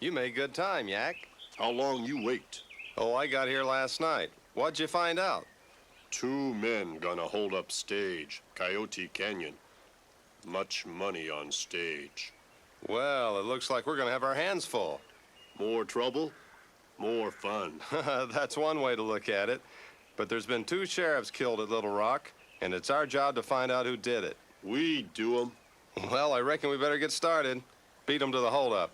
You made good time, Yak. How long you wait? Oh, I got here last night. What'd you find out? 2 men gonna hold up stage, Coyote Canyon. Much money on stage. Well, it looks like we're gonna have our hands full. More trouble, more fun. That's one way to look at it. But there's been 2 sheriffs killed at Little Rock, and it's our job to find out who did it. We do 'em. Well, I reckon we better get started. Beat 'em to the holdup.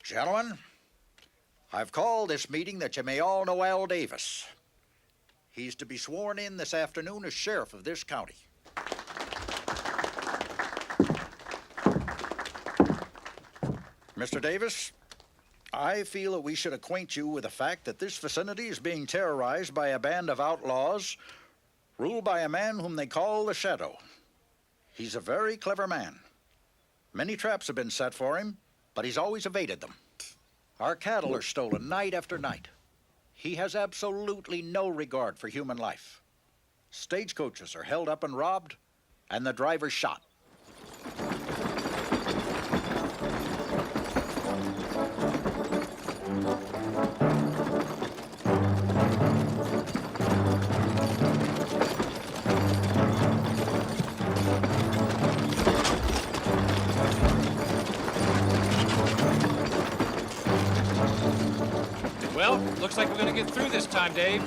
Gentlemen, I've called this meeting that you may all know Al Davis. He's to be sworn in this afternoon as sheriff of this county. Mr. Davis, I feel that we should acquaint you with the fact that this vicinity is being terrorized by a band of outlaws ruled by a man whom they call the Shadow. He's a very clever man. Many traps have been set for him, but he's always evaded them. Our cattle are stolen night after night. He has absolutely no regard for human life. Stagecoaches are held up and robbed, and the drivers shot. Well, looks like we're gonna get through this time, Dave.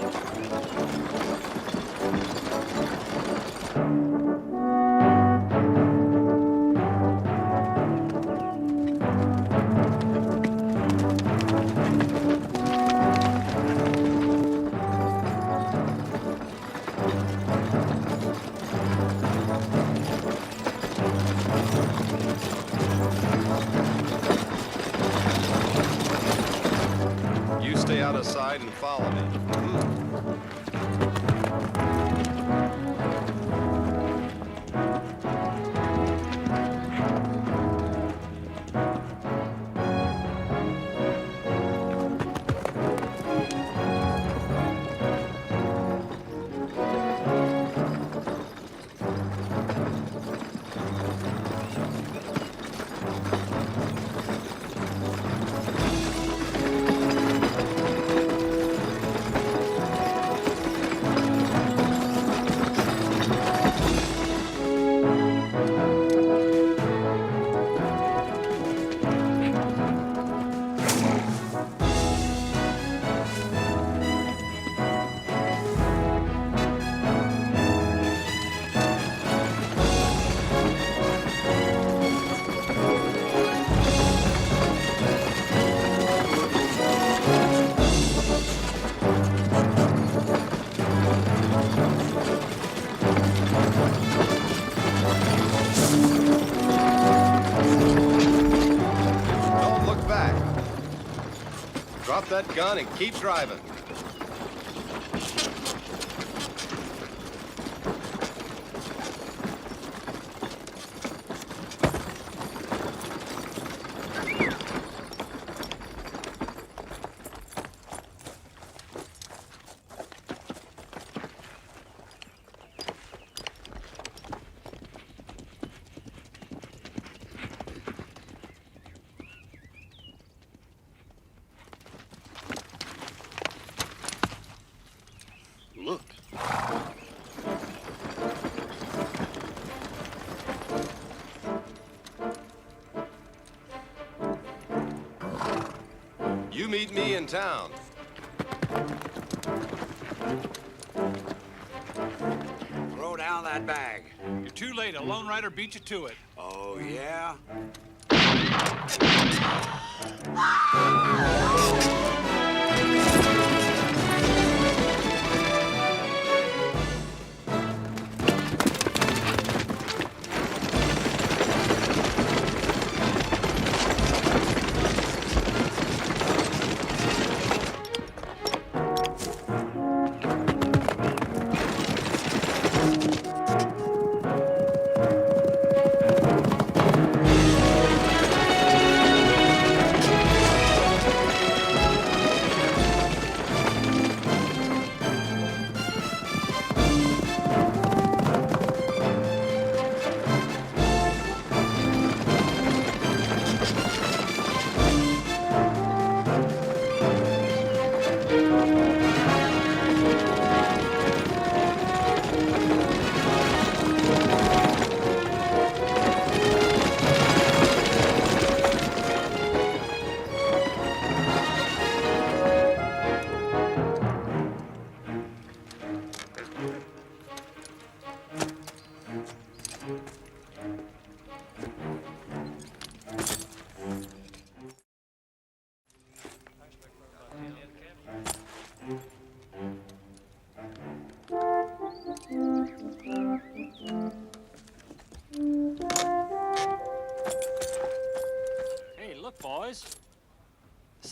You stay out of sight and follow me. Don't look back. Drop that gun and keep driving. Look. You meet me in town. Throw down that bag. You're too late. A lone rider beat you to it. Oh, yeah?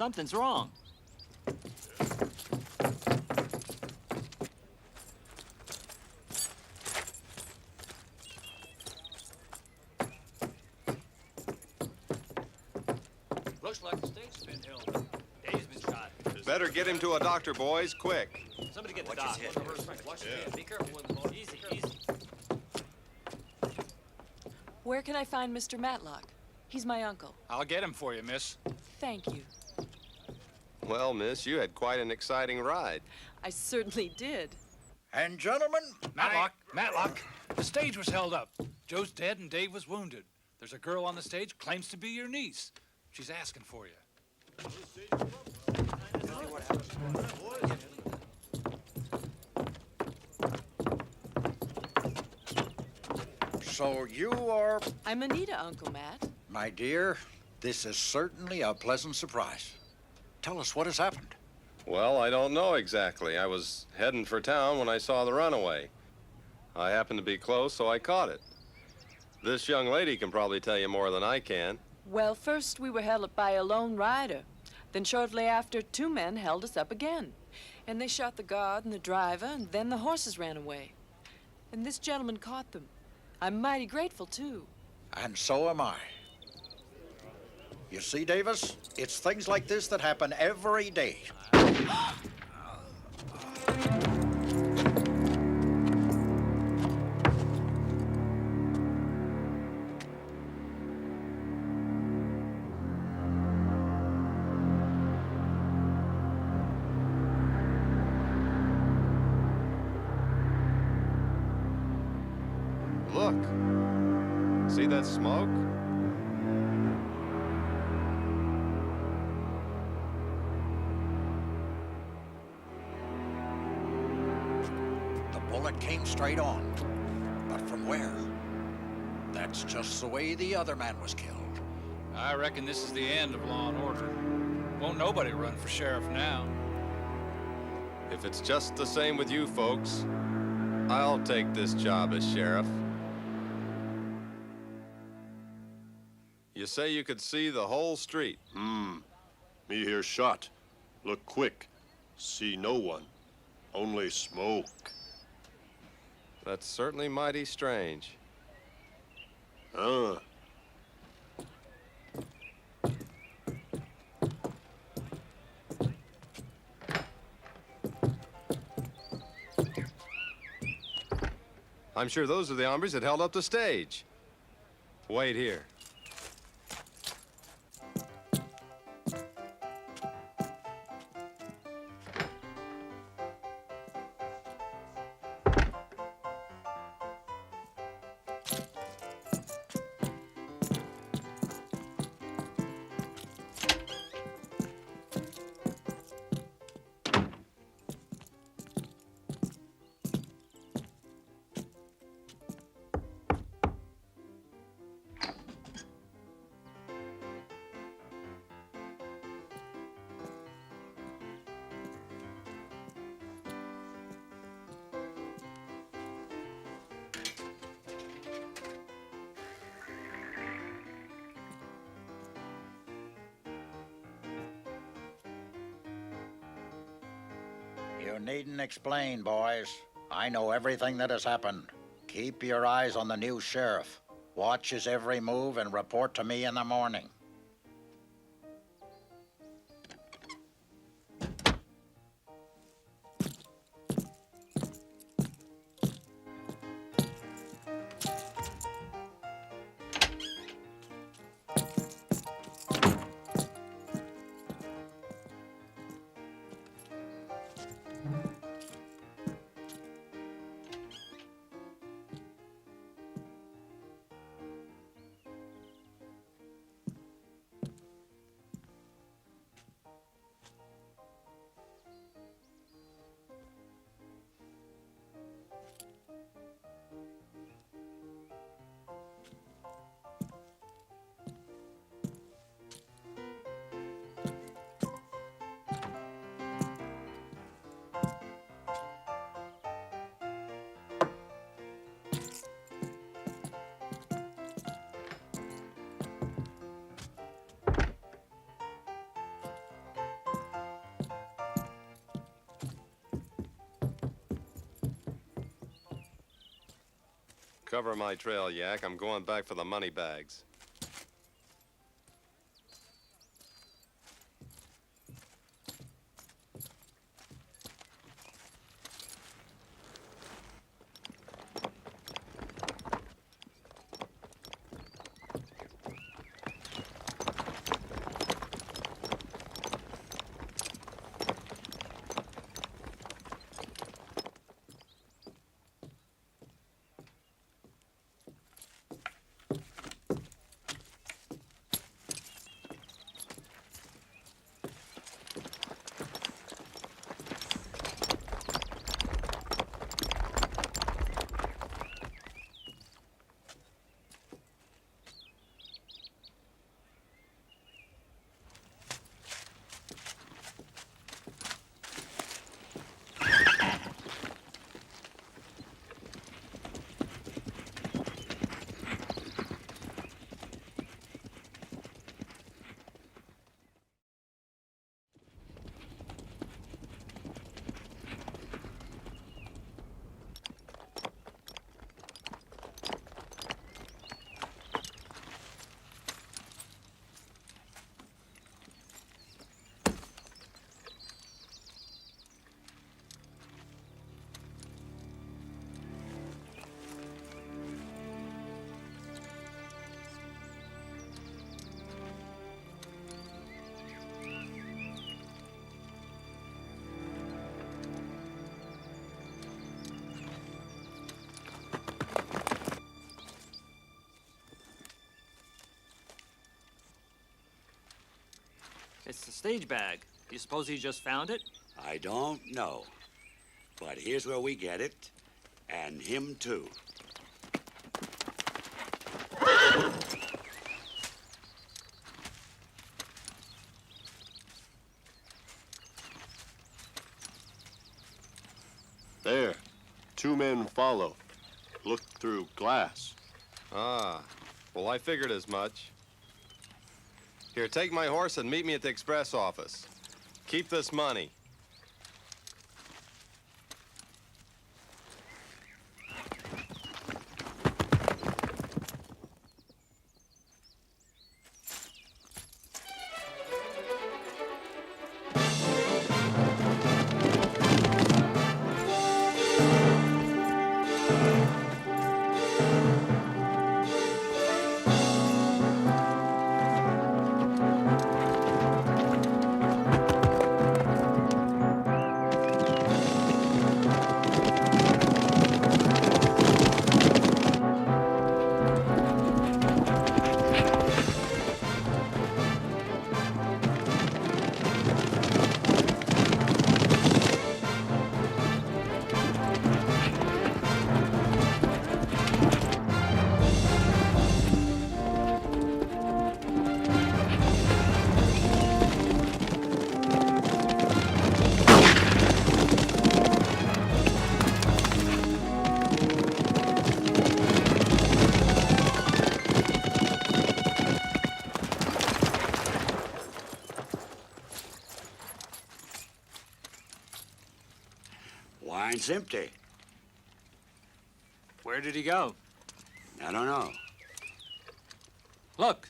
Something's wrong. Looks like the state's been held. Dave's been shot. Better get him to a doctor, boys, quick. Somebody get the doc. Watch his head. Be careful with the ball. Easy, easy. Where can I find Mr. Matlock? He's my uncle. I'll get him for you, miss. Thank you. Well, miss, you had quite an exciting ride. I certainly did. And gentlemen, Matlock, the stage was held up. Joe's dead and Dave was wounded. There's a girl on the stage claims to be your niece. She's asking for you. so you are... I'm Anita, Uncle Matt. My dear, this is certainly a pleasant surprise. Tell us what has happened. Well, I don't know exactly. I was heading for town when I saw the runaway. I happened to be close, so I caught it. This young lady can probably tell you more than I can. Well, first we were held up by a lone rider. Then shortly after, 2 men held us up again. And they shot the guard and the driver, and then the horses ran away. And this gentleman caught them. I'm mighty grateful, too. And so am I. You see, Davis, it's things like this that happen every day. Look. See that smoke? The bullet came straight on. But from where? That's just the way the other man was killed. I reckon this is the end of law and order. Won't nobody run for sheriff now. If it's just the same with you folks, I'll take this job as sheriff. You say you could see the whole street. Me here shot. Look quick. See no one. Only smoke. That's certainly mighty strange. I'm sure those are the hombres that held up the stage. Wait here. You needn't explain, boys. I know everything that has happened. Keep your eyes on the new sheriff. Watch his every move and report to me in the morning. Cover my trail, Yak. I'm going back for the money bags. It's the stage bag. You suppose he just found it? I don't know. But here's where we get it, and him too. There. 2 men follow. Look through glass. Ah, well, I figured as much. Here, take my horse and meet me at the express office. Keep this money. Wine's empty. Where did he go? I don't know. Look.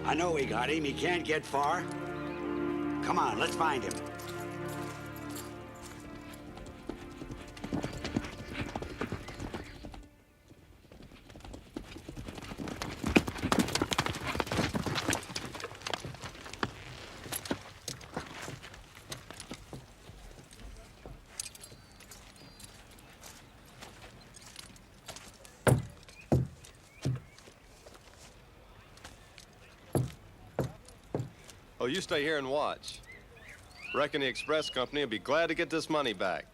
I know we got him. He can't get far. Come on, let's find him. Oh, you stay here and watch. Reckon the express company will be glad to get this money back.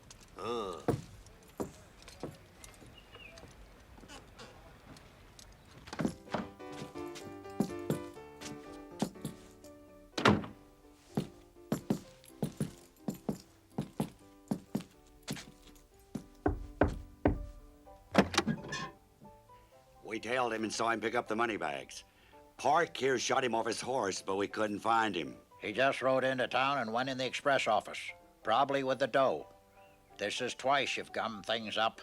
We tailed him and saw him pick up the money bags. Park here shot him off his horse, but we couldn't find him. He just rode into town and went in the express office, probably with the dough. This is twice you've gummed things up.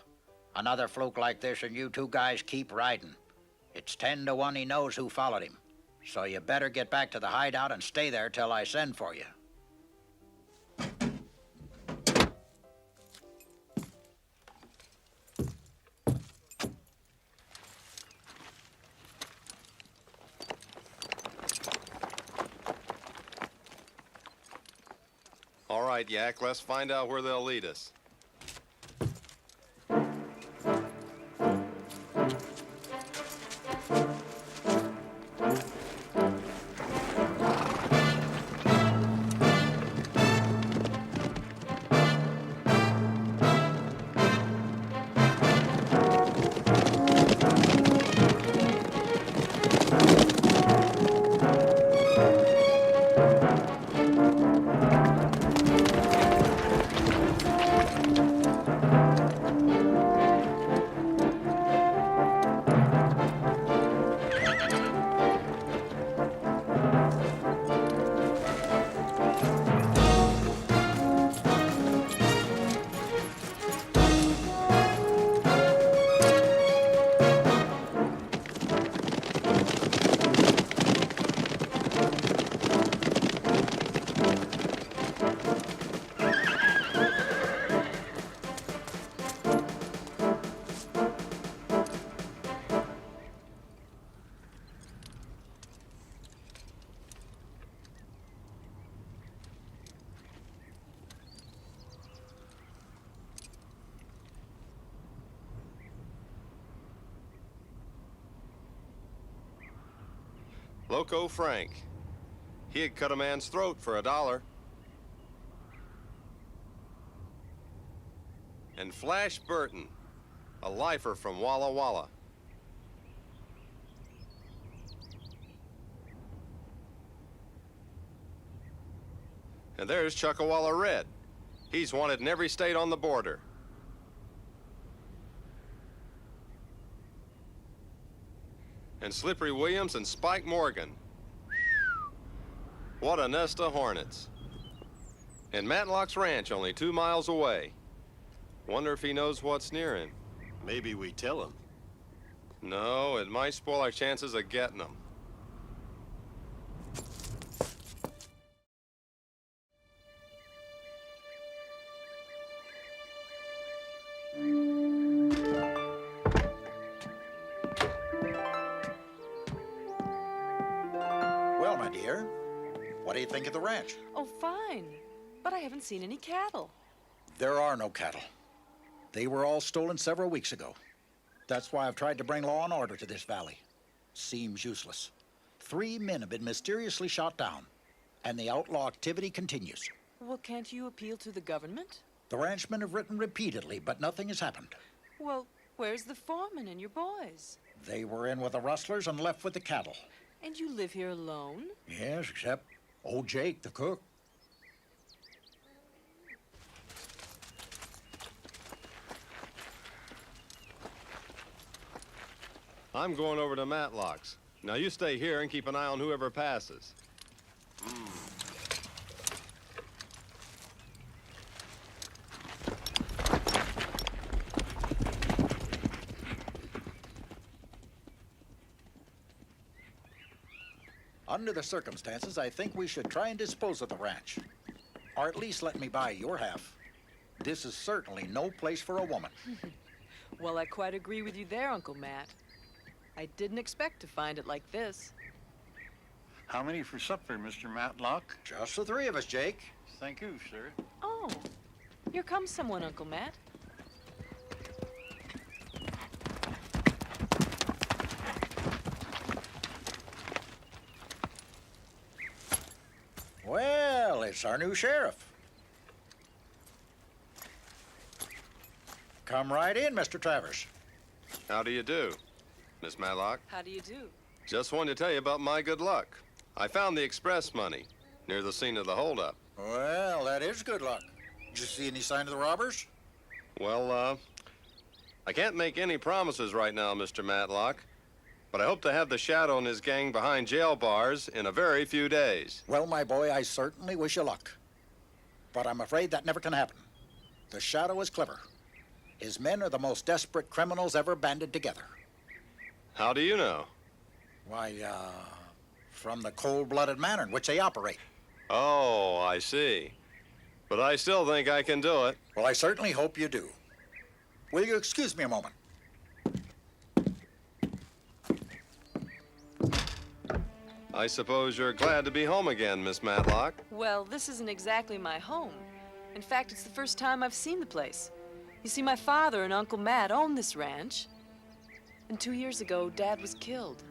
Another fluke like this and you two guys keep riding. It's 10 to 1 he knows who followed him. So you better get back to the hideout and stay there till I send for you. All right, Yak, let's find out where they'll lead us. Loco Frank. He had cut a man's throat for $1. And Flash Burton, a lifer from Walla Walla. And there's Chuckawalla Red. He's wanted in every state on the border. And Slippery Williams and Spike Morgan. What a nest of hornets. And Matlock's ranch only 2 miles away. Wonder if he knows what's near him. Maybe we tell him. No, it might spoil our chances of getting him. Well, my dear, what do you think of the ranch? Oh, fine. But I haven't seen any cattle. There are no cattle. They were all stolen several weeks ago. That's why I've tried to bring law and order to this valley. Seems useless. 3 men have been mysteriously shot down, and the outlaw activity continues. Well, can't you appeal to the government? The ranchmen have written repeatedly, but nothing has happened. Well, where's the foreman and your boys? They were in with the rustlers and left with the cattle. And you live here alone? Yes, except old Jake, the cook. I'm going over to Matlock's. Now you stay here and keep an eye on whoever passes. Under the circumstances, I think we should try and dispose of the ranch. Or at least let me buy your half. This is certainly no place for a woman. Well, I quite agree with you there, Uncle Matt. I didn't expect to find it like this. How many for supper, Mr. Matlock? Just the 3 of us, Jake. Thank you, sir. Oh, here comes someone, Uncle Matt. Well, it's our new sheriff. Come right in, Mr. Travers. How do you do, Miss Matlock? How do you do? Just wanted to tell you about my good luck. I found the express money near the scene of the holdup. Well, that is good luck. Did you see any sign of the robbers? Well, I can't make any promises right now, Mr. Matlock, but I hope to have the Shadow and his gang behind jail bars in a very few days. Well, my boy, I certainly wish you luck. But I'm afraid that never can happen. The Shadow is clever. His men are the most desperate criminals ever banded together. How do you know? Why, from the cold-blooded manner in which they operate. Oh, I see. But I still think I can do it. Well, I certainly hope you do. Will you excuse me a moment? I suppose you're glad to be home again, Miss Matlock. Well, this isn't exactly my home. In fact, it's the first time I've seen the place. You see, my father and Uncle Matt own this ranch. And 2 years ago, Dad was killed.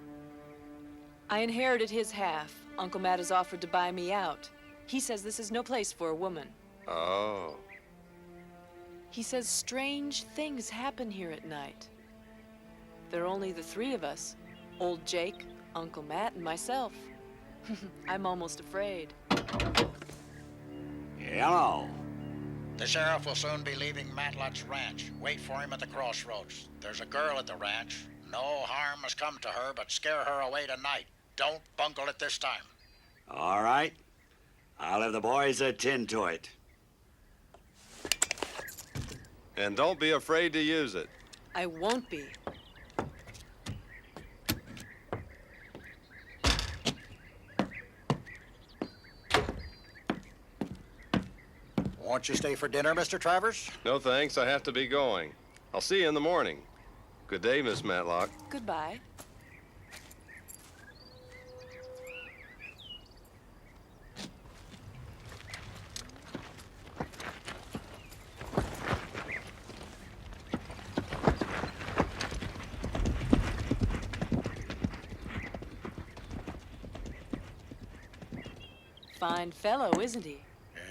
I inherited his half. Uncle Matt has offered to buy me out. He says this is no place for a woman. Oh. He says strange things happen here at night. There are only the three of us. Old Jake, Uncle Matt, and myself. I'm almost afraid. Hello. The sheriff will soon be leaving Matlock's ranch. Wait for him at the crossroads. There's a girl at the ranch. No harm has come to her, but scare her away tonight. Don't bungle it this time. All right. I'll have the boys attend to it. And don't be afraid to use it. I won't be. Won't you stay for dinner, Mr. Travers? No thanks, I have to be going. I'll see you in the morning. Good day, Miss Matlock. Goodbye. Fine fellow, isn't he?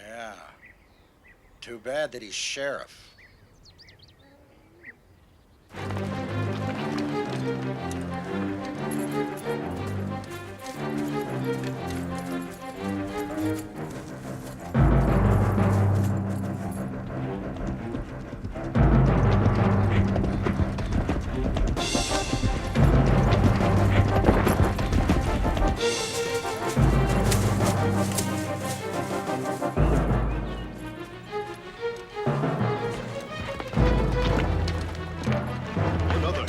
Yeah. Too bad that he's sheriff. Another.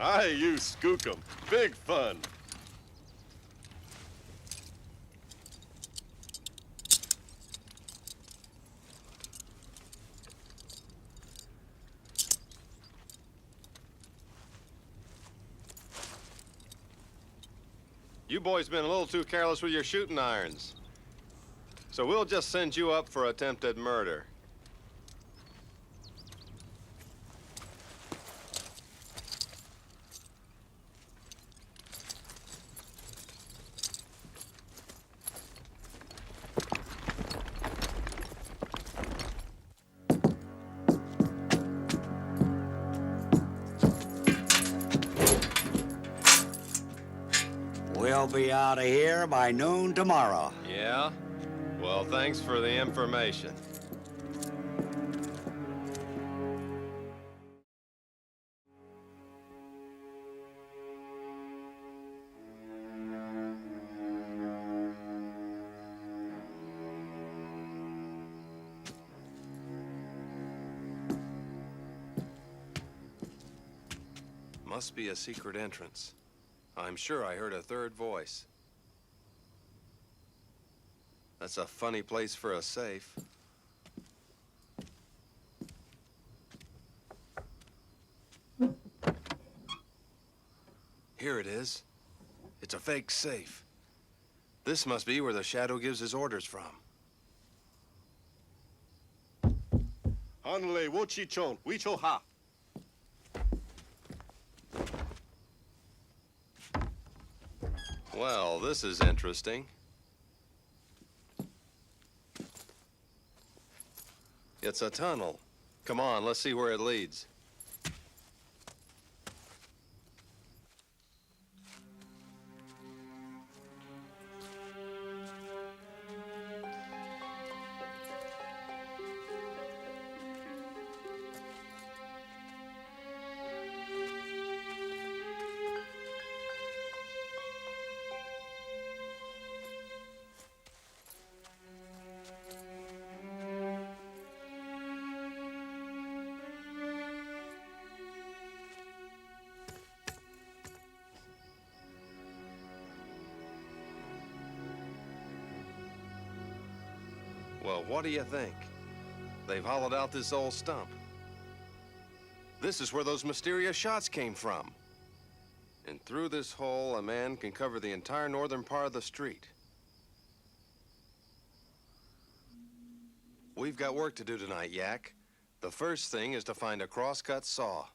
Hi, you skookum. Big fun. You boys been a little too careless with your shooting irons. So we'll just send you up for attempted murder. I'll be out of here by noon tomorrow. Yeah? Well, thanks for the information. Must be a secret entrance. I'm sure I heard a third voice. That's a funny place for a safe. Here it is. It's a fake safe. This must be where the Shadow gives his orders from. Hanle wochichon, wicho ha. Well, this is interesting. It's a tunnel. Come on, let's see where it leads. Well, what do you think? They've hollowed out this old stump. This is where those mysterious shots came from. And through this hole, a man can cover the entire northern part of the street. We've got work to do tonight, Yak. The first thing is to find a crosscut saw.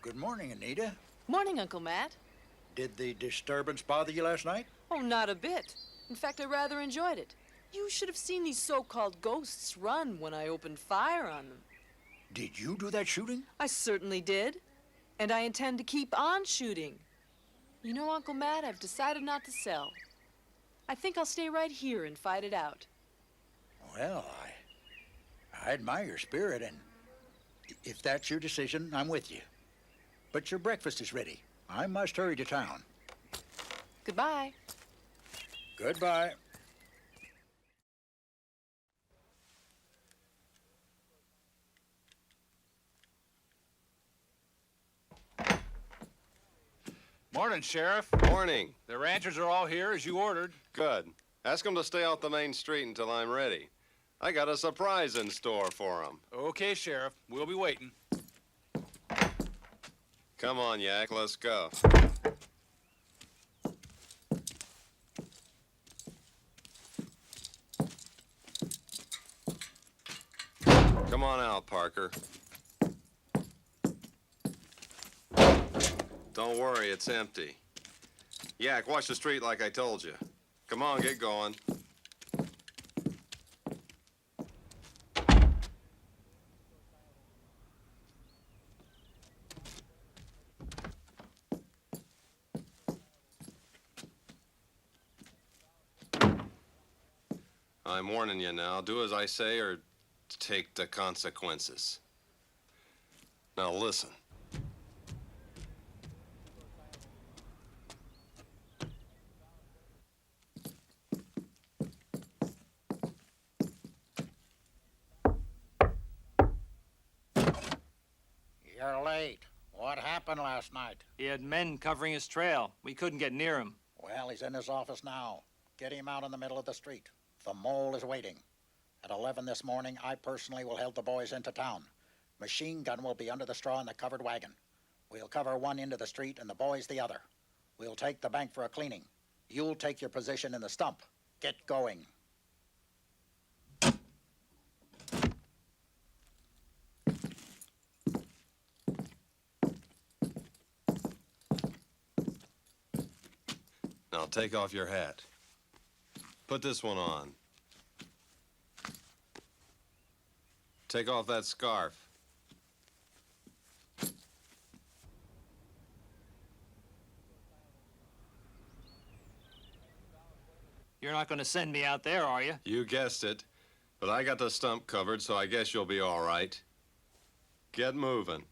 Good morning, Anita. Morning, Uncle Matt. Did the disturbance bother you last night? Oh, not a bit. In fact, I rather enjoyed it. You should have seen these so-called ghosts run when I opened fire on them. Did you do that shooting? I certainly did. And I intend to keep on shooting. You know, Uncle Matt, I've decided not to sell. I think I'll stay right here and fight it out. Well, I admire your spirit, and if that's your decision, I'm with you. But your breakfast is ready. I must hurry to town. Goodbye. Goodbye. Morning, Sheriff. Morning. The ranchers are all here as you ordered. Good. Ask them to stay off the main street until I'm ready. I got a surprise in store for them. Okay, Sheriff. We'll be waiting. Come on, Yak, let's go. Come on out, Parker. Don't worry, it's empty. Yak, watch the street like I told you. Come on, get going. I'm warning you now. Do as I say or take the consequences. Now listen. You're late. What happened last night? He had men covering his trail. We couldn't get near him. Well, he's in his office now. Get him out in the middle of the street. The mole is waiting. At 11 this morning, I personally will help the boys into town. Machine gun will be under the straw in the covered wagon. We'll cover one end of the street and the boys the other. We'll take the bank for a cleaning. You'll take your position in the stump. Get going. Now take off your hat. Put this one on. Take off that scarf. You're not going to send me out there, are you? You guessed it. But I got the stump covered, so I guess you'll be all right. Get moving.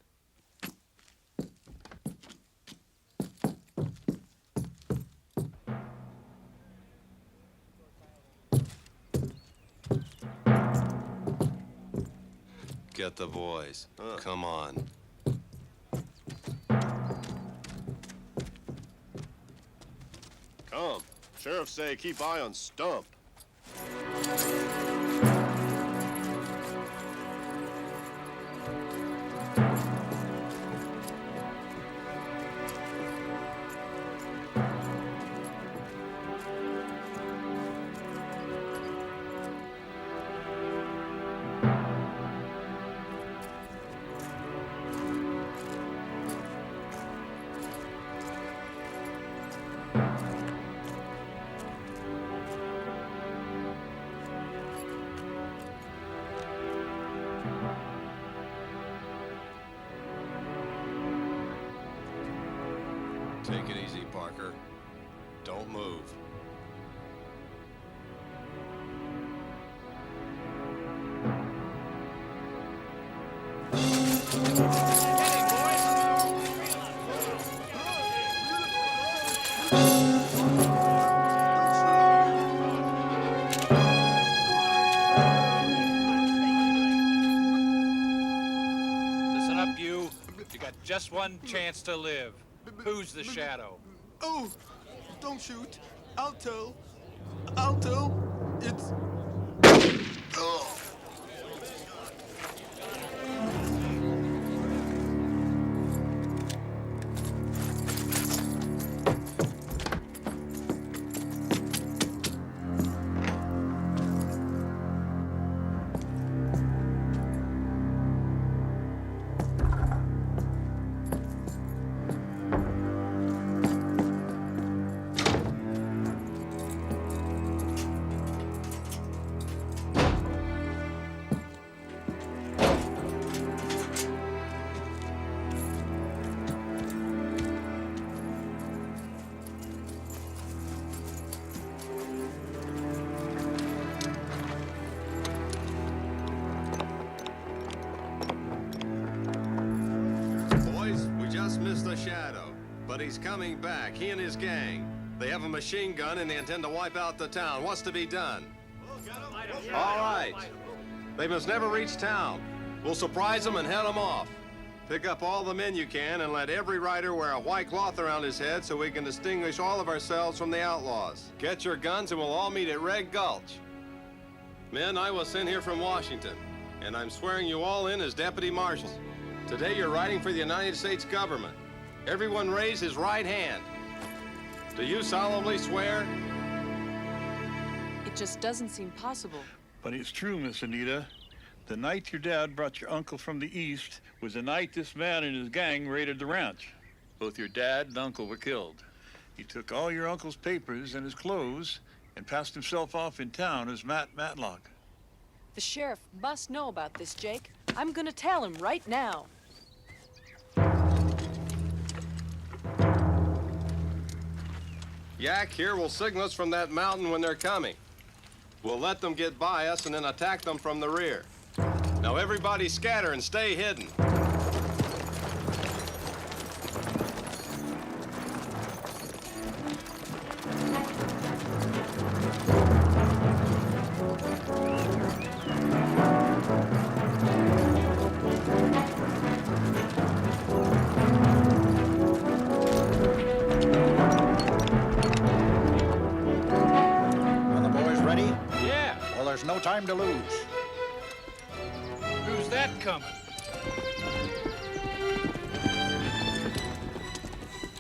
Get the boys. Come on. Come. Sheriff say keep eye on Stump. Take it easy, Parker. Don't move. Listen up, you. You got just one chance to live. Who's the shadow? Oh, don't shoot. I'll tell. I'll tell. It's... Oh. But he's coming back, he and his gang. They have a machine gun and they intend to wipe out the town. What's to be done? All right. They must never reach town. We'll surprise them and head them off. Pick up all the men you can and let every rider wear a white cloth around his head so we can distinguish all of ourselves from the outlaws. Get your guns and we'll all meet at Red Gulch. Men, I was sent here from Washington, and I'm swearing you all in as deputy marshals. Today you're riding for the United States government. Everyone raise his right hand. Do you solemnly swear? It just doesn't seem possible. But it's true, Miss Anita. The night your dad brought your uncle from the east was the night this man and his gang raided the ranch. Both your dad and uncle were killed. He took all your uncle's papers and his clothes and passed himself off in town as Matt Matlock. The sheriff must know about this, Jake. I'm gonna tell him right now. Yak here will signal us from that mountain when they're coming. We'll let them get by us and then attack them from the rear. Now everybody scatter and stay hidden. Are the boys ready? Yeah. Well, there's no time to lose. Who's that coming?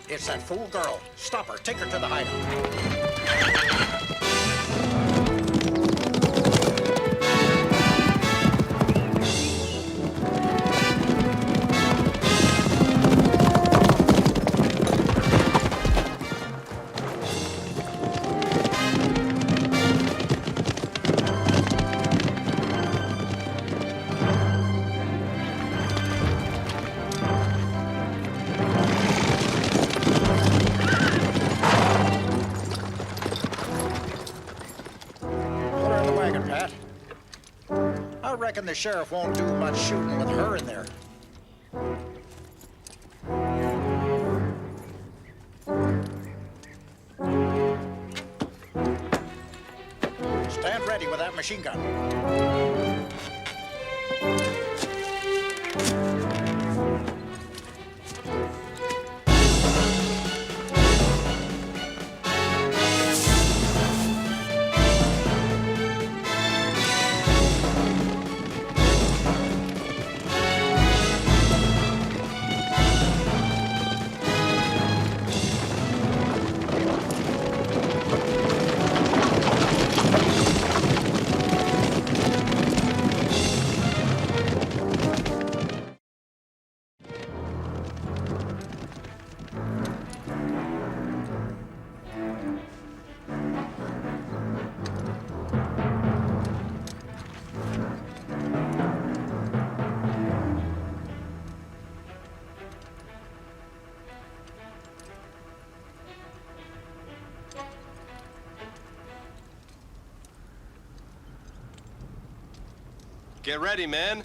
It's that fool girl. Stop her. Take her to the hideout. Put her in the wagon, Pat. I reckon the sheriff won't do much shooting with her in there. Stand ready with that machine gun. Get ready, men.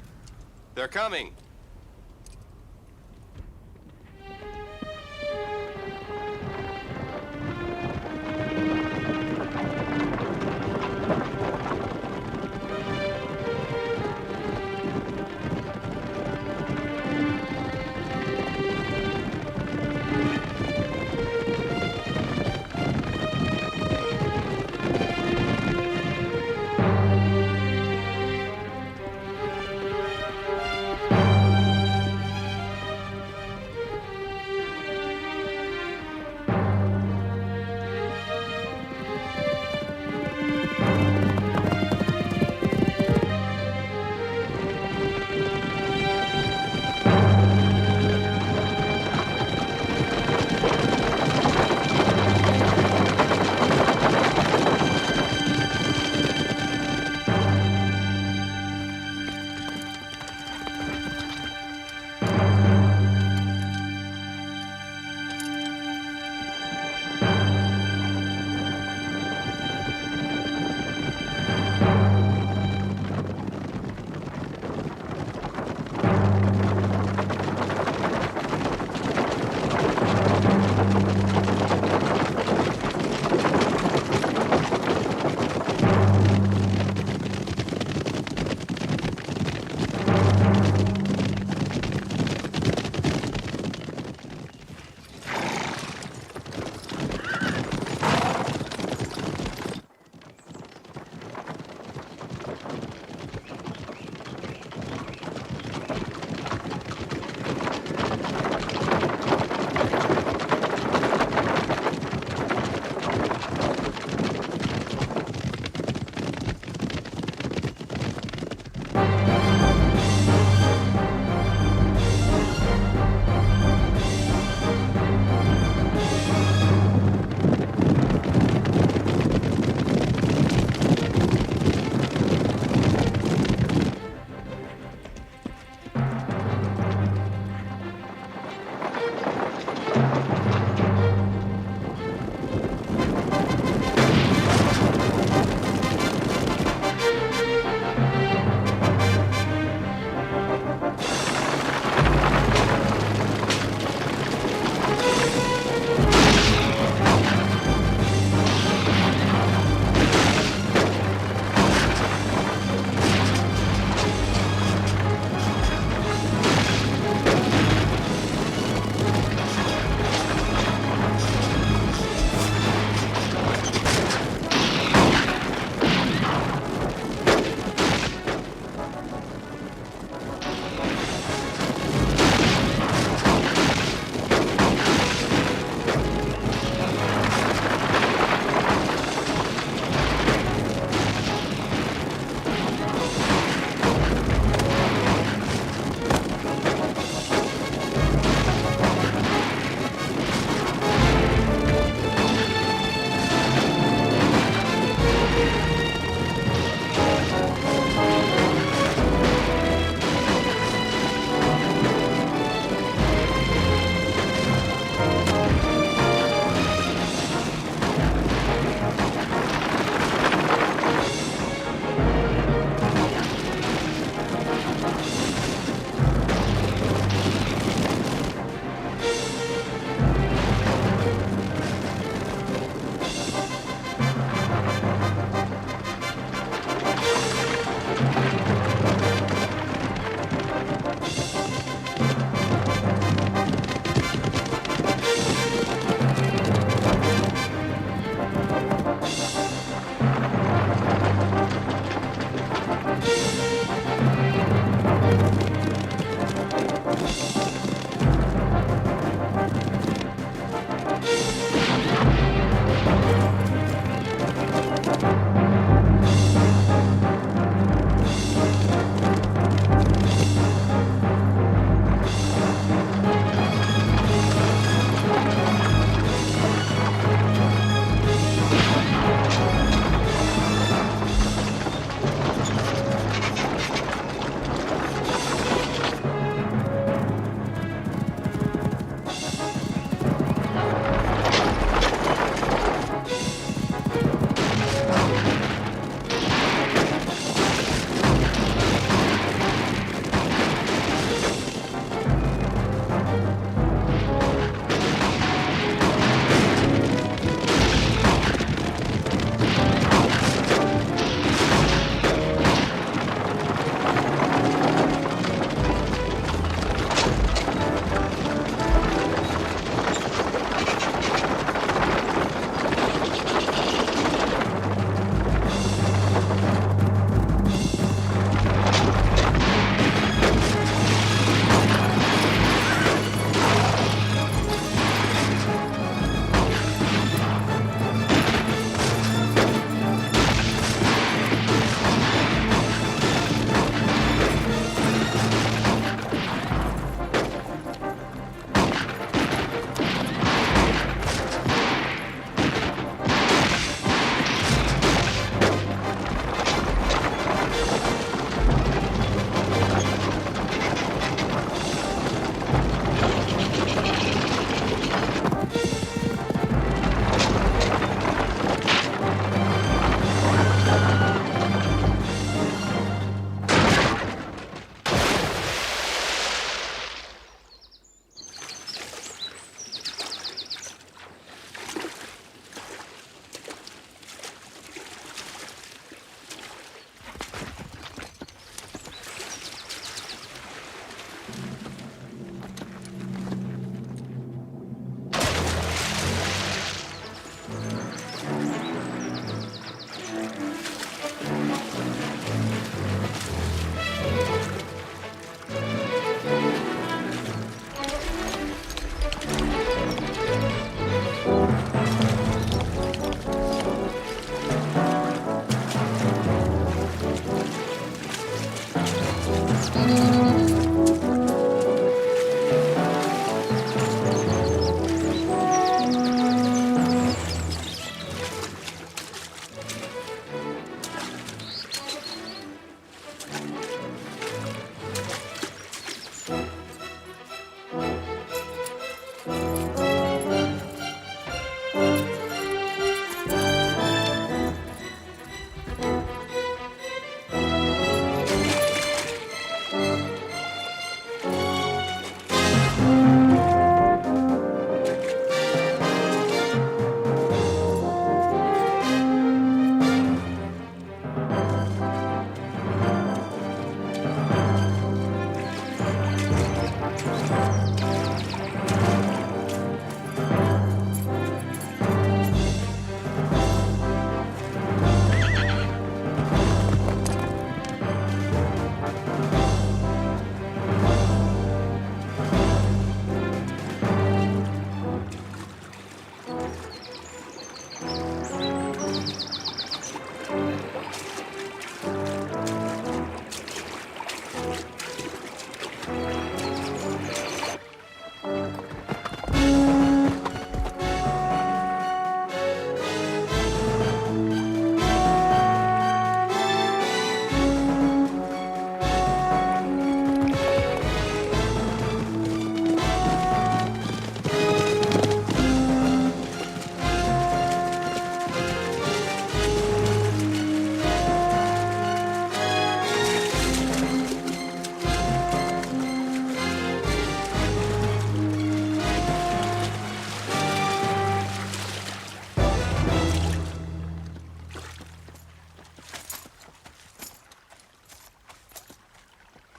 They're coming.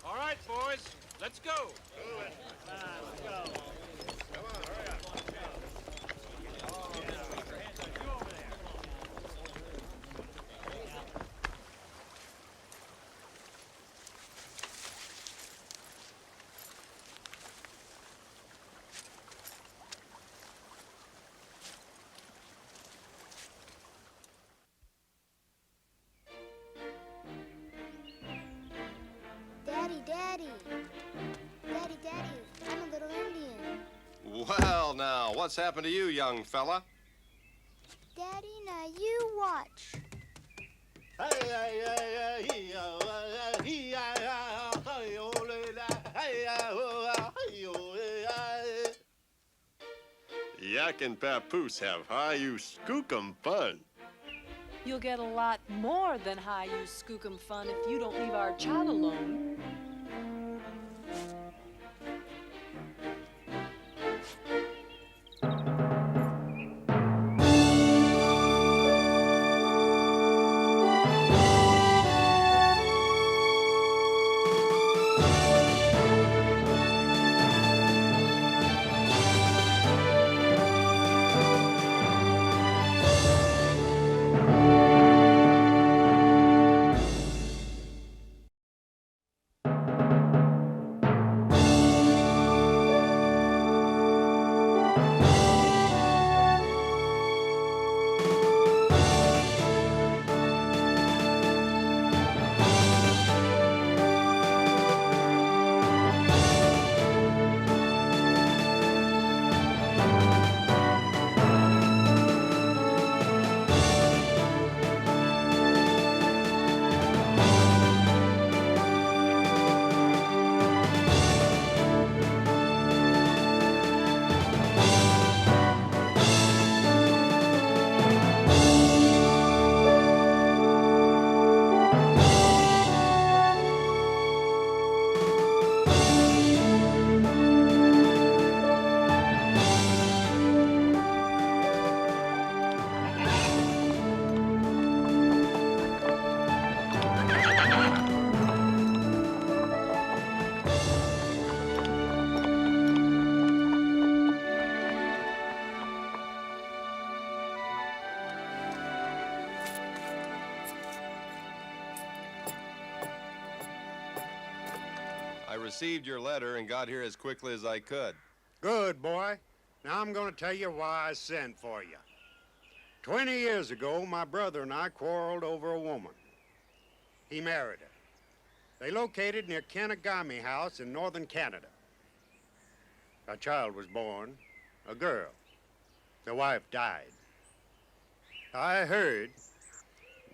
All right, boys, let's go. Daddy, Daddy. Daddy, Daddy, I'm a little Indian. Well, now, what's happened to you, young fella? Daddy, now you watch. Yak and Papoose have high-you skookum fun. You'll get a lot more than high-use skookum fun if you don't leave our child alone. I received your letter and got here as quickly as I could. Good, boy. Now I'm going to tell you why I sent for you. 20 years ago, my brother and I quarreled over a woman. He married her. They located near Kenagami House in northern Canada. A child was born, a girl. The wife died. I heard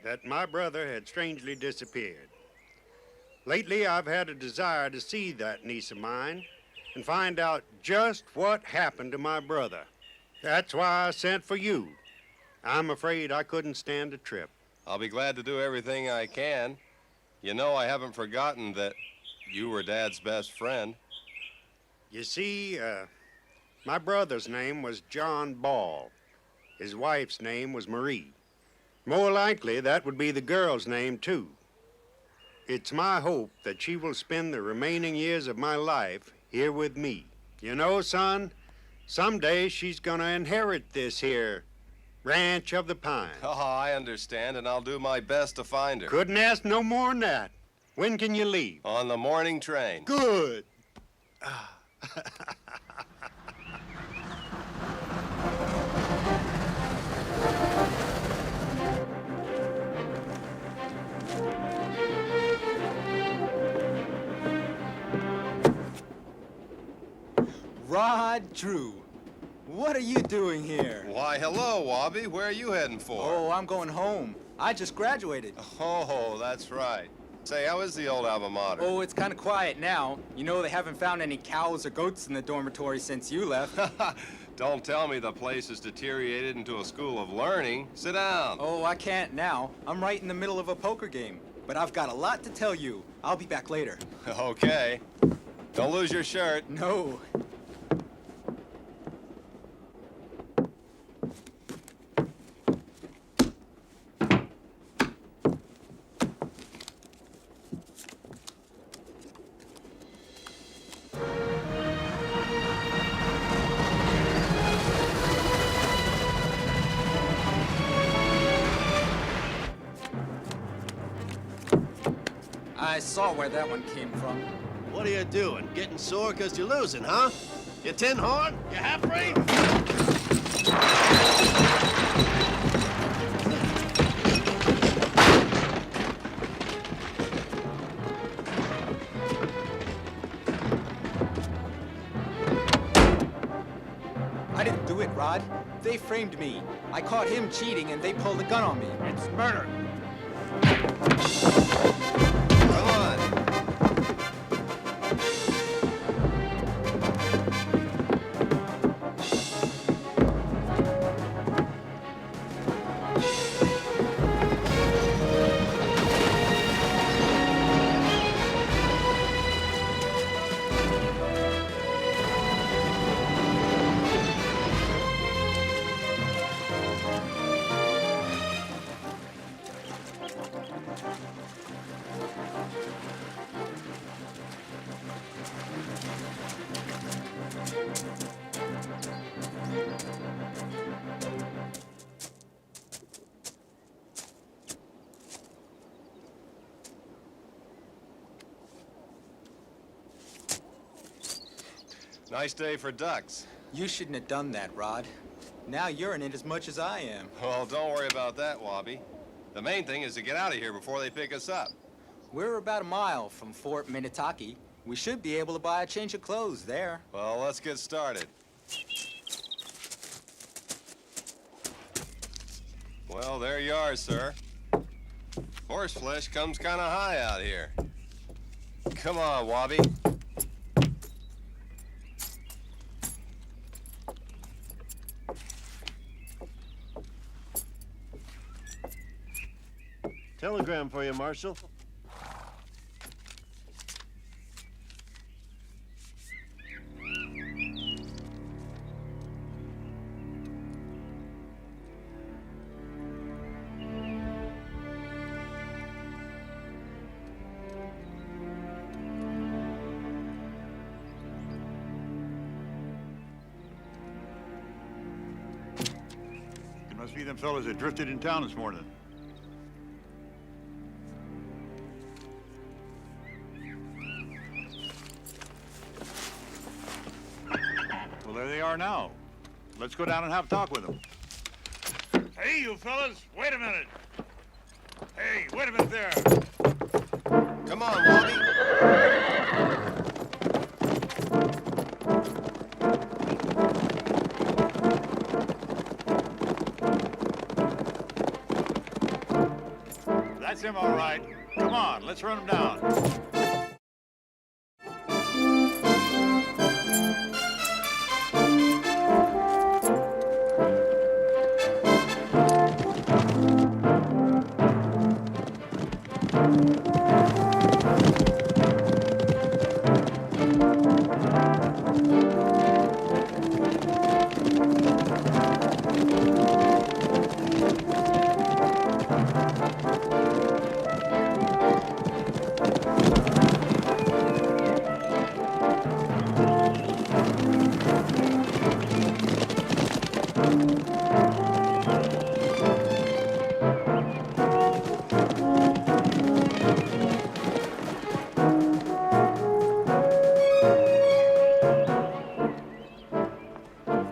that my brother had strangely disappeared. Lately, I've had a desire to see that niece of mine and find out just what happened to my brother. That's why I sent for you. I'm afraid I couldn't stand a trip. I'll be glad to do everything I can. You know, I haven't forgotten that you were Dad's best friend. You see, my brother's name was John Ball. His wife's name was Marie. More likely, that would be the girl's name, too. It's my hope that she will spend the remaining years of my life here with me. You know, son, someday she's gonna inherit this here ranch of the Pines. Oh, I understand, and I'll do my best to find her. Couldn't ask no more than that. When can you leave? On the morning train. Good. Rod Drew, what are you doing here? Why, hello, Wabi. Where are you heading for? Oh, I'm going home. I just graduated. Oh, that's right. Say, how is the old alma mater? Oh, it's kind of quiet now. You know, they haven't found any cows or goats in the dormitory since you left. Don't tell me the place has deteriorated into a school of learning. Sit down. Oh, I can't now. I'm right in the middle of a poker game. But I've got a lot to tell you. I'll be back later. Okay. Don't lose your shirt. No. I saw where that one came from. What are you doing? Getting sore because you're losing, huh? You tin horn? You half-breed? I didn't do it, Rod. They framed me. I caught him cheating and they pulled a gun on me. It's murder. Come on. Nice day for ducks. You shouldn't have done that, Rod. Now you're in it as much as I am. Well, don't worry about that, Wabi. The main thing is to get out of here before they pick us up. We're about a mile from Fort Minnetonka. We should be able to buy a change of clothes there. Well, let's get started. Well, there you are, sir. Horse flesh comes kind of high out here. Come on, Wabi. Telegram for you, Marshal. It must be them fellas that drifted in town this morning. Well, there they are now. Let's go down and have a talk with them. Hey, you fellas, wait a minute. Hey, wait a minute there. Come on, Wabi. Let's run them down.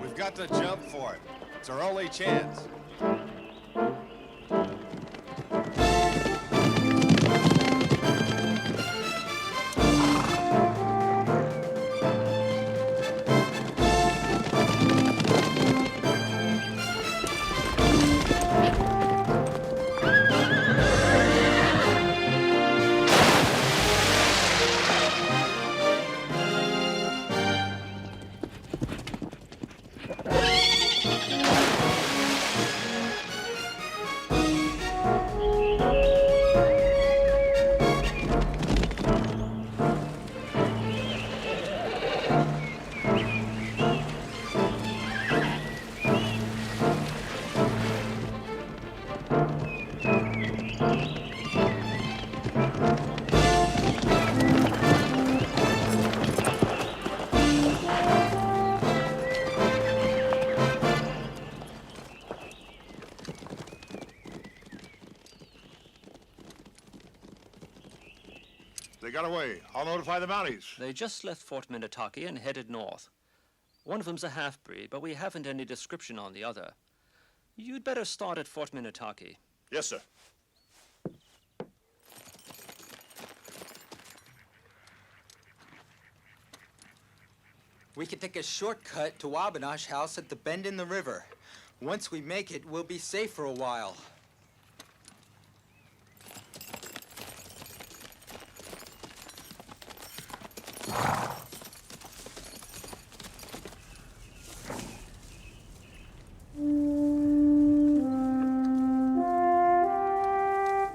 We've got to jump for it. It's our only chance. They got away. I'll notify the Mounties. They just left Fort Minnetonka and headed north. One of them's a half-breed, but we haven't any description on the other. You'd better start at Fort Minnetonka. Yes, sir. We can take a shortcut to Wabanash House at the bend in the river. Once we make it, we'll be safe for a while.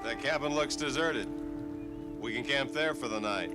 That cabin looks deserted. We can camp there for the night.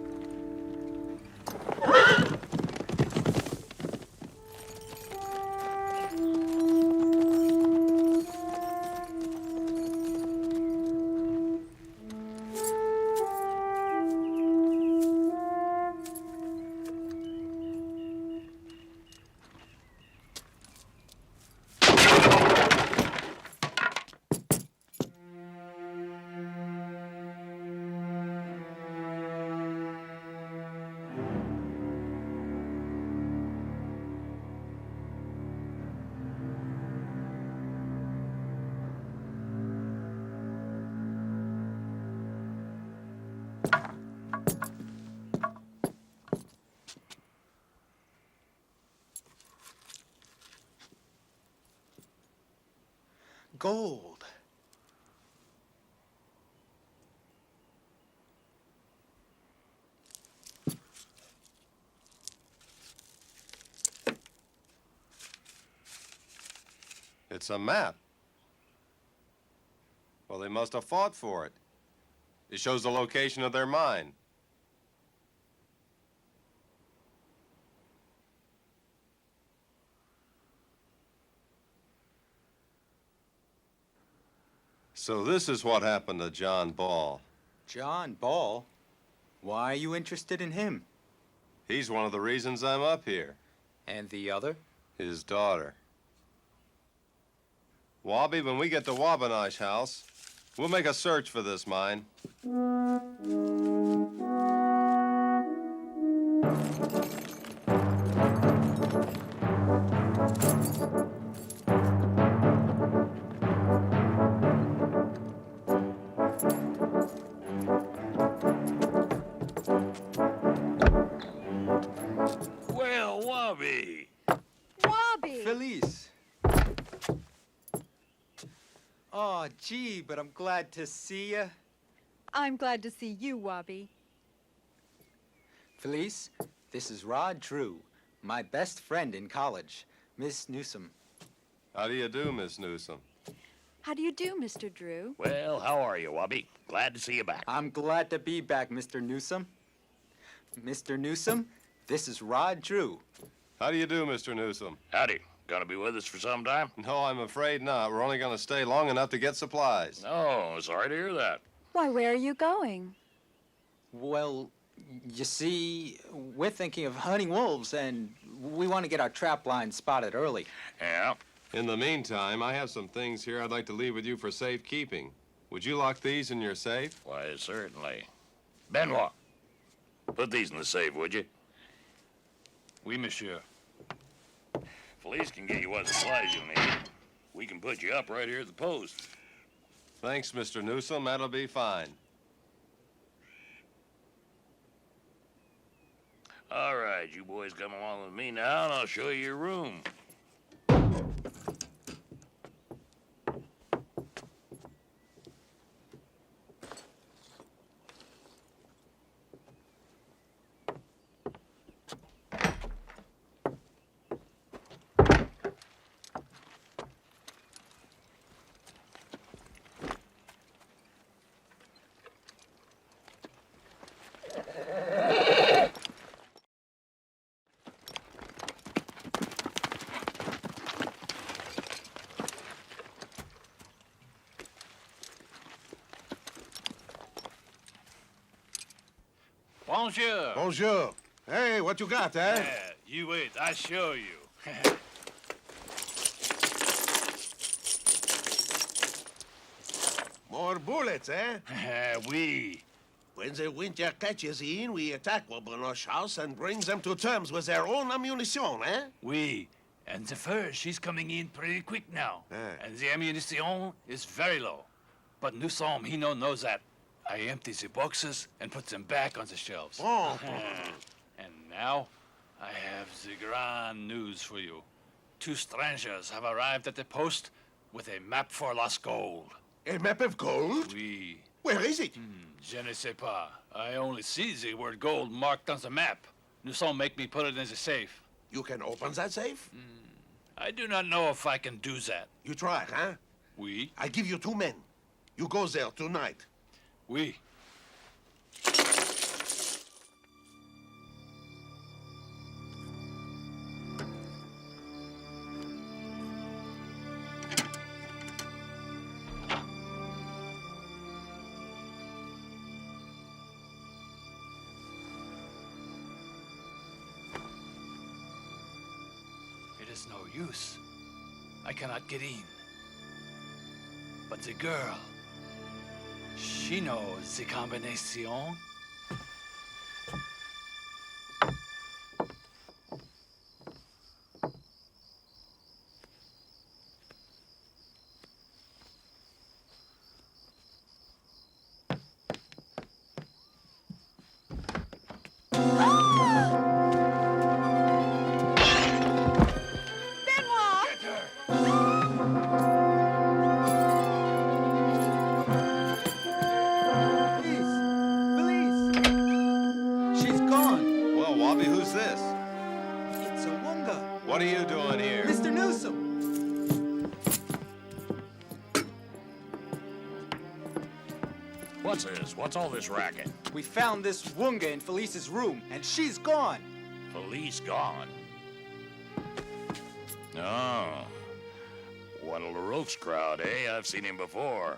Gold. It's a map. Well, they must have fought for it. It shows the location of their mine. So this is what happened to John Ball. John Ball? Why are you interested in him? He's one of the reasons I'm up here. And the other? His daughter. Wabi, when we get to Wabanash House, we'll make a search for this mine. Well, Wabi. Wabi! Felice. Oh, gee, but I'm glad to see you. I'm glad to see you, Wabi. Felice, this is Rod Drew, my best friend in college, Miss Newsom. How do you do, Miss Newsom? How do you do, Mr. Drew? Well, how are you, Wabi? Glad to see you back. I'm glad to be back, Mr. Newsom. Mr. Newsom, this is Rod Drew. How do you do, Mr. Newsom? Howdy. Gonna be with us for some time? No, I'm afraid not. We're only gonna stay long enough to get supplies. Oh, sorry to hear that. Why, where are you going? Well, you see, we're thinking of hunting wolves, and we want to get our trap line spotted early. Yeah. In the meantime, I have some things here I'd like to leave with you for safekeeping. Would you lock these in your safe? Why, certainly. Benoit, put these in the safe, would you? Oui, monsieur. Police can get you what supplies you need. We can put you up right here at the post. Thanks, Mr. Newsom. That'll be fine. All right, you boys come along with me now, and I'll show you your room. Bonjour. Bonjour. Hey, what you got, eh? Yeah, you wait, I show you. More bullets, eh? Oui. When the winter catches in, we attack Wabanosh house and bring them to terms with their own ammunition, eh? Oui. And the fur, she's coming in pretty quick now. And the ammunition is very low. But Newsom, he knows that. I empty the boxes and put them back on the shelves. Oh. And now, I have the grand news for you. 2 strangers have arrived at the post with a map for lost gold. A map of gold? Oui. Where is it? Je ne sais pas. I only see the word gold marked on the map. Newsom make me put it in the safe. You can open that safe? I do not know if I can do that. You try, huh? Oui. I give you 2 men. You go there tonight. Oui. It is no use. I cannot get in. But the girl, she knows the combination. What are you doing here? Mr. Newsom! What's this? What's all this racket? We found this Wunga in Felice's room, and she's gone. Felice gone. Oh. One of LaRoque's crowd, eh? I've seen him before.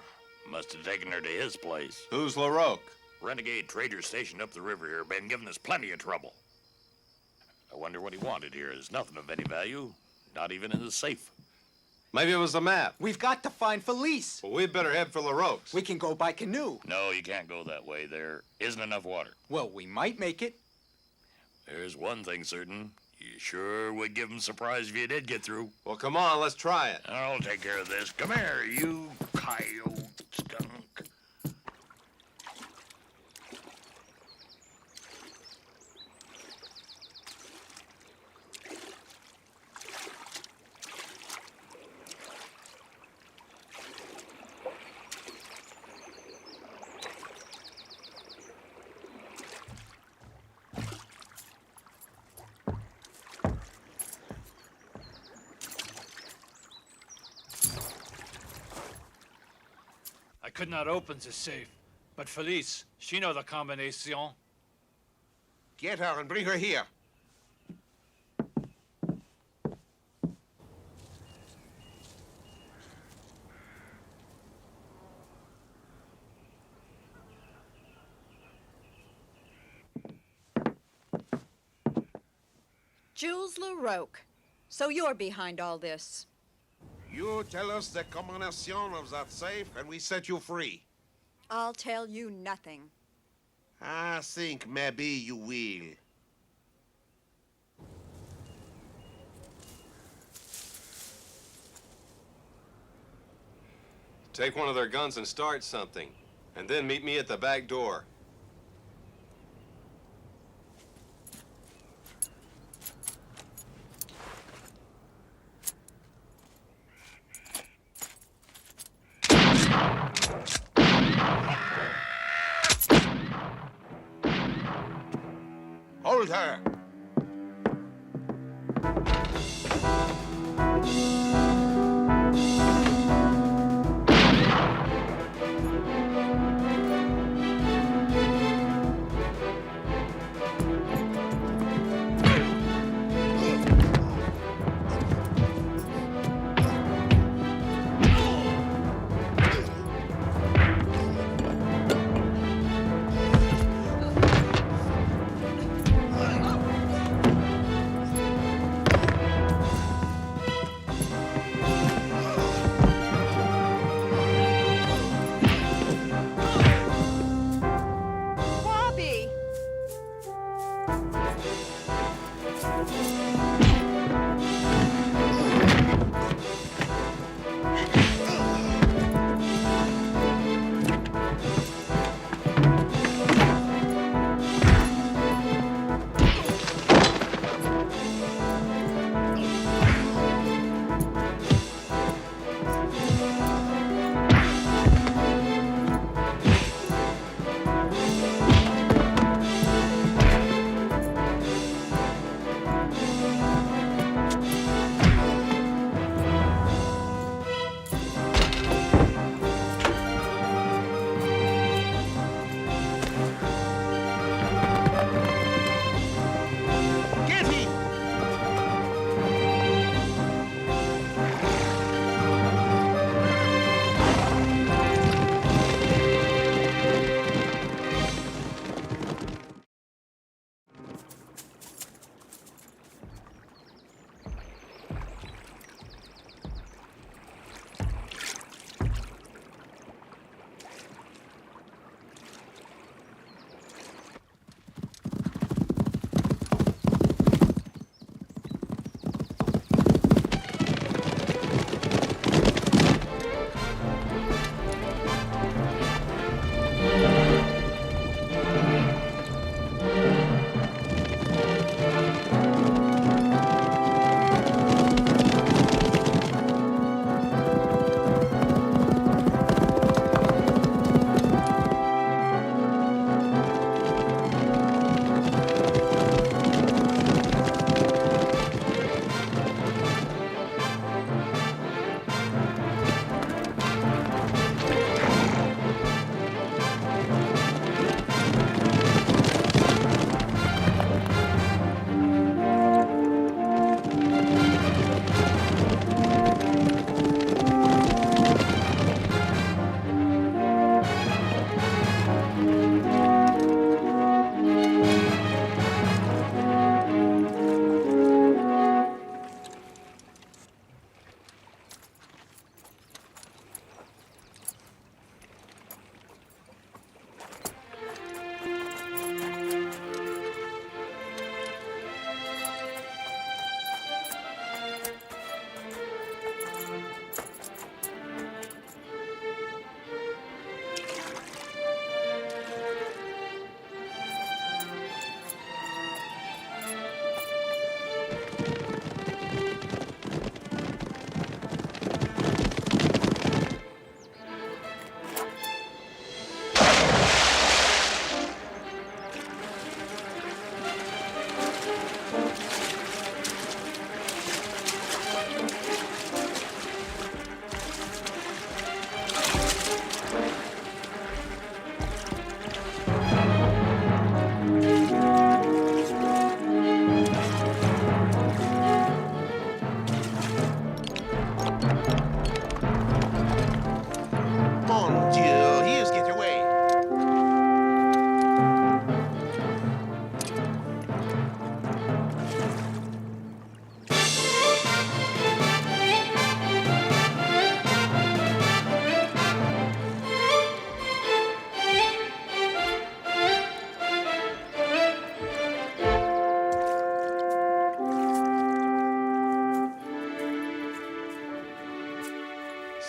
Must have taken her to his place. Who's LaRoque? Renegade trader stationed up the river here, been giving us plenty of trouble. I wonder what he wanted here. There's nothing of any value, not even in the safe. Maybe it was a map. We've got to find Felice. Well, we'd better head for LaRoque's. We can go by canoe. No, you can't go that way. There isn't enough water. Well, we might make it. There's one thing certain. You sure would give him surprise if you did get through. Well, come on, let's try it. I'll take care of this. Come here, you coyote skunk. could not open the safe. But Felice, she know the combination. Get her and bring her here. Jules LaRoque. So you're behind all this. You tell us the combination of that safe, and we set you free. I'll tell you nothing. I think maybe you will. Take one of their guns and start something, and then meet me at the back door. Hold her. Bobby!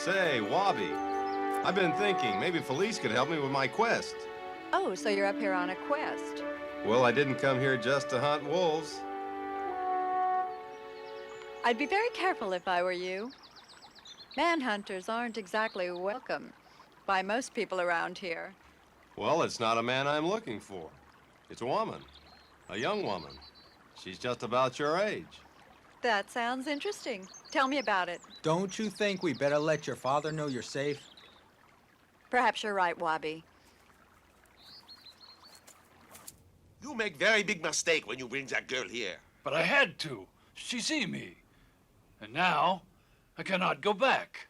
Say, Wabi, I've been thinking maybe Felice could help me with my quest. Oh, so you're up here on a quest. Well, I didn't come here just to hunt wolves. I'd be very careful if I were you. Manhunters aren't exactly welcome by most people around here. Well, it's not a man I'm looking for. It's a woman, a young woman. She's just about your age. That sounds interesting. Tell me about it. Don't you think we better let your father know you're safe? Perhaps you're right, Wabi. You make very big mistake when you bring that girl here. But I had to. She see me. And now, I cannot go back.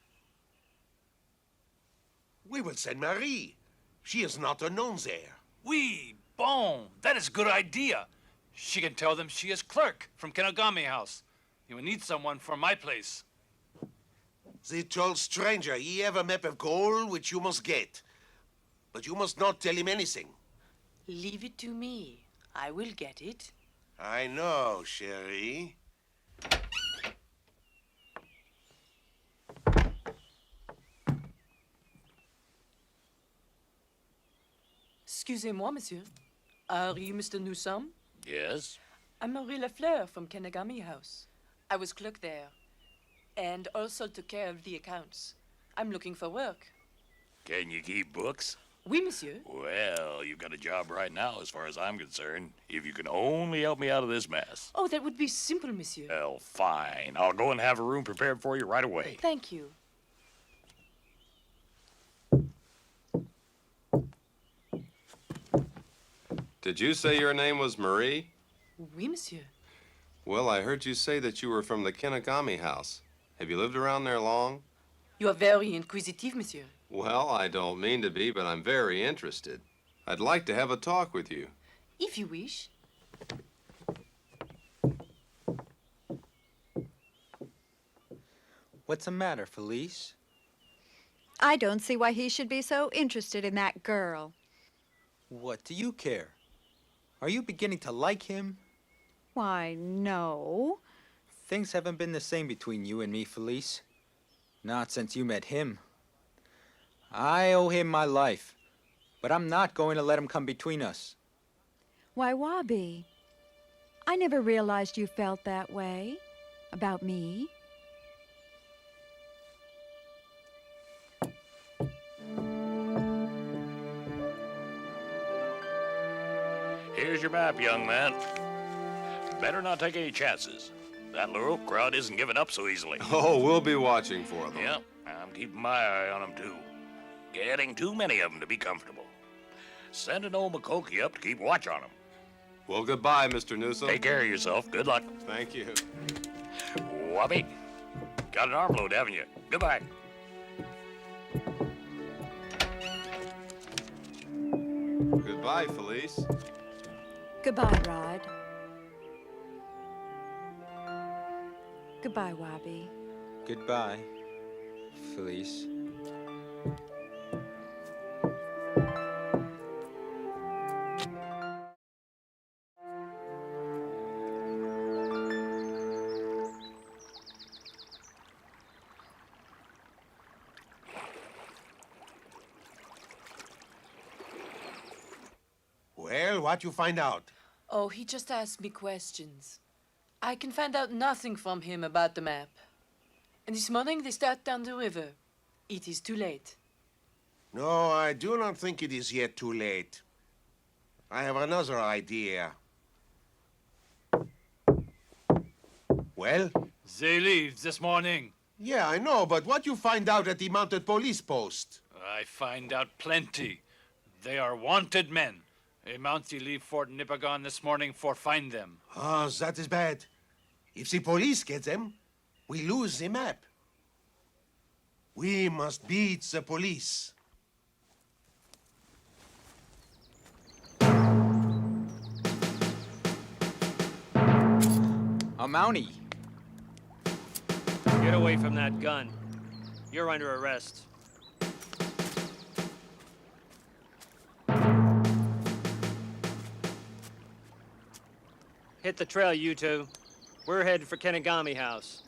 We will send Marie. She is not unknown there. Oui, bon. That is good idea. She can tell them she is clerk from Kenogami House. You will need someone for my place. The tall stranger, he have a map of gold which you must get. But you must not tell him anything. Leave it to me. I will get it. I know, chérie. Excusez-moi, monsieur. Are you Mr. Newsom? Yes? I'm Marie Lafleur from Kenogami House. I was clerk there, and also took care of the accounts. I'm looking for work. Can you keep books? Oui, monsieur. Well, you've got a job right now as far as I'm concerned. If you can only help me out of this mess. Oh, that would be simple, monsieur. Well, fine. I'll go and have a room prepared for you right away. Thank you. Did you say your name was Marie? Oui, monsieur. Well, I heard you say that you were from the Kenogami House. Have you lived around there long? You are very inquisitive, monsieur. Well, I don't mean to be, but I'm very interested. I'd like to have a talk with you. If you wish. What's the matter, Felice? I don't see why he should be so interested in that girl. What do you care? Are you beginning to like him? Why, no. Things haven't been the same between you and me, Felice. Not since you met him. I owe him my life, but I'm not going to let him come between us. Why, Wabi, I never realized you felt that way about me. Here's your map, young man. Better not take any chances. That LaRoque crowd isn't giving up so easily. Oh, we'll be watching for them. Yep, I'm keeping my eye on them, too. Getting too many of them to be comfortable. Send an old McCokey up to keep watch on them. Well, goodbye, Mr. Newsom. Take care of yourself. Good luck. Thank you. Wabi, got an armload, haven't you? Goodbye. Goodbye, Felice. Goodbye, Rod. Goodbye, Wabi. Goodbye, Felice. Well, what you find out? Oh, he just asked me questions. I can find out nothing from him about the map. And this morning they start down the river. It is too late. No, I do not think it is yet too late. I have another idea. Well? They leave this morning. Yeah, I know, but what you find out at the mounted police post? I find out plenty. They are wanted men. A Mountie leave Fort Nipagon this morning for find them. Ah, that is bad. If the police get them, we lose the map. We must beat the police. A Mountie. Get away from that gun. You're under arrest. Hit the trail, you two. We're headed for Kenogami House.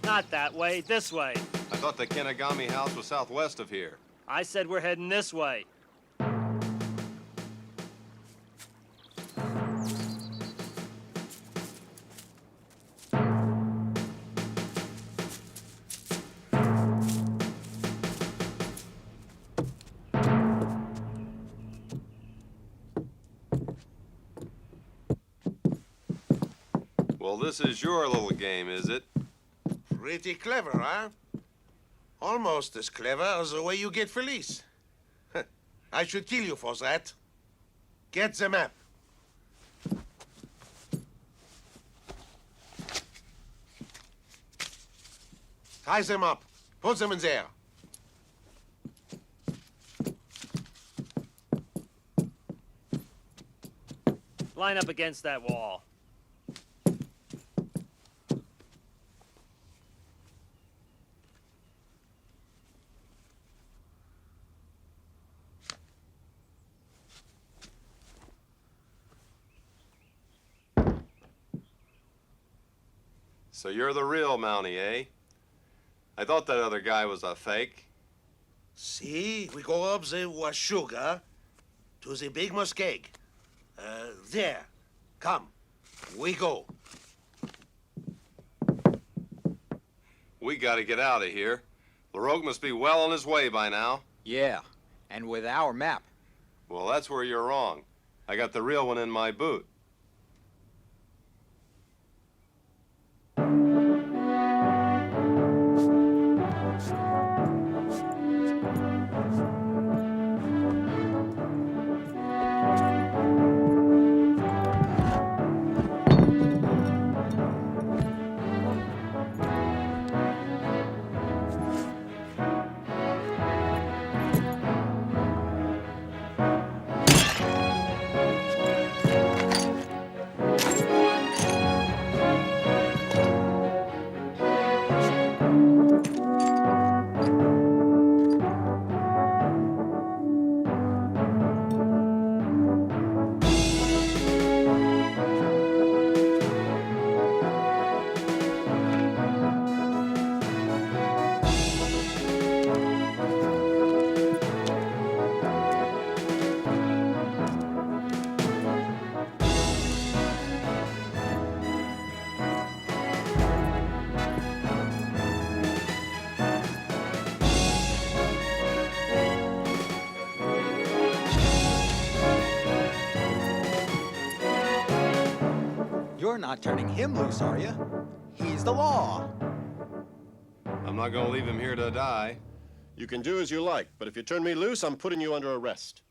Not that way, this way. I thought the Kenagami house was southwest of here. I said we're heading this way. Well, this is your little game, is it? Pretty clever, huh? Almost as clever as the way you get Felice. I should kill you for that. Get the map. Tie them up. Put them in there. Line up against that wall. So you're the real Mountie, eh? I thought that other guy was a fake. See, we go up the Washuga to the big muskeg. There. Come. We go. We gotta get out of here. LaRoque must be well on his way by now. Yeah, and with our map. Well, that's where you're wrong. I got the real one in my boot. You're not turning him loose, are you? He's the law. I'm not gonna leave him here to die. You can do as you like, but if you turn me loose, I'm putting you under arrest.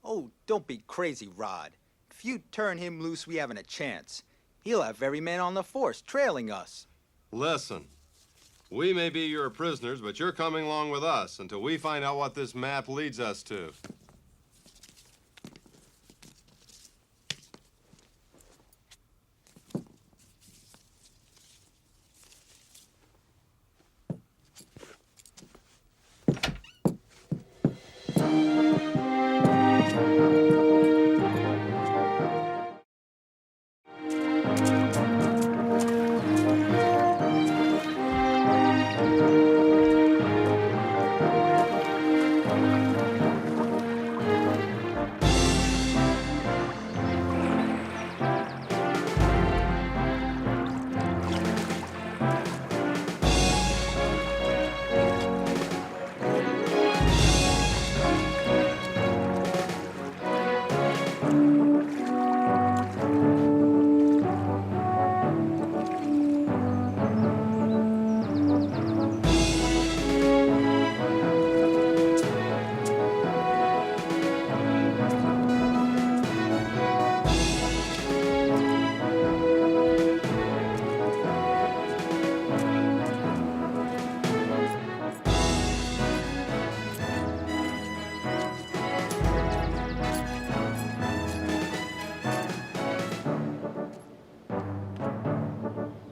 Oh, don't be crazy, Rod. If you turn him loose, we haven't a chance. He'll have every man on the force trailing us. Listen, we may be your prisoners, but you're coming along with us until we find out what this map leads us to.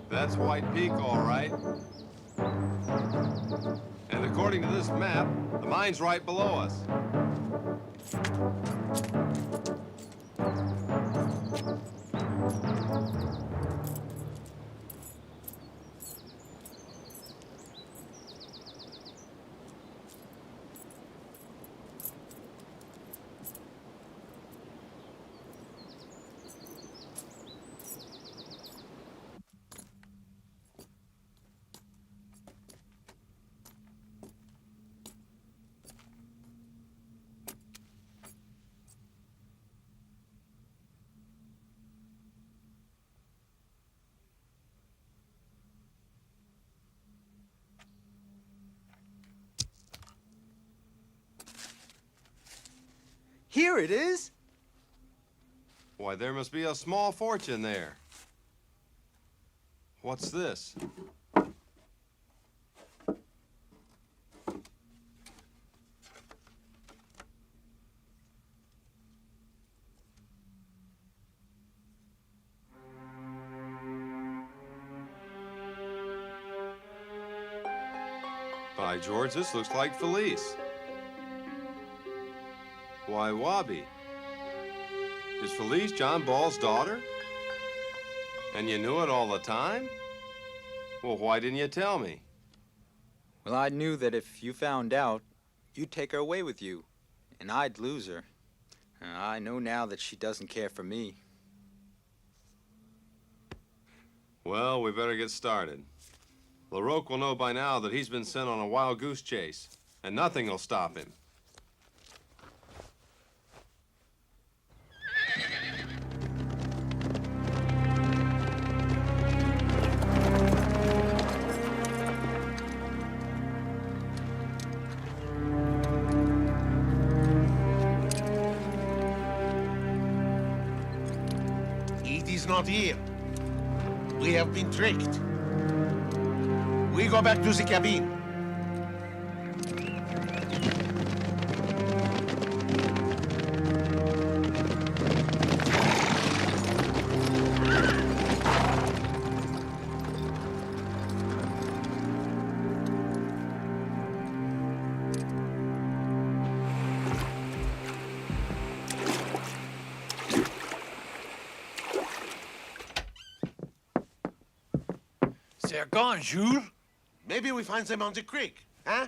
That's White Peak, all right. And according to this map, the mine's right below us. Here it is. Why, there must be a small fortune there. What's this? By George, this looks like Felice. Why, Wabi, is Felice John Ball's daughter? And you knew it all the time? Well, why didn't you tell me? Well, I knew that if you found out, you'd take her away with you, and I'd lose her. And I know now that she doesn't care for me. Well, we better get started. LaRoque will know by now that he's been sent on a wild goose chase, and nothing will stop him. It is not here. We have been tricked. We go back to the cabin. They're gone, Jules. Maybe we find them on the creek, huh?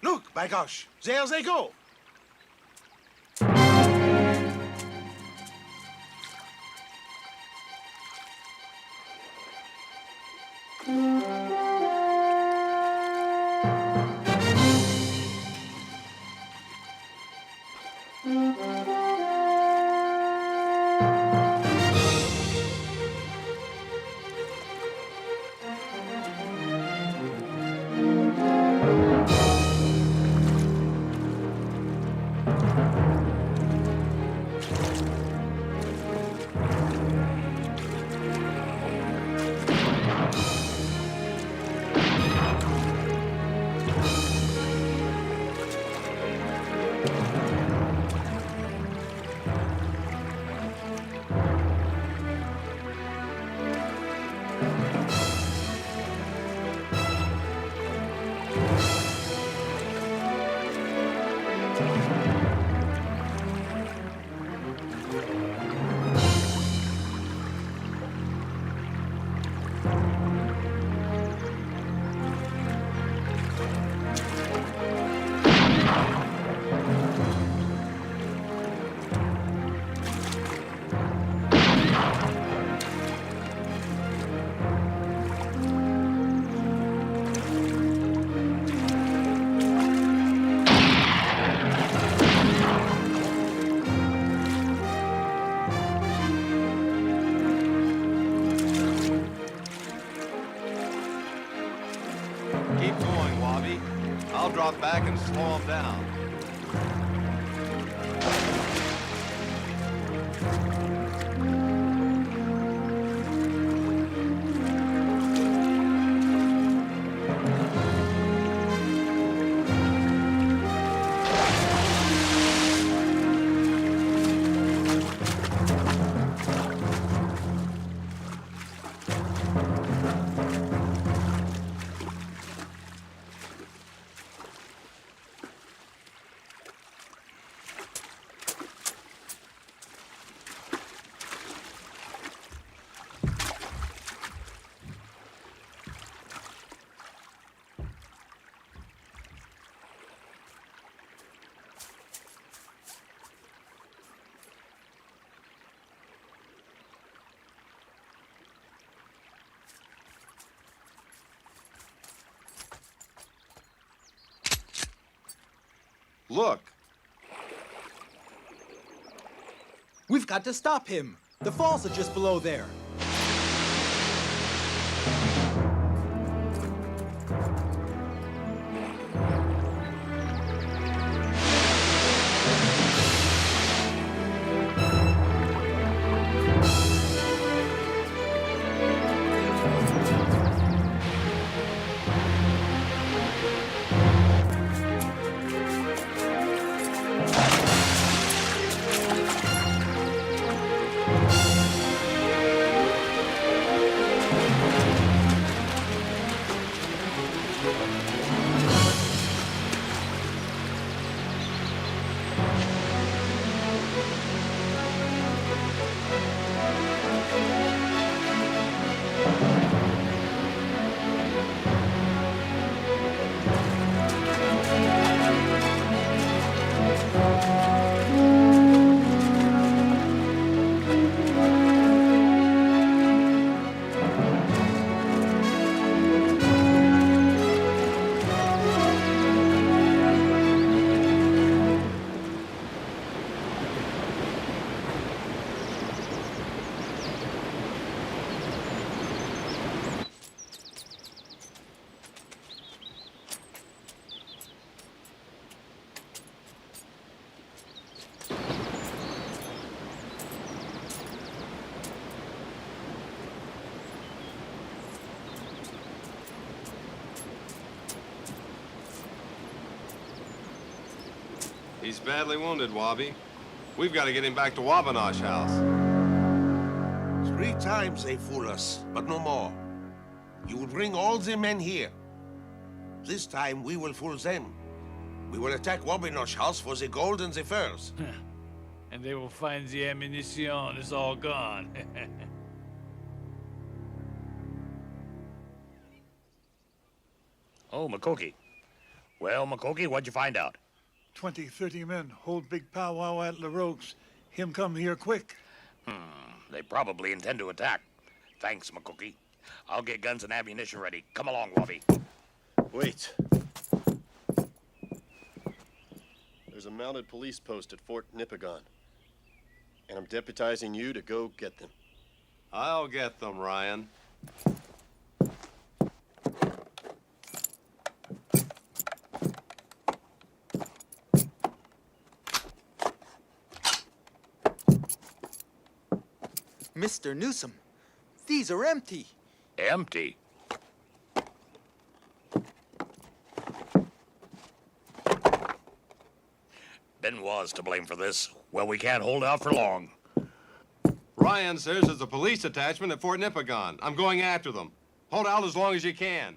Look, by gosh, there they go. Keep going, Wabi. I'll drop back and slow them down. Look. We've got to stop him. The falls are just below there. He's badly wounded, Wabi. We've got to get him back to Wabanosh House. 3 times they fool us, but no more. You will bring all the men here. This time we will fool them. We will attack Wabanosh House for the gold and the furs. And they will find the ammunition is all gone. Oh, Makoki. Well, Makoki, what'd you find out? 20, 30 men hold big powwow at La Roque's. Him come here quick. They probably intend to attack. Thanks, Makoki. I'll get guns and ammunition ready. Come along, Wabi. Wait. There's a mounted police post at Fort Nipigon. And I'm deputizing you to go get them. I'll get them, Ryan. Mr. Newsom, these are empty. Empty? Benoit's to blame for this. Well, we can't hold out for long. Ryan says there's a police attachment at Fort Nipigon. I'm going after them. Hold out as long as you can.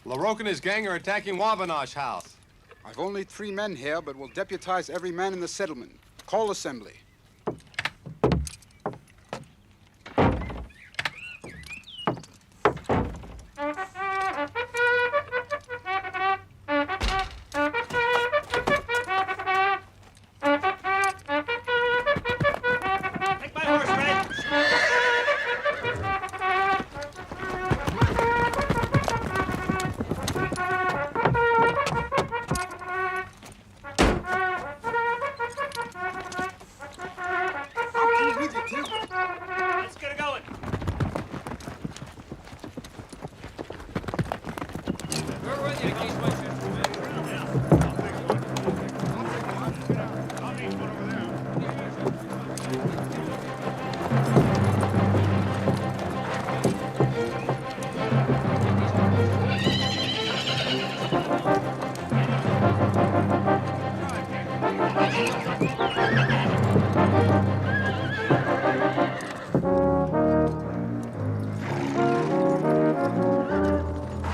LaRoque and his gang are attacking Wabanosh House. I've only 3 men here, but will deputize every man in the settlement. Call assembly.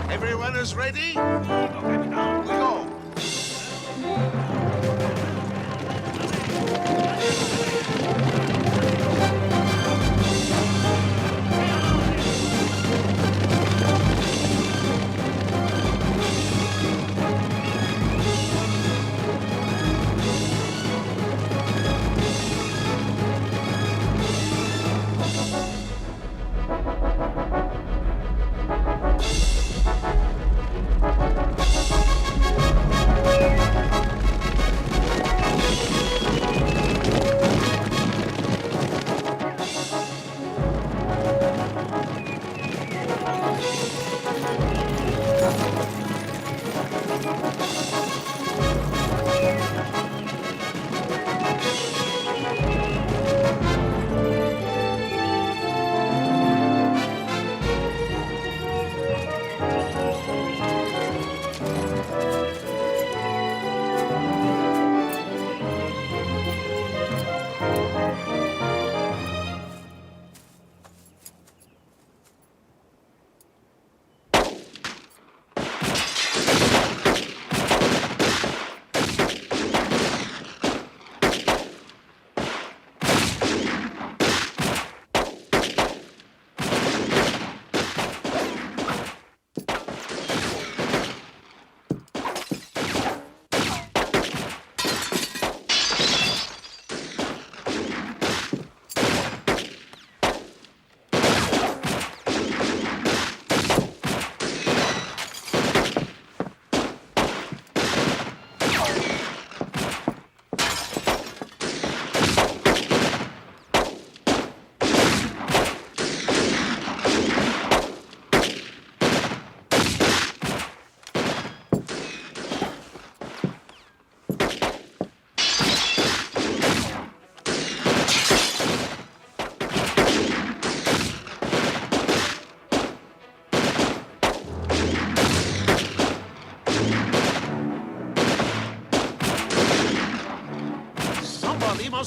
Everyone is ready? We go.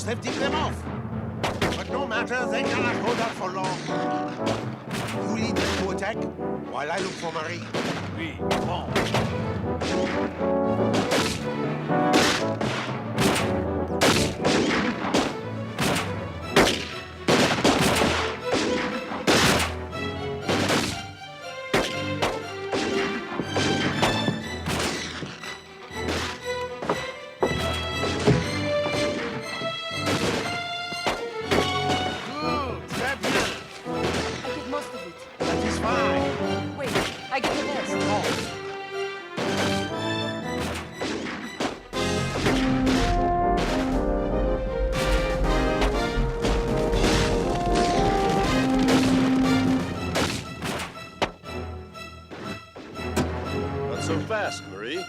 must have tipped them off. But no matter, they cannot hold out for long. You lead them to attack, while I look for Marie. Oui, bon. Not so fast, Marie.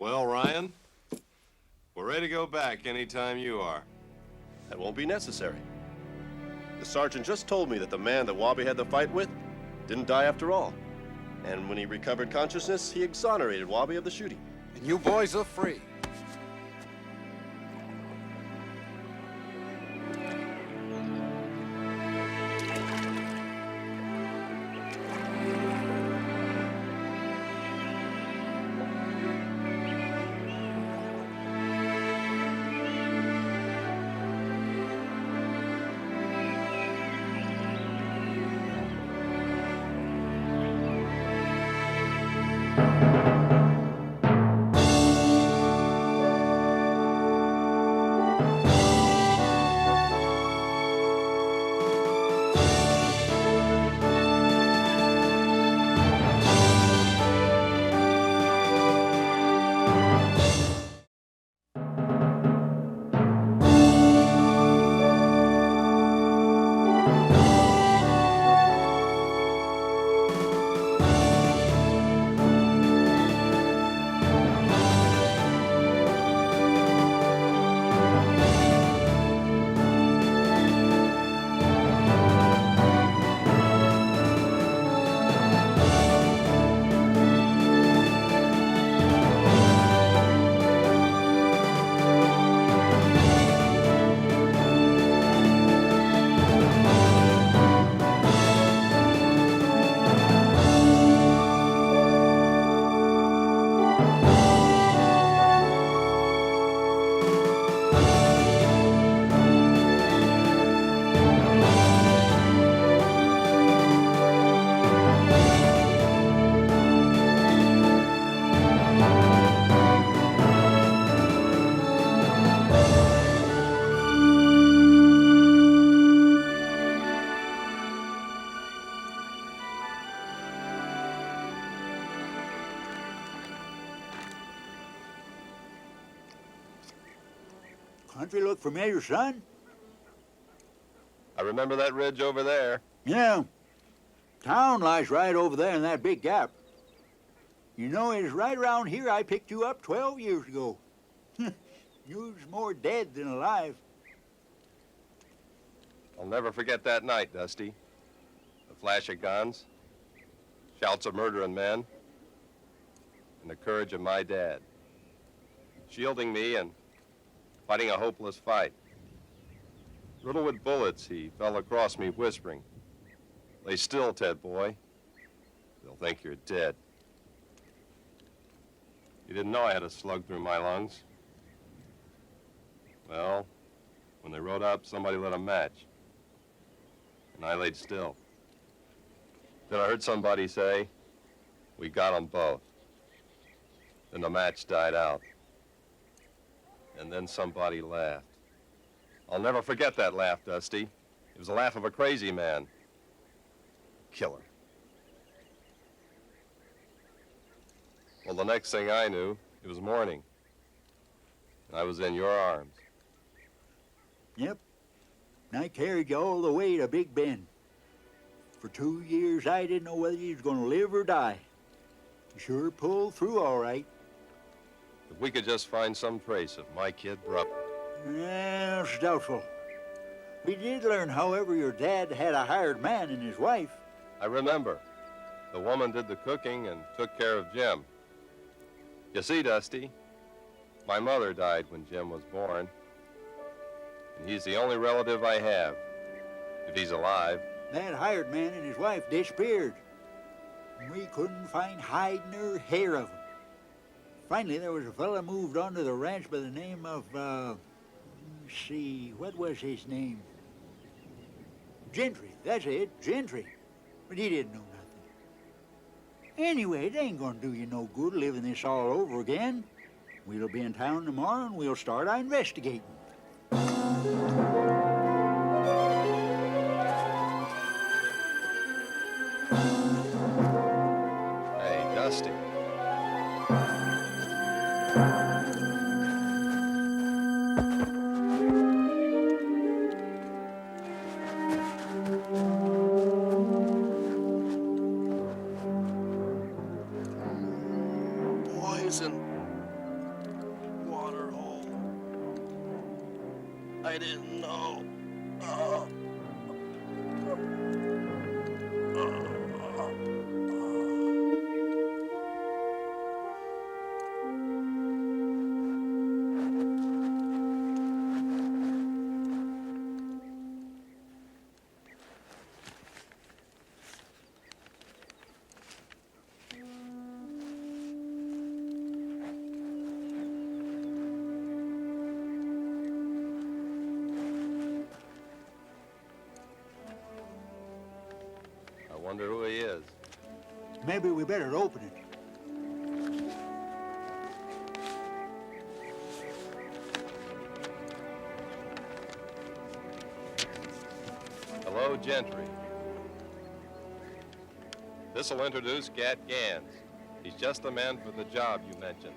Well, Ryan, we're ready to go back anytime you are. That won't be necessary. The sergeant just told me that the man that Wabi had the fight with didn't die after all. And when he recovered consciousness, he exonerated Wabi of the shooting. And you boys are free. Country look familiar, son? I remember that ridge over there. Yeah. Town lies right over there in that big gap. You know, it's right around here I picked you up 12 years ago. You was more dead than alive. I'll never forget that night, Dusty. The flash of guns, shouts of murdering men, and the courage of my dad. Shielding me and fighting a hopeless fight. Riddled with bullets, he fell across me whispering, "Lay still, Ted boy. They'll think you're dead." He didn't know I had a slug through my lungs. Well, when they rode up, somebody lit a match. And I laid still. Then I heard somebody say, "We got them both." Then the match died out. And then somebody laughed. I'll never forget that laugh, Dusty. It was the laugh of a crazy man. Killer. Well, the next thing I knew, it was morning. And I was in your arms. Yep. And I carried you all the way to Big Bend. For 2 years, I didn't know whether you was going to live or die. You sure pulled through all right. If we could just find some trace of my kid brother. Yeah, it's doubtful. We did learn, however, your dad had a hired man and his wife. I remember. The woman did the cooking and took care of Jim. You see, Dusty, my mother died when Jim was born. And he's the only relative I have, if he's alive. That hired man and his wife disappeared. We couldn't find hide nor hair of them. Finally, there was a fella moved onto the ranch by the name of, let's see, what was his name? Gentry, that's it, Gentry. But he didn't know nothing. Anyway, it ain't gonna do you no good living this all over again. We'll be in town tomorrow and we'll start our investigating. Hey, Dusty. Poison. I didn't know. I wonder who he is. Maybe we better open it. Hello, Gentry. This'll introduce Gat Gans. He's just the man for the job you mentioned.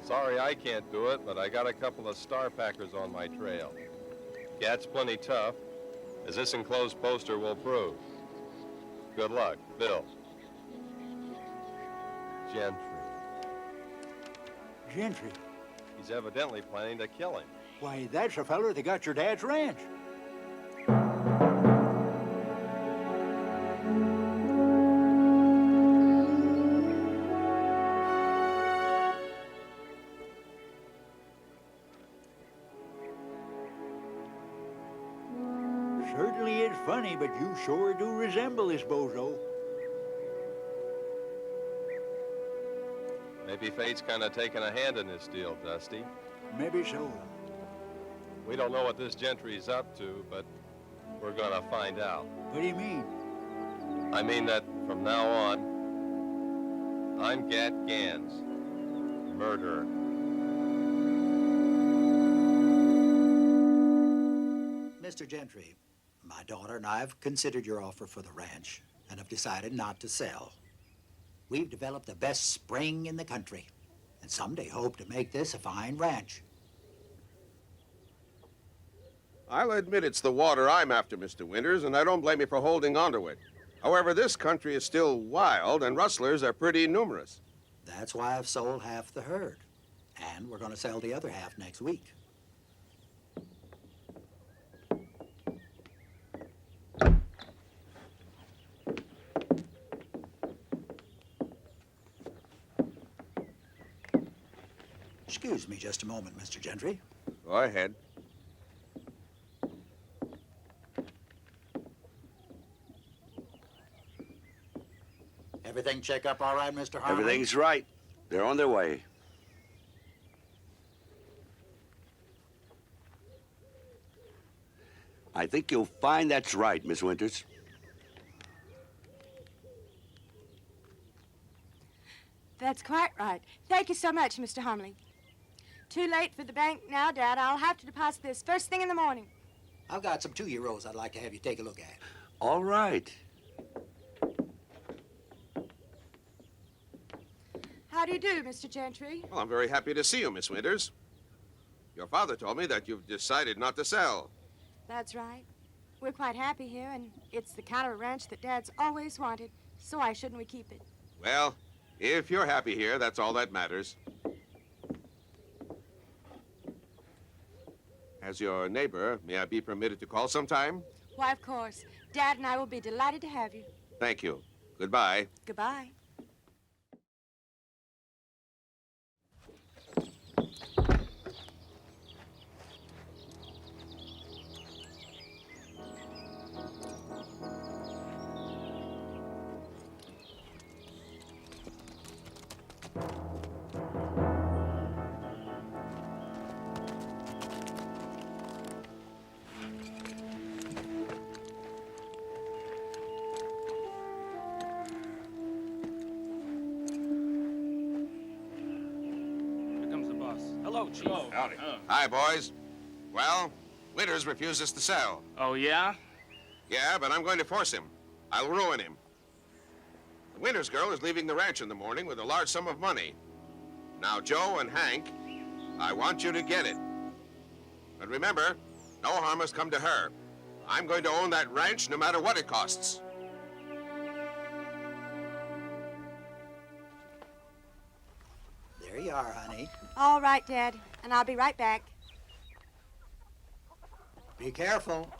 Sorry I can't do it, but I got a couple of star packers on my trail. Gat's plenty tough, as this enclosed poster will prove. Good luck, Bill. Gentry. Gentry? He's evidently planning to kill him. Why, that's the feller that got your dad's ranch. Certainly is funny, but you sure do resemble this bozo. Maybe fate's kind of taking a hand in this deal, Dusty. Maybe so. We don't know what this Gentry's up to, but we're gonna find out. What do you mean? I mean that from now on, I'm Gat Gans, murderer. Mr. Gentry, my daughter and I have considered your offer for the ranch and have decided not to sell. We've developed the best spring in the country, and someday hope to make this a fine ranch. I'll admit it's the water I'm after, Mr. Winters, and I don't blame you for holding on to it. However, this country is still wild, and rustlers are pretty numerous. That's why I've sold half the herd, and we're going to sell the other half next week. Excuse me just a moment, Mr. Gentry. Go ahead. Everything check up all right, Mr. Harmon? Everything's right. They're on their way. I think you'll find that's right, Miss Winters. That's quite right. Thank you so much, Mr. Homley. Too late for the bank now, Dad. I'll have to deposit this first thing in the morning. I've got some 2-year-olds I'd like to have you take a look at. All right. How do you do, Mr. Gentry? Well, I'm very happy to see you, Miss Winters. Your father told me that you've decided not to sell. That's right. We're quite happy here, and it's the kind of ranch that Dad's always wanted, so why shouldn't we keep it? Well, if you're happy here, that's all that matters. As your neighbor, may I be permitted to call sometime? Why, of course. Dad and I will be delighted to have you. Thank you. Goodbye. Goodbye. Hello, Chief. Howdy. Hi, boys. Well, Winters refuses to sell. Oh, yeah? Yeah, but I'm going to force him. I'll ruin him. The Winters girl is leaving the ranch in the morning with a large sum of money. Now, Joe and Hank, I want you to get it. But remember, no harm has come to her. I'm going to own that ranch no matter what it costs. There you are, honey. All right, Dad, and I'll be right back. Be careful.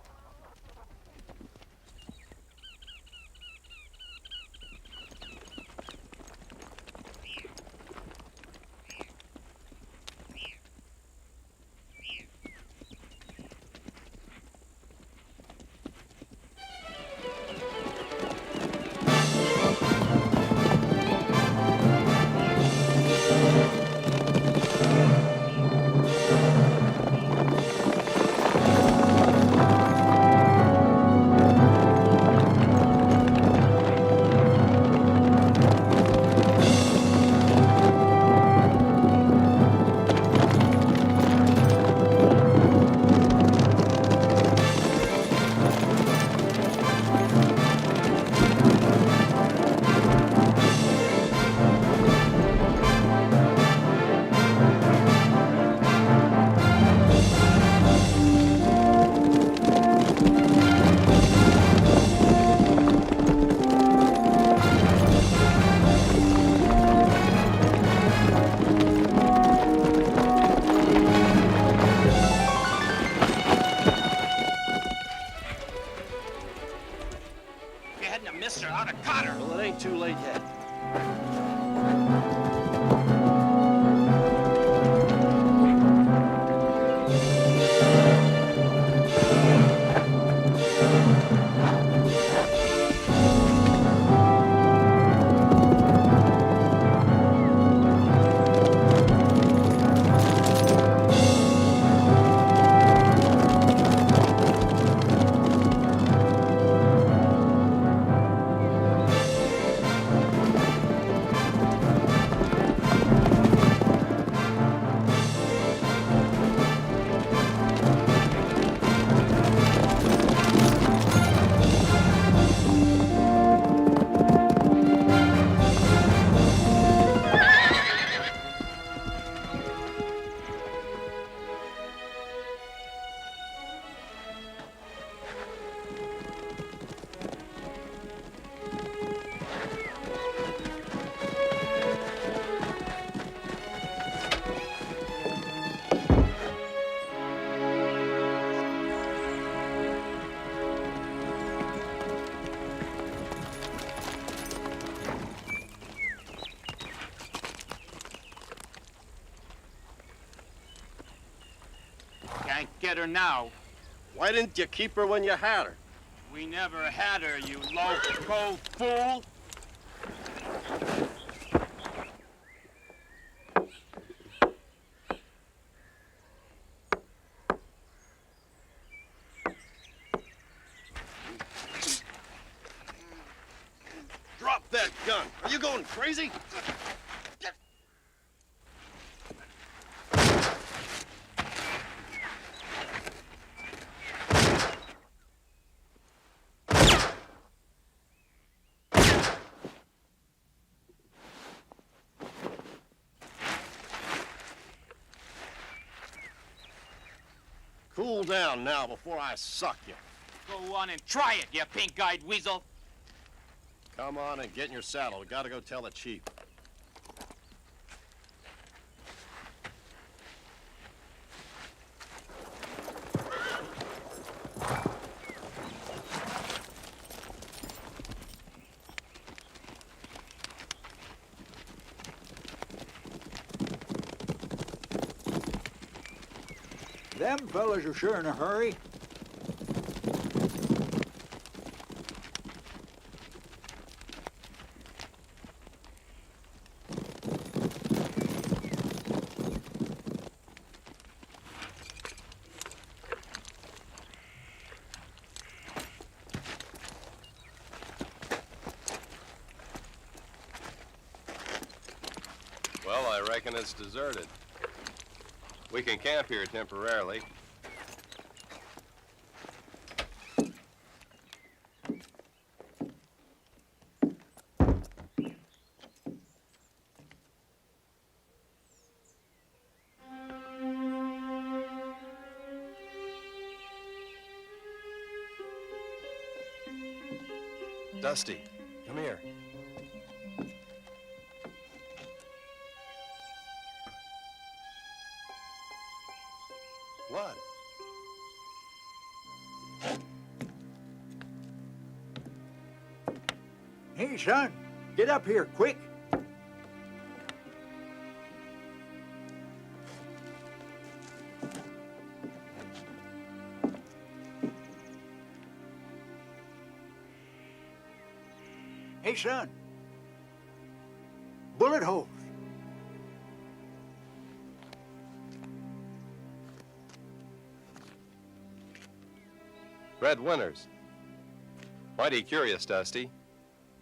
If you hadn't have missed her, I'd have caught her. Well, it ain't too late yet. Can't get her now. Why didn't you keep her when you had her? We never had her, you loco fool. Drop that gun. Are you going crazy? Cool down now before I suck you. Go on and try it, you pink-eyed weasel. Come on and get in your saddle. We gotta go tell the chief. Them fellas are sure in a hurry. Well, I reckon it's deserted. We can camp here temporarily. Dusty, come here. What? Hey, son, get up here, quick. Hey, son. Bullet holes. Red Winters. Mighty curious, Dusty.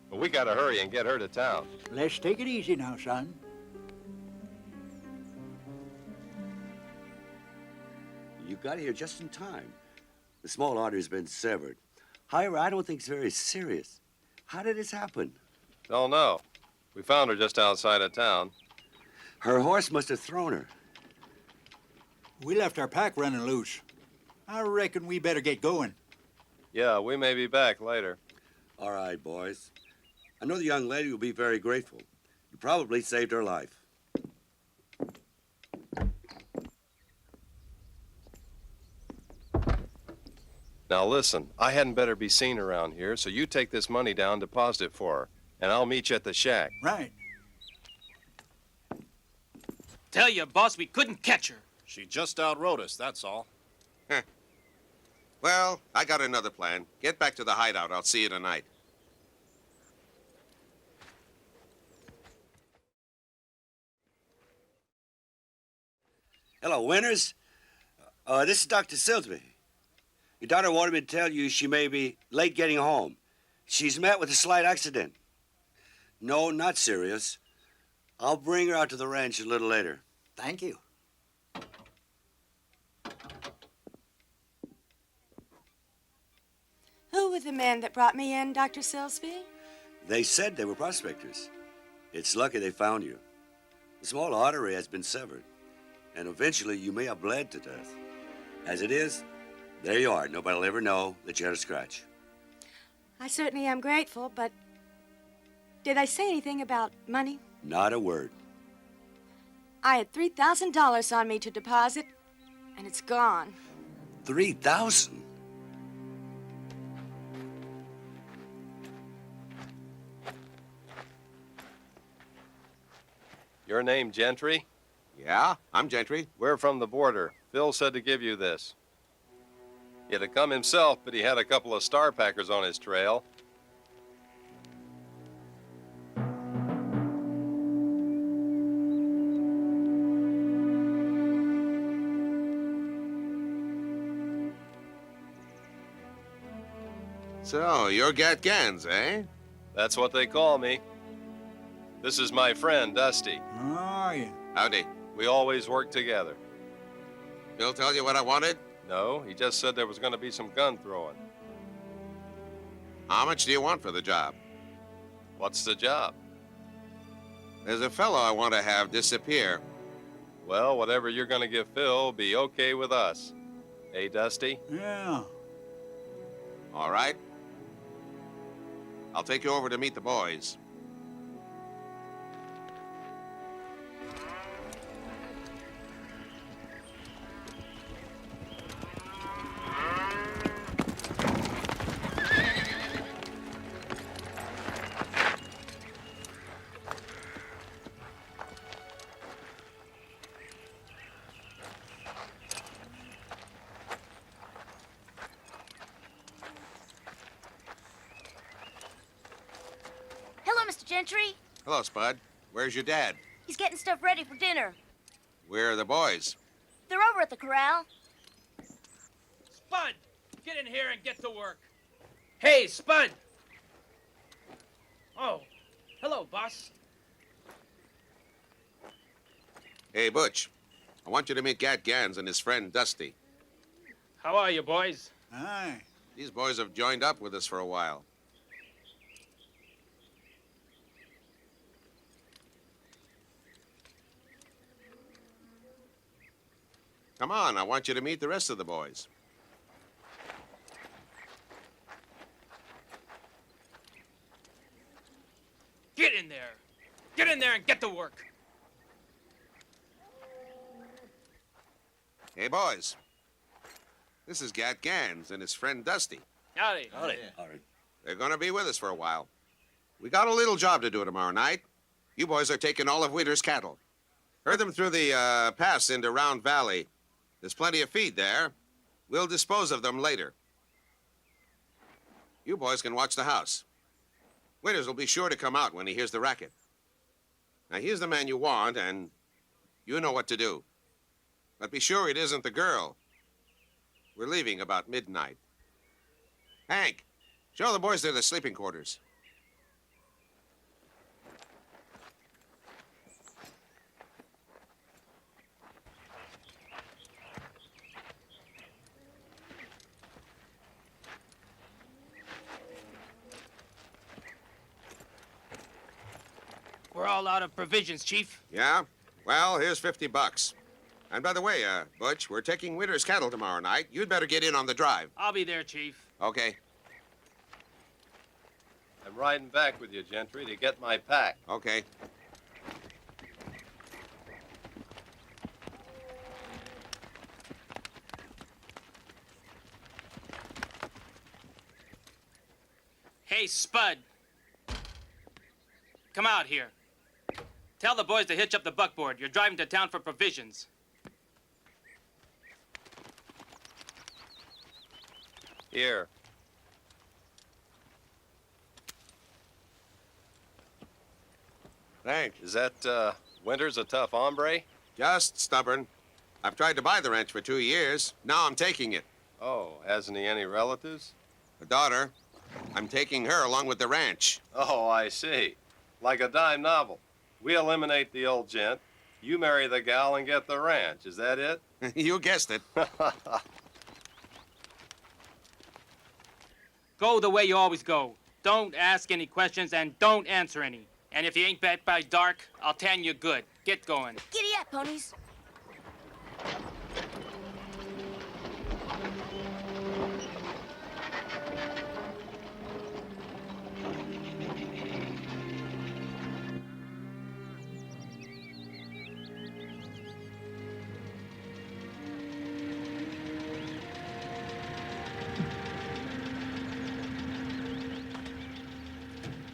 But we gotta hurry and get her to town. Let's take it easy now, son. You got here just in time. The small artery's been severed. However, I don't think it's very serious. How did this happen? Don't know. We found her just outside of town. Her horse must have thrown her. We left our pack running loose. I reckon we better get going. Yeah, we may be back later. All right, boys. I know the young lady will be very grateful. You probably saved her life. Now listen, I hadn't better be seen around here, so you take this money down, deposit it for her, and I'll meet you at the shack. Right. Tell you, boss, we couldn't catch her. She just outrode us, that's all. Well, I got another plan. Get back to the hideout. I'll see you tonight. Hello, Winters. This is Dr. Silsby. Your daughter wanted me to tell you she may be late getting home. She's met with a slight accident. No, not serious. I'll bring her out to the ranch a little later. Thank you. Who were the men that brought me in, Dr. Silsby? They said they were prospectors. It's lucky they found you. The small artery has been severed, and eventually you may have bled to death. As it is, there you are. Nobody will ever know that you had a scratch. I certainly am grateful, but did they say anything about money? Not a word. I had $3,000 on me to deposit, and it's gone. 3,000? Your name, Gentry? Yeah, I'm Gentry. We're from the border. Phil said to give you this. He'd have come himself, but he had a couple of star packers on his trail. So, you're Gat Gans, eh? That's what they call me. This is my friend, Dusty. Oh, yeah. Howdy. We always work together. Bill tell you what I wanted? No, he just said there was going to be some gun throwing. How much do you want for the job? What's the job? There's a fellow I want to have disappear. Well, whatever you're going to give Phil will be okay with us. Hey, Dusty? Yeah. All right. I'll take you over to meet the boys. Hello, Mr. Gentry. Hello, Spud. Where's your dad? He's getting stuff ready for dinner. Where are the boys? They're over at the corral. Spud, get in here and get to work. Hey, Spud! Oh, hello, boss. Hey, Butch. I want you to meet Gat Gans and his friend Dusty. How are you, boys? Aye. These boys have joined up with us for a while. Come on, I want you to meet the rest of the boys. Get in there. Get in there and get to work. Hey, boys. This is Gat Gans and his friend Dusty. Howdy. Howdy. They're going to be with us for a while. We got a little job to do tomorrow night. You boys are taking all of Winter's cattle. Herd them through the pass into Round Valley. There's plenty of feed there. We'll dispose of them later. You boys can watch the house. Winters will be sure to come out when he hears the racket. Now, here's the man you want, and you know what to do. But be sure it isn't the girl. We're leaving about midnight. Hank, show the boys to the sleeping quarters. We're all out of provisions, Chief. Yeah? Well, here's $50. And by the way, Butch, we're taking Winter's cattle tomorrow night. You'd better get in on the drive. I'll be there, Chief. Okay. I'm riding back with you, Gentry, to get my pack. Okay. Hey, Spud. Come out here. Tell the boys to hitch up the buckboard. You're driving to town for provisions. Here. Thanks. Is that, Winters a tough hombre? Just stubborn. I've tried to buy the ranch for 2 years. Now I'm taking it. Oh, hasn't he any relatives? A daughter. I'm taking her along with the ranch. Oh, I see. Like a dime novel. We eliminate the old gent, you marry the gal and get the ranch. Is that it? You guessed it. Go the way you always go. Don't ask any questions and don't answer any. And if you ain't back by dark, I'll tan you good. Get going. Giddy up, ponies.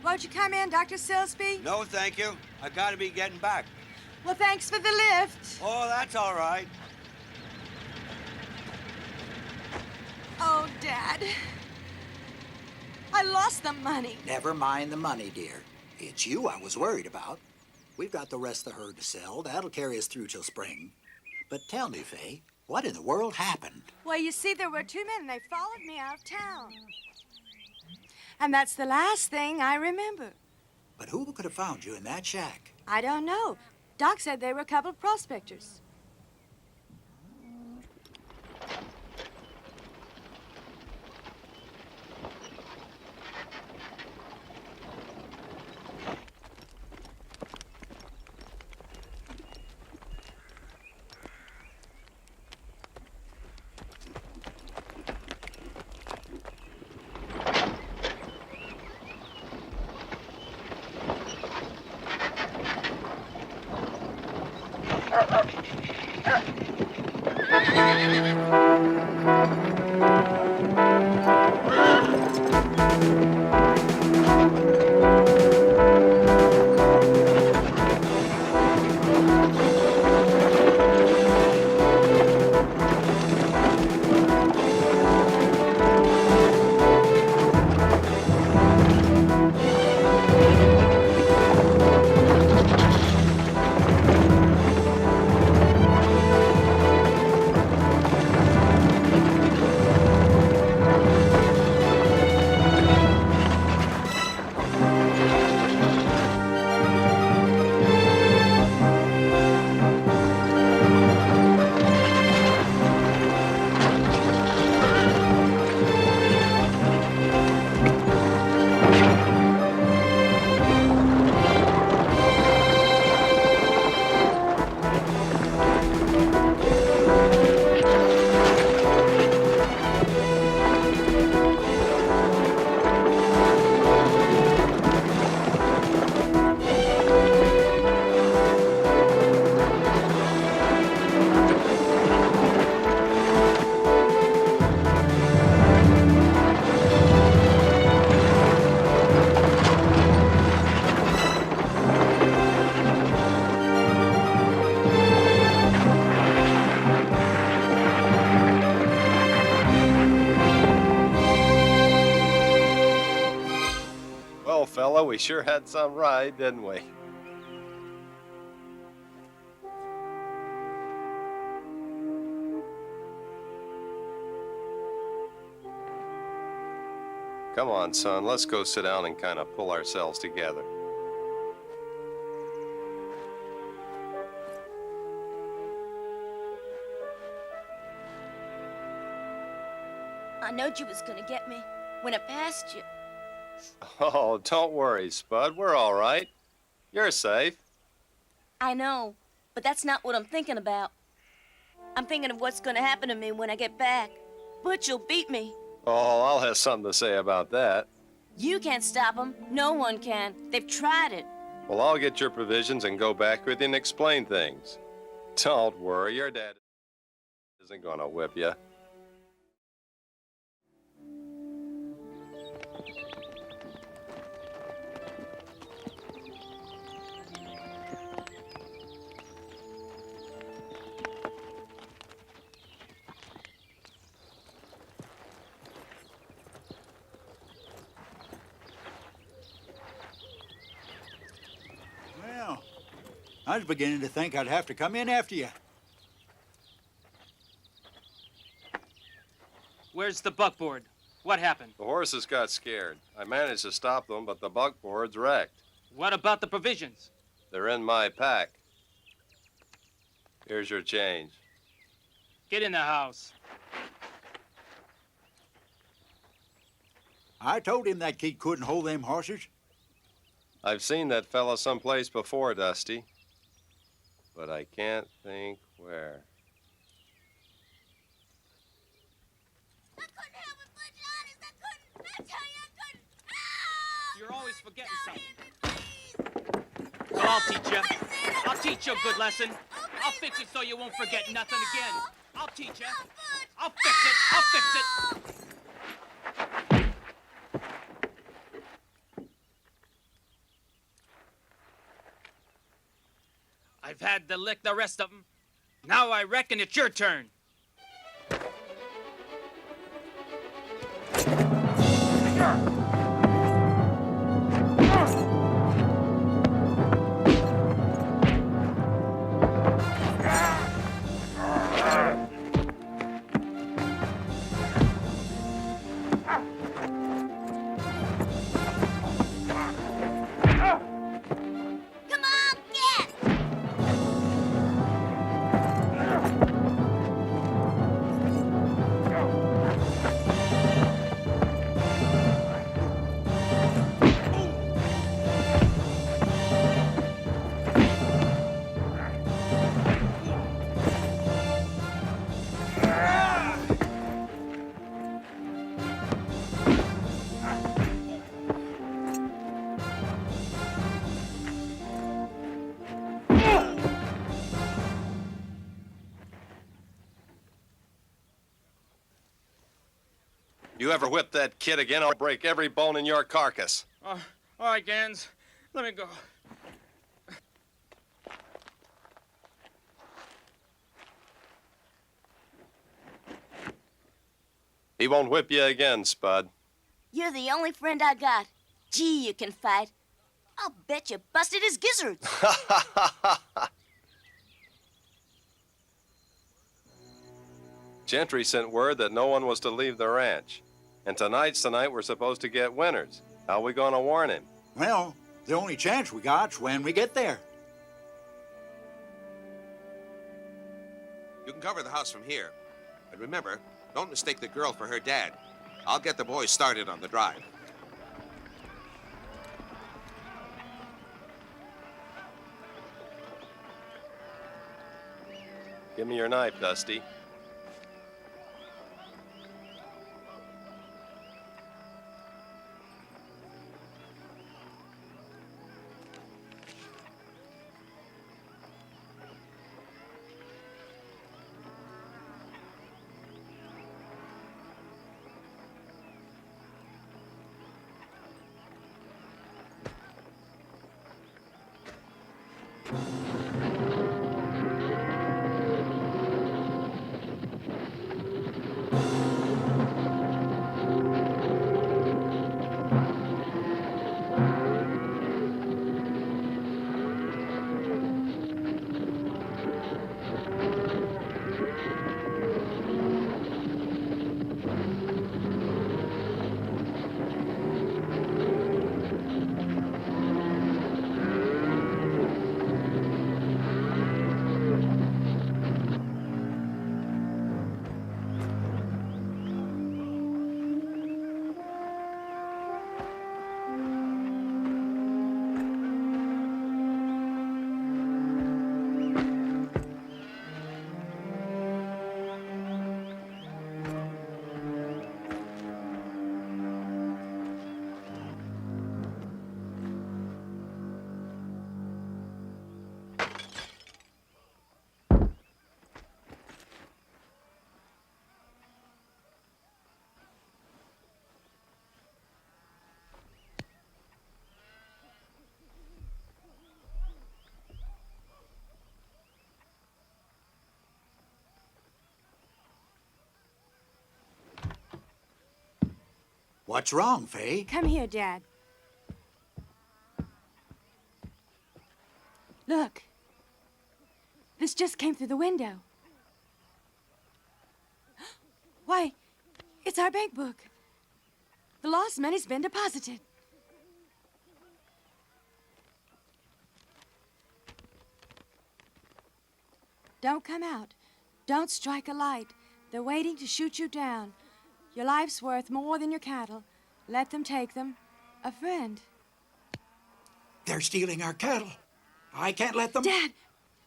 Won't you come in, Dr. Silsby? No, thank you. I gotta be getting back. Well, thanks for the lift. Oh, that's all right. Oh, Dad. I lost the money. Never mind the money, dear. It's you I was worried about. We've got the rest of the herd to sell. That'll carry us through till spring. But tell me, Fay, what in the world happened? Well, you see, there were 2 men, and they followed me out of town. And that's the last thing I remember. But who could have found you in that shack? I don't know. Doc said they were a couple of prospectors. we sure had some ride, didn't we? Come on, son, let's go sit down and kind of pull ourselves together. I knowed you was gonna get me when I passed you. Oh, don't worry, Spud. We're all right. You're safe. I know, but that's not what I'm thinking about. I'm thinking of what's gonna happen to me when I get back. Butch will beat me. Oh, I'll have something to say about that. You can't stop him. No one can. They've tried it. Well, I'll get your provisions and go back with you and explain things. Don't worry, your dad isn't gonna whip you. Well, I was beginning to think I'd have to come in after you. Where's the buckboard? What happened? The horses got scared. I managed to stop them, but the buckboard's wrecked. What about the provisions? They're in my pack. Here's your change. Get in the house. I told him that kid couldn't hold them horses. I've seen that fella someplace before, Dusty, but I can't think where. I couldn't help it, Butch, honest, I couldn't. I tell you, I couldn't. You're always forgetting something. Well, I'll teach you. I'll teach you a good lesson. I'll fix it so you won't forget nothing again. I'll teach you. I'll fix it. I'll fix it. I've had to lick the rest of them. Now I reckon it's your turn. You ever whip that kid again, I'll break every bone in your carcass. All right, Gans. Let me go. He won't whip you again, Spud. You're the only friend I got. Gee, you can fight. I'll bet you busted his gizzards. Gentry sent word that no one was to leave the ranch. And tonight's the night we're supposed to get winners. How are we going to warn him? Well, the only chance we got's when we get there. You can cover the house from here. But remember, don't mistake the girl for her dad. I'll get the boys started on the drive. Give me your knife, Dusty. What's wrong, Fay? Come here, Dad. Look. This just came through the window. Why, it's our bank book. The lost money's been deposited. Don't come out. Don't strike a light. They're waiting to shoot you down. Your life's worth more than your cattle. Let them take them. A friend. They're stealing our cattle. I can't let them... Dad,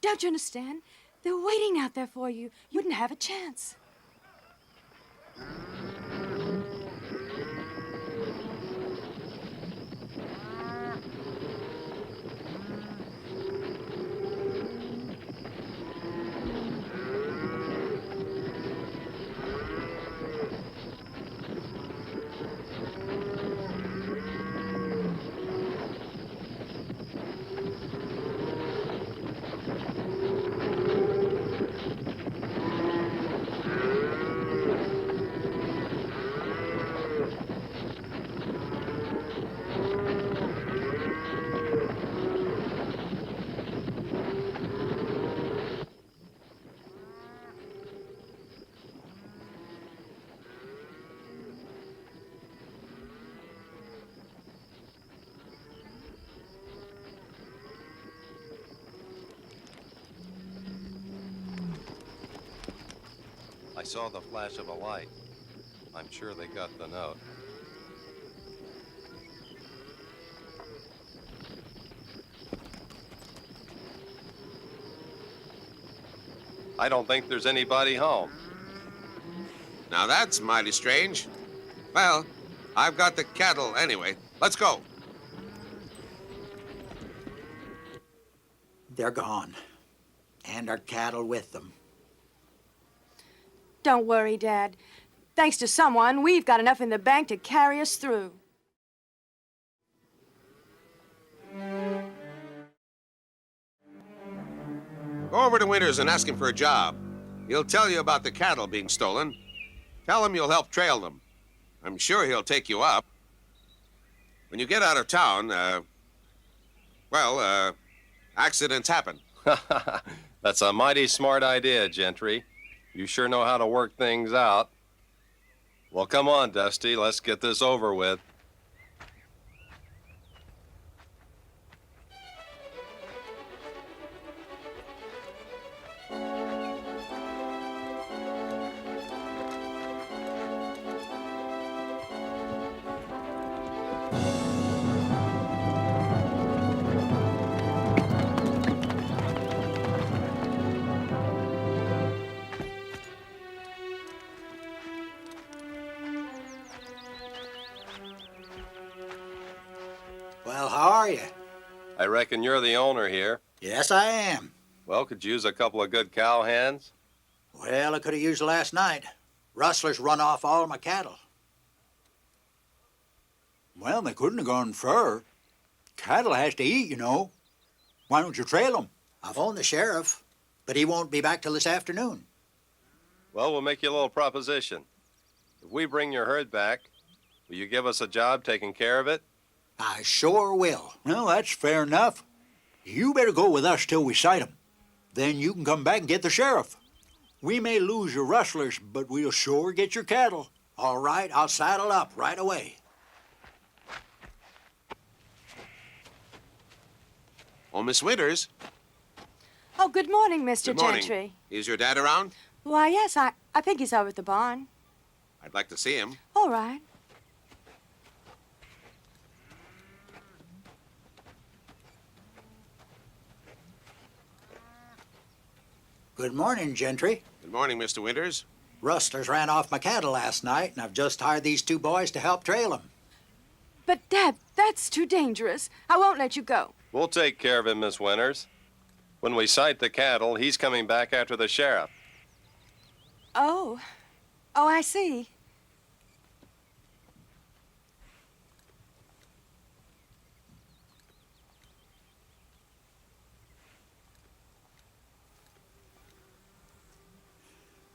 don't you understand? They're waiting out there for you. You wouldn't have a chance. I saw the flash of a light. I'm sure they got the note. I don't think there's anybody home. Now that's mighty strange. Well, I've got the cattle anyway. Let's go. They're gone. And our cattle with them. Don't worry, Dad. Thanks to someone, we've got enough in the bank to carry us through. Go over to Winters and ask him for a job. He'll tell you about the cattle being stolen. Tell him you'll help trail them. I'm sure he'll take you up. When you get out of town, accidents happen. That's a mighty smart idea, Gentry. You sure know how to work things out. Well, come on, Dusty. Let's get this over with. Well, how are you? I reckon you're the owner here. Yes, I am. Well, could you use a couple of good cow hands? Well, I could have used last night. Rustlers run off all my cattle. Well, they couldn't have gone fur. Cattle has to eat, you know. Why don't you trail them? I've phoned the sheriff, but he won't be back till this afternoon. Well, we'll make you a little proposition. If we bring your herd back, will you give us a job taking care of it? I sure will. Well, that's fair enough. You better go with us till we sight 'em. Then you can come back and get the sheriff. We may lose your rustlers, but we'll sure get your cattle. All right, I'll saddle up right away. Oh, Miss Winters. Oh, good morning, Mr. Good morning. Gentry. Is your dad around? Why, yes, I think he's over at the barn. I'd like to see him. All right. Good morning, Gentry. Good morning, Mr. Winters. Rustlers ran off my cattle last night, and I've just hired these two boys to help trail 'em. But, Dad, that's too dangerous. I won't let you go. We'll take care of him, Miss Winters. When we sight the cattle, he's coming back after the sheriff. Oh. Oh, I see.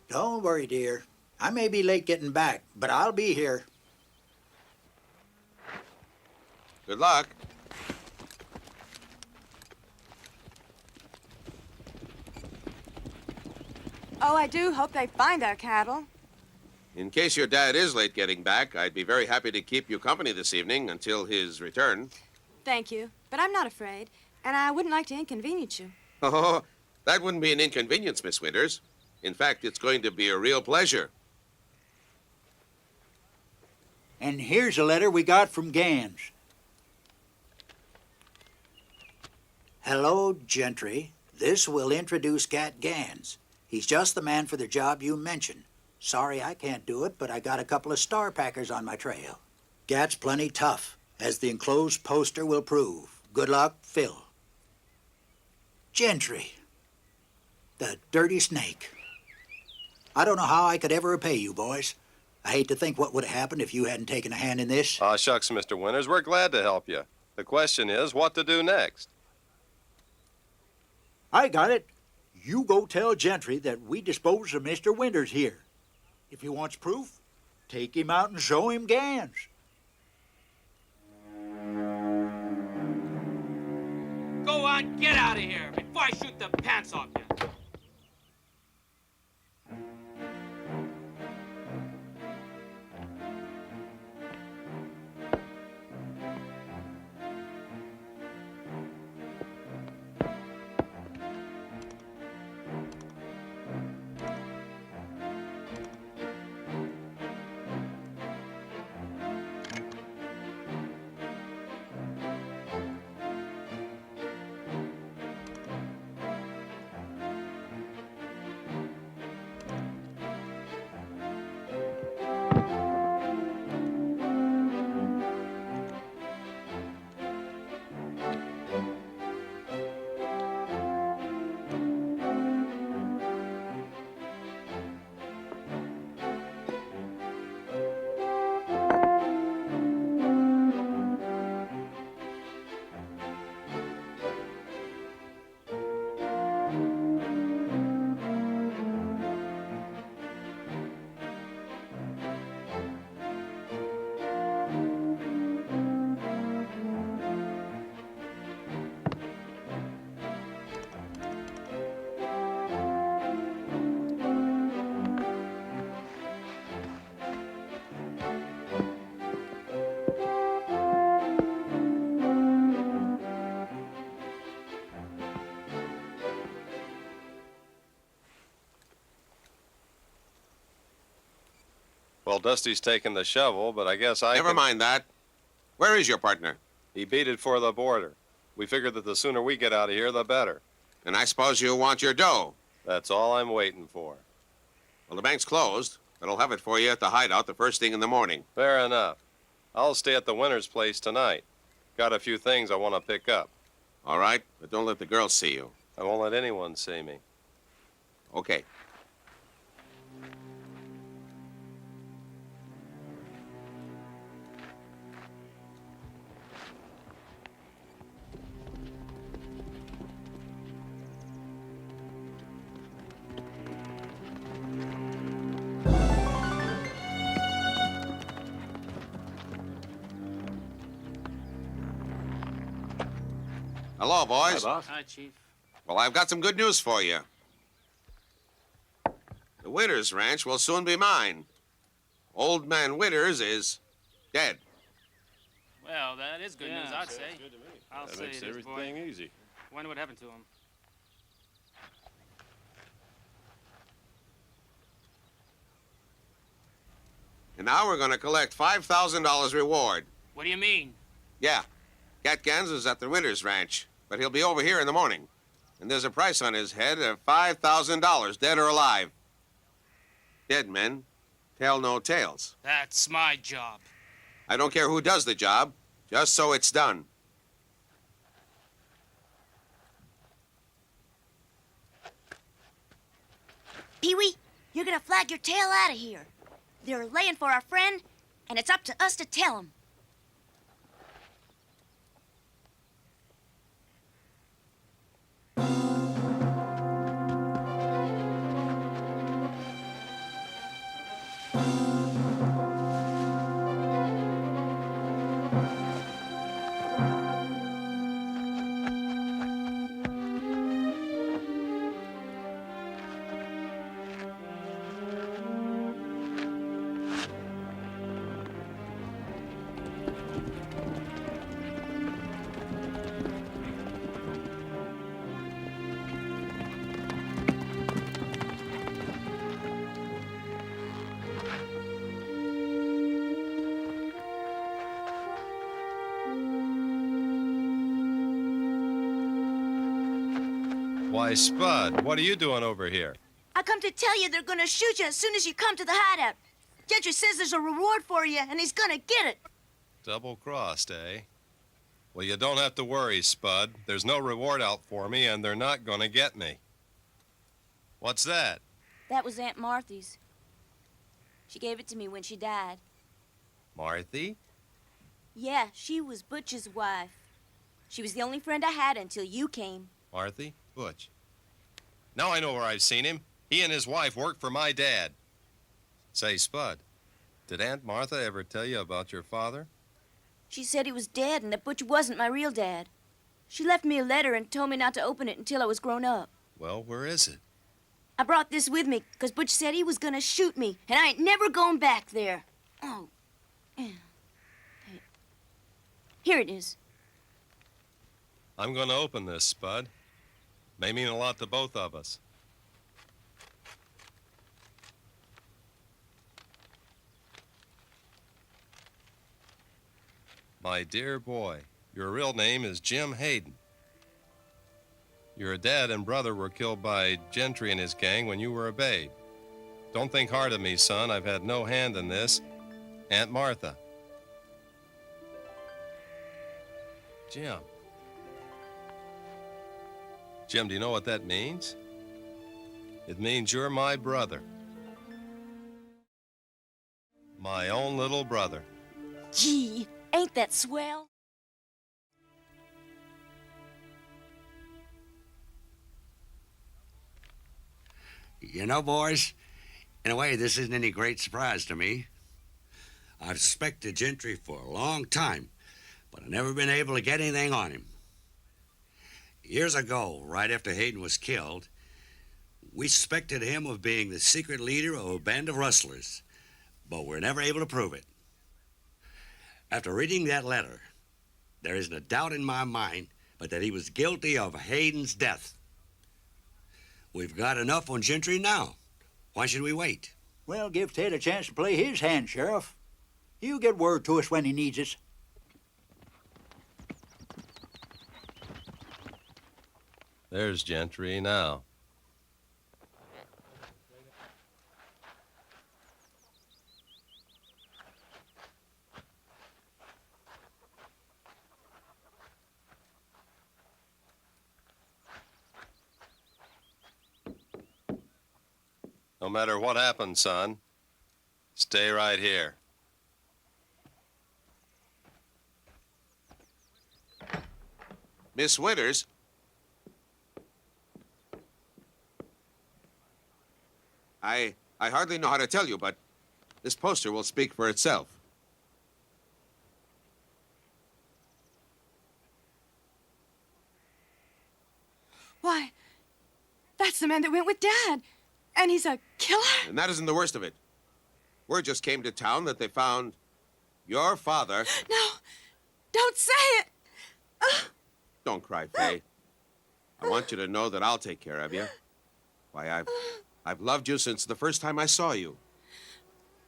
Don't worry, dear. I may be late getting back, but I'll be here. Good luck. Oh, I do hope they find our cattle. In case your dad is late getting back, I'd be very happy to keep you company this evening until his return. Thank you, but I'm not afraid, and I wouldn't like to inconvenience you. Oh, that wouldn't be an inconvenience, Miss Winters. In fact, it's going to be a real pleasure. And here's a letter we got from Gans. Hello, Gentry. This will introduce Gat Gans. He's just the man for the job you mentioned. Sorry I can't do it, but I got a couple of star packers on my trail. Gat's plenty tough, as the enclosed poster will prove. Good luck, Phil. Gentry. The dirty snake. I don't know how I could ever repay you, boys. I hate to think what would have happened if you hadn't taken a hand in this. Aw, shucks, Mr. Winters. We're glad to help you. The question is, what to do next? I got it. You go tell Gentry that we disposed of Mr. Winters here. If he wants proof, take him out and show him Gans. Go on, get out of here before I shoot the pants off you. Well, Dusty's taken the shovel, but I guess I Never can... mind that. Where is your partner? He beat it for the border. We figured that the sooner we get out of here, the better. And I suppose you want your dough. That's all I'm waiting for. Well, the bank's closed, but I'll have it for you at the hideout the first thing in the morning. Fair enough. I'll stay at the Winters' place tonight. Got a few things I want to pick up. All right, but don't let the girls see you. I won't let anyone see me. Okay. Hello, boys. Hi, Chief. Well, I've got some good news for you. The Winters Ranch will soon be mine. Old Man Winters is dead. Well, that is good news, I'd say. Good to me. I'll That say makes it is, boy. everything easy. Wonder what happened to him. And now we're going to collect $5,000 reward. What do you mean? Yeah. Gat Gans is at the Winters Ranch, but he'll be over here in the morning. And there's a price on his head of $5,000, dead or alive. Dead men tell no tales. That's my job. I don't care who does the job, just so it's done. Pee-wee, you're gonna flag your tail out of here. They're laying for our friend, and it's up to us to tell them. Why, Spud, what are you doing over here? I come to tell you they're gonna shoot you as soon as you come to the hideout. Gentry says there's a reward for you, and he's gonna get it. Double-crossed, eh? Well, you don't have to worry, Spud. There's no reward out for me, and they're not gonna get me. What's that? That was Aunt Marthy's. She gave it to me when she died. Marthy? Yeah, she was Butch's wife. She was the only friend I had until you came. Marthy? Butch. Now I know where I've seen him. He and his wife worked for my dad. Say, Spud, did Aunt Martha ever tell you about your father? She said he was dead and that Butch wasn't my real dad. She left me a letter and told me not to open it until I was grown up. Well, where is it? I brought this with me because Butch said he was gonna shoot me, and I ain't never going back there. Oh. Here it is. I'm gonna open this, Spud. May mean a lot to both of us. My dear boy, your real name is Jim Hayden. Your dad and brother were killed by Gentry and his gang when you were a babe. Don't think hard of me, son. I've had no hand in this. Aunt Martha. Jim. Jim, do you know what that means? It means you're my brother. My own little brother. Gee, ain't that swell? You know, boys, in a way, this isn't any great surprise to me. I've suspected Gentry for a long time, but I've never been able to get anything on him. Years ago, right after Hayden was killed, we suspected him of being the secret leader of a band of rustlers, but we're never able to prove it. After reading that letter, there isn't a doubt in my mind but that he was guilty of Hayden's death. We've got enough on Gentry now. Why should we wait? Well, give Ted a chance to play his hand, Sheriff. He'll get word to us when he needs us. There's Gentry now. No matter what happens, son, stay right here. Miss Winters? I hardly know how to tell you, but this poster will speak for itself. Why, that's the man that went with Dad. And he's a killer? And that isn't the worst of it. Word just came to town that they found your father. No, don't say it. Don't cry, Faye. I want you to know that I'll take care of you. Why, I've loved you since the first time I saw you.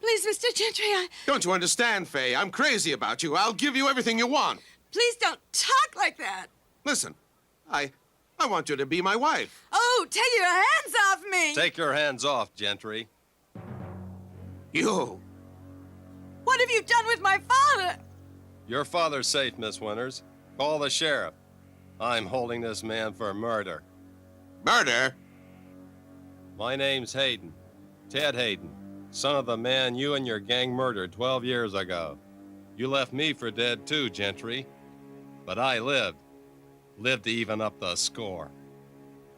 Please, Mr. Gentry, Don't you understand, Faye? I'm crazy about you. I'll give you everything you want. Please don't talk like that. Listen, I want you to be my wife. Oh, take your hands off me. Take your hands off, Gentry. You. What have you done with my father? Your father's safe, Miss Winters. Call the sheriff. I'm holding this man for murder. Murder? My name's Hayden. Ted Hayden, son of the man you and your gang murdered 12 years ago. You left me for dead too, Gentry. But I lived. Lived to even up the score.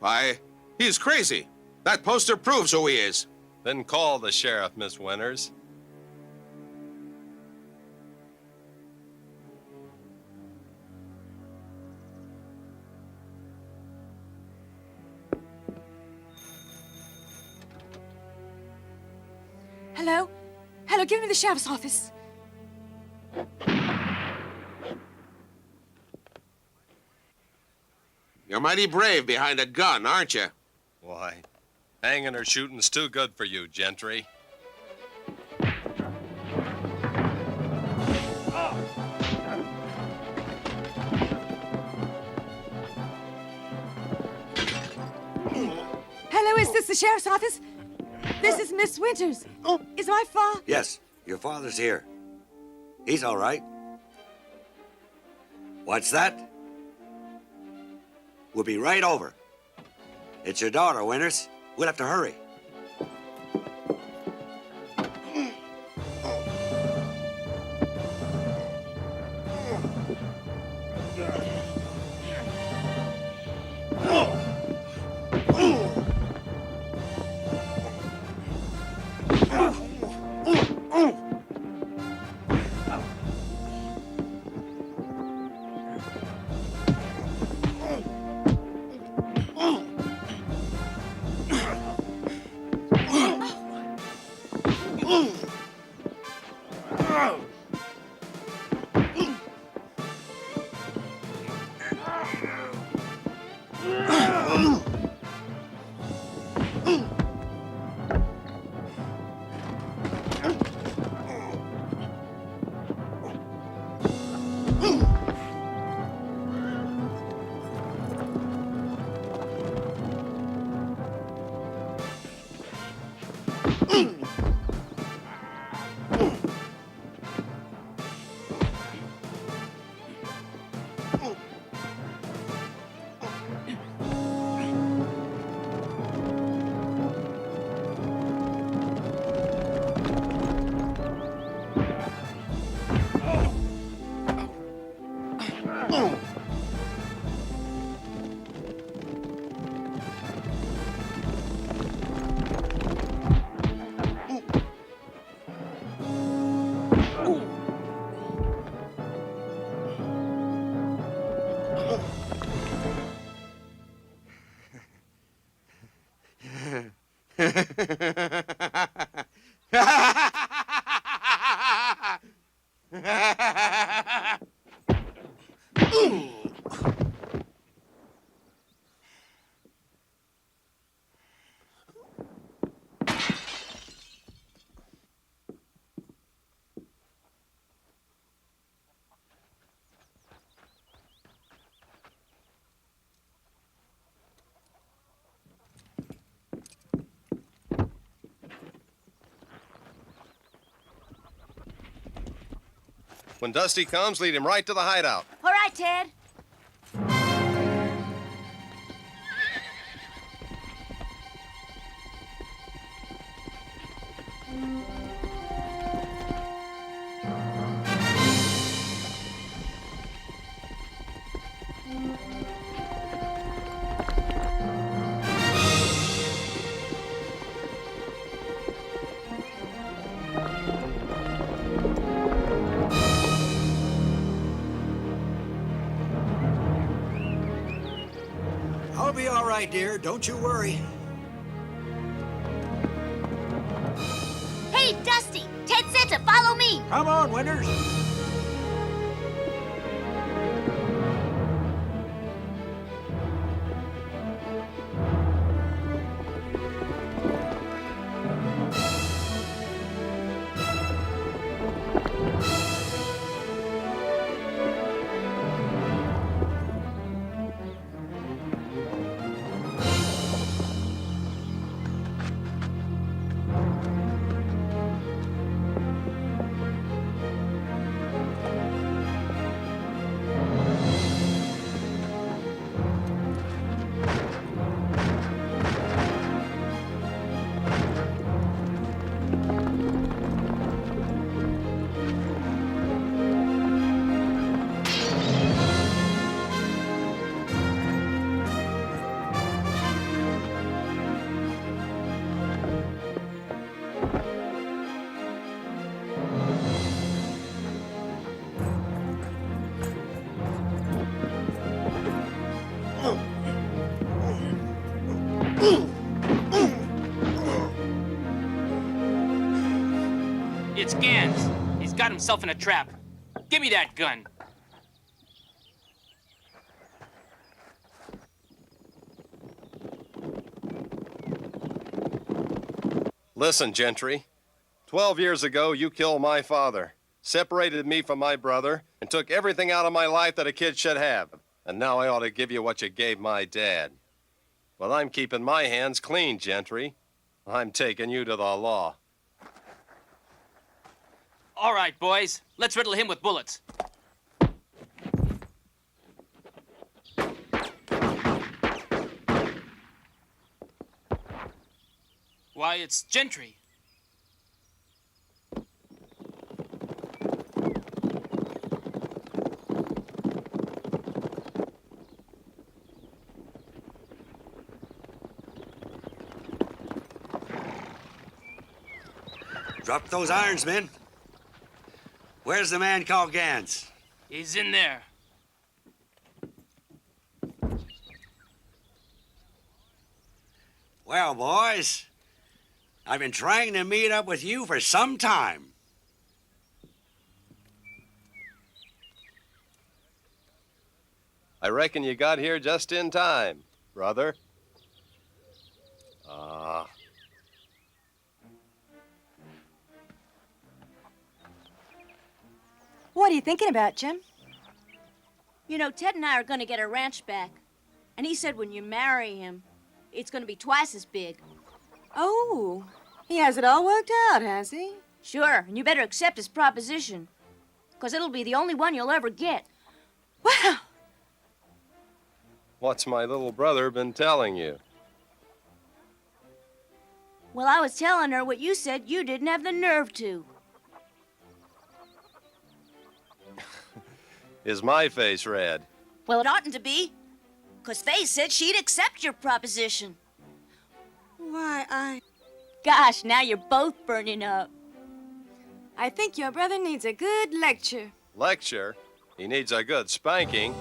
Why, he's crazy. That poster proves who he is. Then call the sheriff, Miss Winters. Hello? Hello, give me the sheriff's office. You're mighty brave behind a gun, aren't you? Why, hanging or shooting's too good for you, Gentry. this the sheriff's office? This is Miss Winters. Is my father? Yes, your father's here. He's all right. What's that? We'll be right over. It's your daughter, Winters. We'll have to hurry. When Dusty comes, lead him right to the hideout. All right, Ted. I'll be all right, dear. Don't you worry. Hey, Dusty! Ted said to follow me! Come on, Winters. It's Gans. He's got himself in a trap. Give me that gun. Listen, Gentry. 12 years ago, you killed my father, separated me from my brother, and took everything out of my life that a kid should have. And now I ought to give you what you gave my dad. Well, I'm keeping my hands clean, Gentry. I'm taking you to the law. All right, boys. Let's riddle him with bullets. Why, it's Gentry. Drop those irons, men. Where's the man called Gans? He's in there. Well, boys, I've been trying to meet up with you for some time. I reckon you got here just in time, brother. What are you thinking about, Jim? You know, Ted and I are going to get our ranch back. And he said when you marry him, it's going to be twice as big. Oh, he has it all worked out, has he? Sure, and you better accept his proposition. Because it'll be the only one you'll ever get. Well, What's my little brother been telling you? Well, I was telling her what you said you didn't have the nerve to. Is my face red? Well, it oughtn't to be. Because Faye said she'd accept your proposition. why, Gosh, now you're both burning up. I think your brother needs a good lecture. Lecture? He needs a good spanking.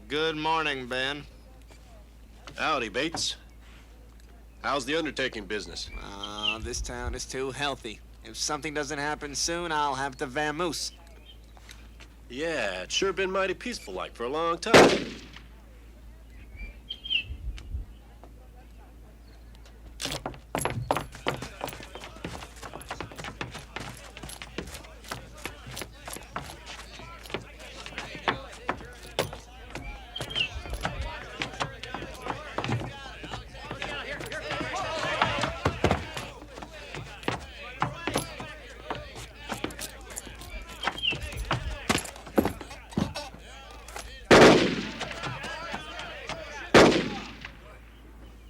Good morning, Ben. Howdy, Bates. How's the undertaking business? This town is too healthy. If something doesn't happen soon, I'll have to vamoose. Yeah, it's sure been mighty peaceful like for a long time.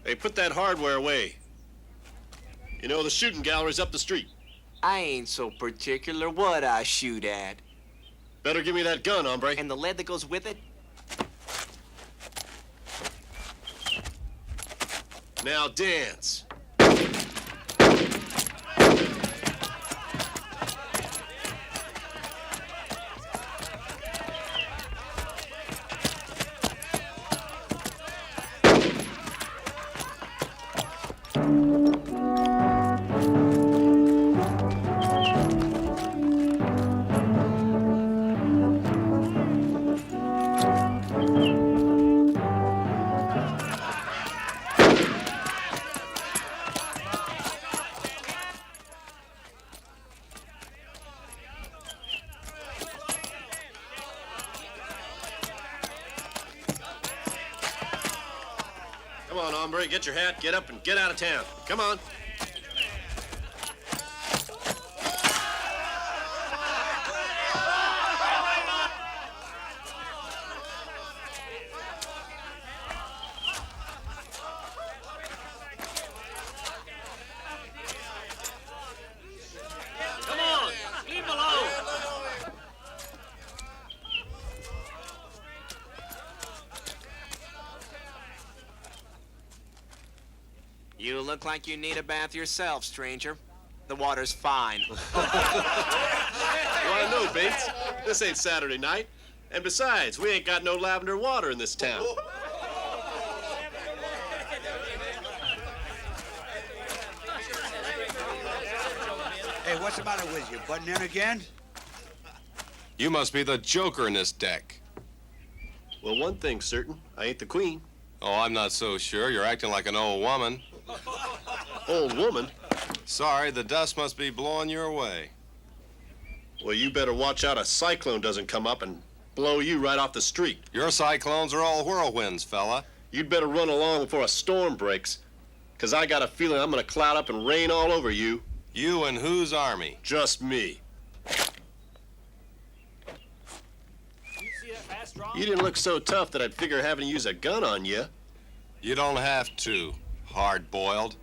Hey, put that hardware away. You know, the shooting gallery's up the street. I ain't so particular what I shoot at. Better give me that gun, hombre. And the lead that goes with it? Now dance. Come on, hombre, get your hat, get up, and get out of town. Come on. Come on, leave him alone. You look like you need a bath yourself, stranger. The water's fine. Why, no, Bates. This ain't Saturday night. And besides, we ain't got no lavender water in this town. Hey, what's the matter with you? Butting in again? You must be the joker in this deck. Well, one thing's certain. I ain't the queen. Oh, I'm not so sure. You're acting like an old woman. Old woman? Sorry, the dust must be blowing your way. Well, you better watch out a cyclone doesn't come up and blow you right off the street. Your cyclones are all whirlwinds, fella. You'd better run along before a storm breaks, 'cause I got a feeling I'm gonna cloud up and rain all over you. You and whose army? Just me. You didn't look so tough that I'd figure having to use a gun on you. You don't have to, hard-boiled.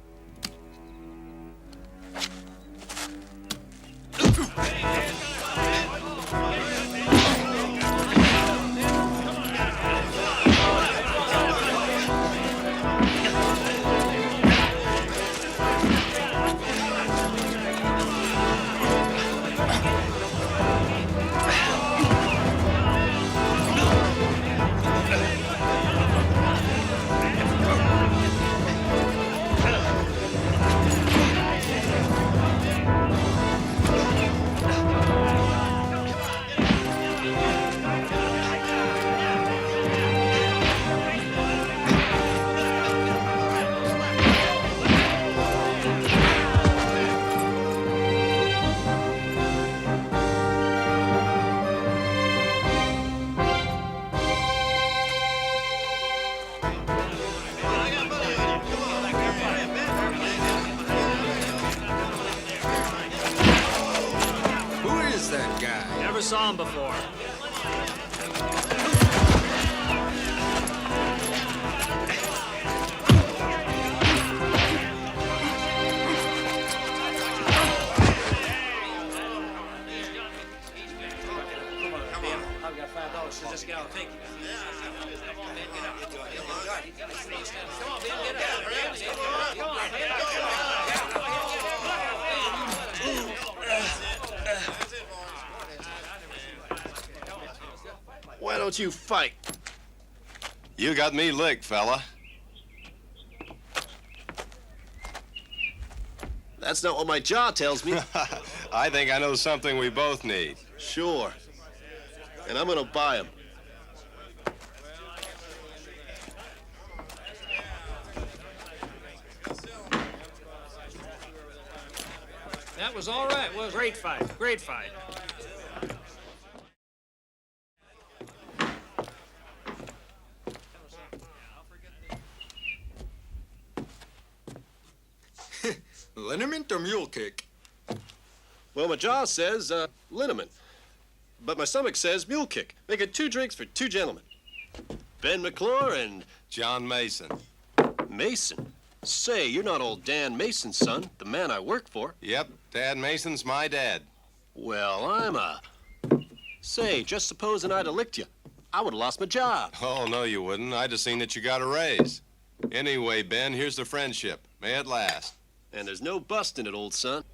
Never saw him before. I've got $5 to this gal. Thank you. Come on, Ben, get up. Come on, Ben, get up. Come on, Ben, Why don't you fight? You got me licked, fella. That's not what my jaw tells me. I think I know something we both need. Sure. And I'm gonna buy them. That was all right. Was great fight. Great fight. Liniment or mule kick? Well, my jaw says, liniment. But my stomach says mule kick. Make it 2 drinks for 2 gentlemen. Ben McClure and... John Mason. Mason? Say, you're not old Dan Mason's son, the man I work for. Yep, Dad Mason's my dad. Well, I'm a... Say, just supposing I'd have licked you, I would have lost my job. Oh, no, you wouldn't. I just seen that you got a raise. Anyway, Ben, here's the friendship. May it last. And there's no busting it, old son.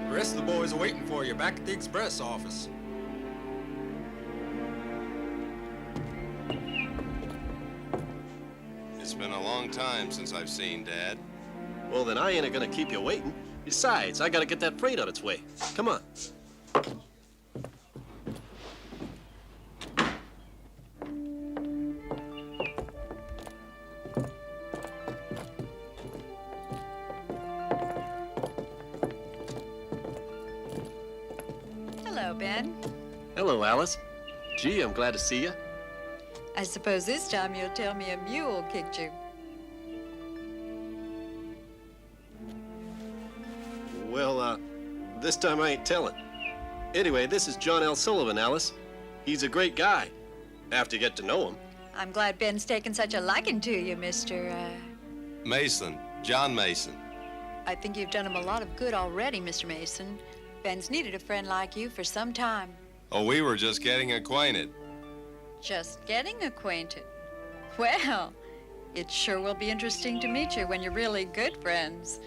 The rest of the boys are waiting for you back at the express office. It's been a long time since I've seen Dad. Well, then I ain't gonna keep you waiting. Besides, I gotta get that freight on its way. Come on. Hello, Ben. Hello, Alice. Gee, I'm glad to see you. I suppose this time you'll tell me a mule kicked you. Well, this time I ain't telling. Anyway, this is John L. Sullivan, Alice. He's a great guy, after you get to know him. I'm glad Ben's taken such a liking to you, Mr. Mason. John Mason. I think you've done him a lot of good already, Mr. Mason. Ben's needed a friend like you for some time. Oh, we were just getting acquainted. Just getting acquainted. Well, it sure will be interesting to meet you when you're really good friends.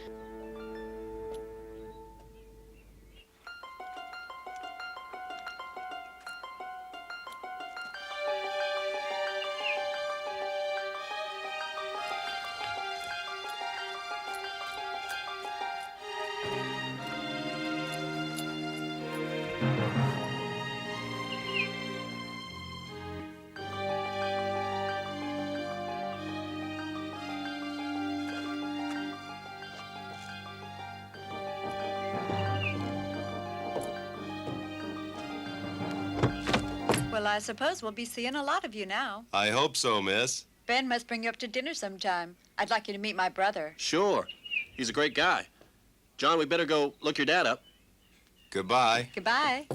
Well, I suppose we'll be seeing a lot of you now. I hope so, miss. Ben must bring you up to dinner sometime. I'd like you to meet my brother. Sure. He's a great guy. John, we better go look your dad up. Goodbye. Goodbye.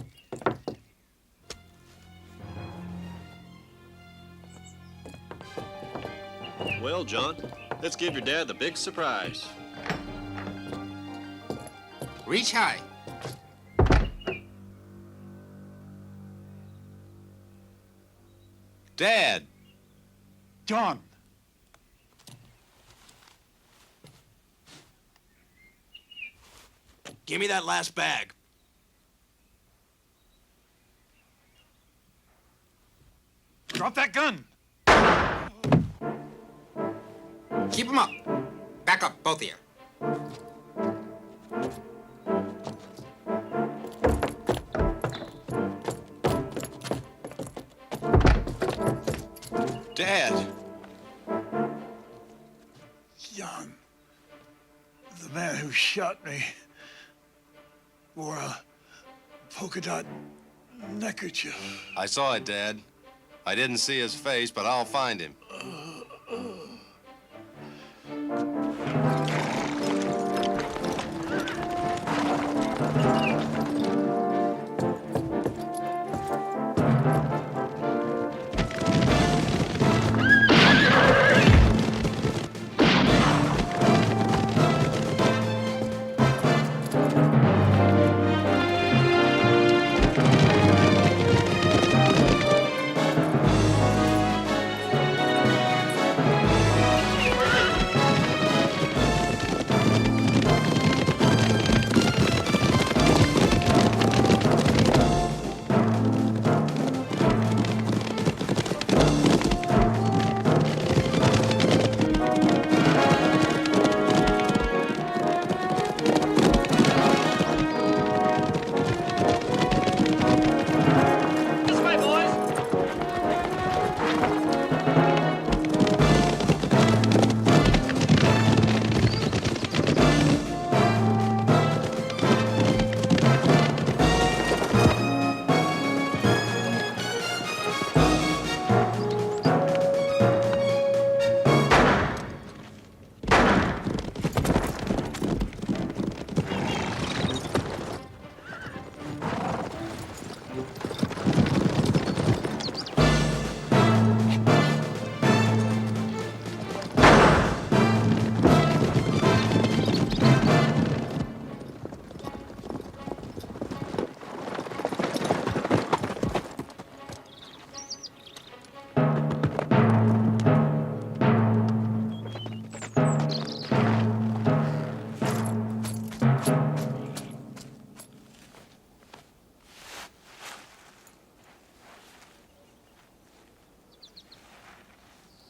Well, John, let's give your dad the big surprise. Reach high. Dad! John! Give me that last bag. Drop that gun! Keep him up. Back up, both of you. Dad! John, the man who shot me wore a polka dot neckerchief. I saw it, Dad. I didn't see his face, but I'll find him.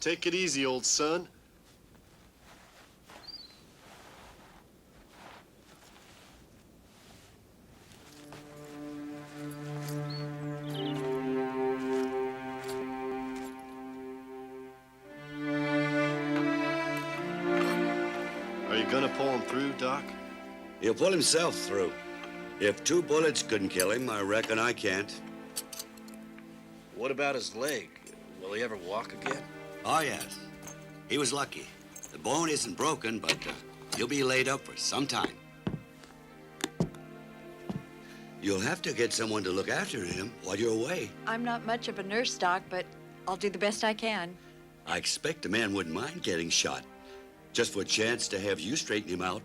Take it easy, old son. Are you gonna pull him through, Doc? He'll pull himself through. If 2 bullets couldn't kill him, I reckon I can't. What about his leg? Will he ever walk again? Oh, yes. He was lucky. The bone isn't broken, but he'll be laid up for some time. You'll have to get someone to look after him while you're away. I'm not much of a nurse, Doc, but I'll do the best I can. I expect the man wouldn't mind getting shot, just for a chance to have you straighten him out.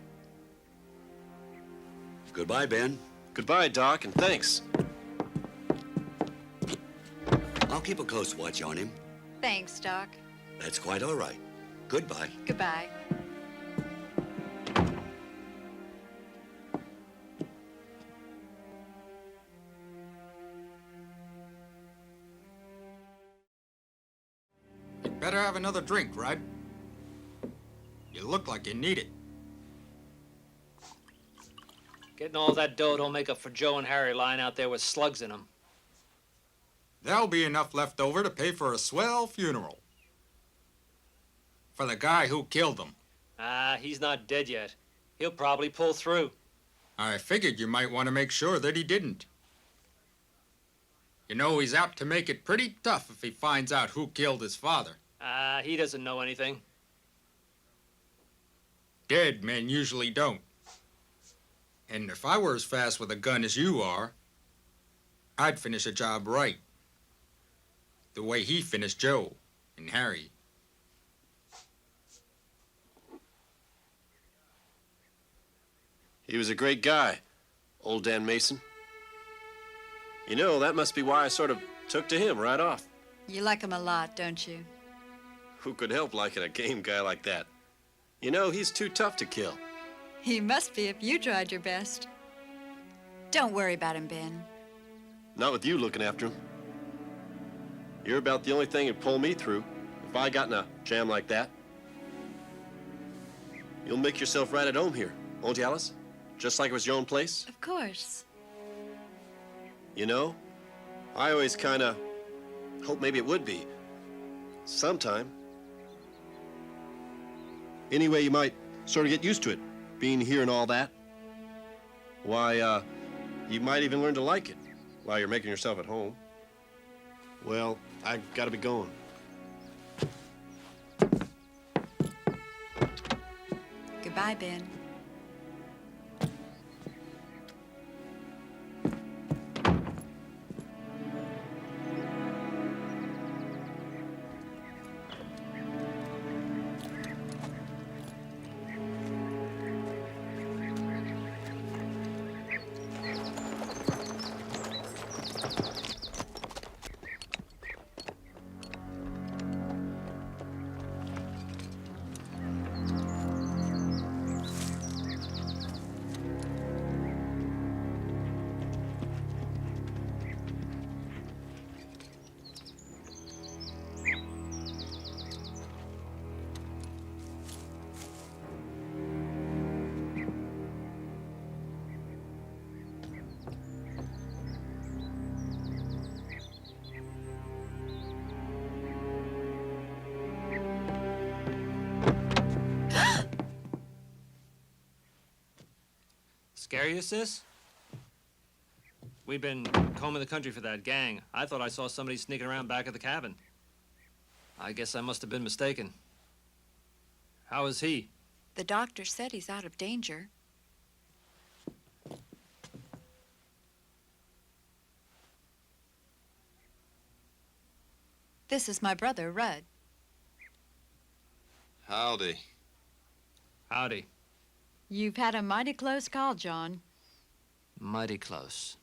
Goodbye, Ben. Goodbye, Doc, and thanks. I'll keep a close watch on him. Thanks, Doc. That's quite all right. Goodbye. Goodbye. You'd better have another drink, Red. You look like you need it. Getting all that dough don't make up for Joe and Harry lying out there with slugs in them. There'll be enough left over to pay for a swell funeral. For the guy who killed them. Ah, he's not dead yet. He'll probably pull through. I figured you might want to make sure that he didn't. You know, he's apt to make it pretty tough if he finds out who killed his father. Ah, he doesn't know anything. Dead men usually don't. And if I were as fast with a gun as you are, I'd finish a job right. The way he finished Joe and Harry. He was a great guy, old Dan Mason. You know, that must be why I sort of took to him right off. You like him a lot, don't you? Who could help liking a game guy like that? You know, he's too tough to kill. He must be if you tried your best. Don't worry about him, Ben. Not with you looking after him. You're about the only thing that'd pull me through if I got in a jam like that. You'll make yourself right at home here, won't you, Alice? Just like it was your own place? Of course. You know, I always kind of hoped maybe it would be. Sometime. Anyway, you might sort of get used to it, being here and all that. Why, you might even learn to like it while you're making yourself at home. Well, I gotta be going. Goodbye, Ben. Scare you, sis? We'd been combing the country for that gang. I thought I saw somebody sneaking around back of the cabin. I guess I must have been mistaken. How is he? The doctor said he's out of danger. This is my brother, Rudd. Howdy. Howdy. You've had a mighty close call, John. Mighty close.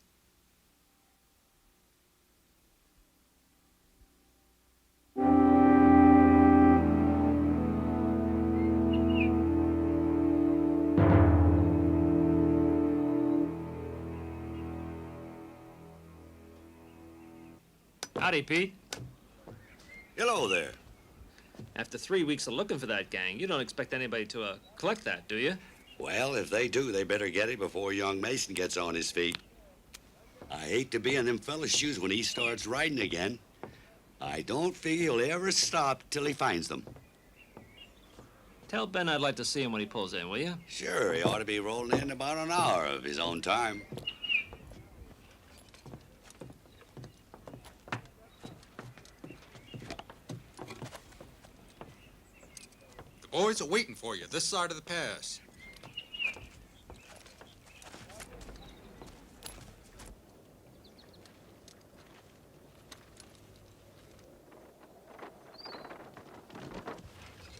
Howdy, Pete. Hello there. After 3 weeks of looking for that gang, you don't expect anybody to collect that, do you? Well, if they do, they better get it before young Mason gets on his feet. I hate to be in them fellas' shoes when he starts riding again. I don't feel he'll ever stop till he finds them. Tell Ben I'd like to see him when he pulls in, will you? Sure, he ought to be rolling in about an hour of his own time. boys are waiting for you this side of the pass.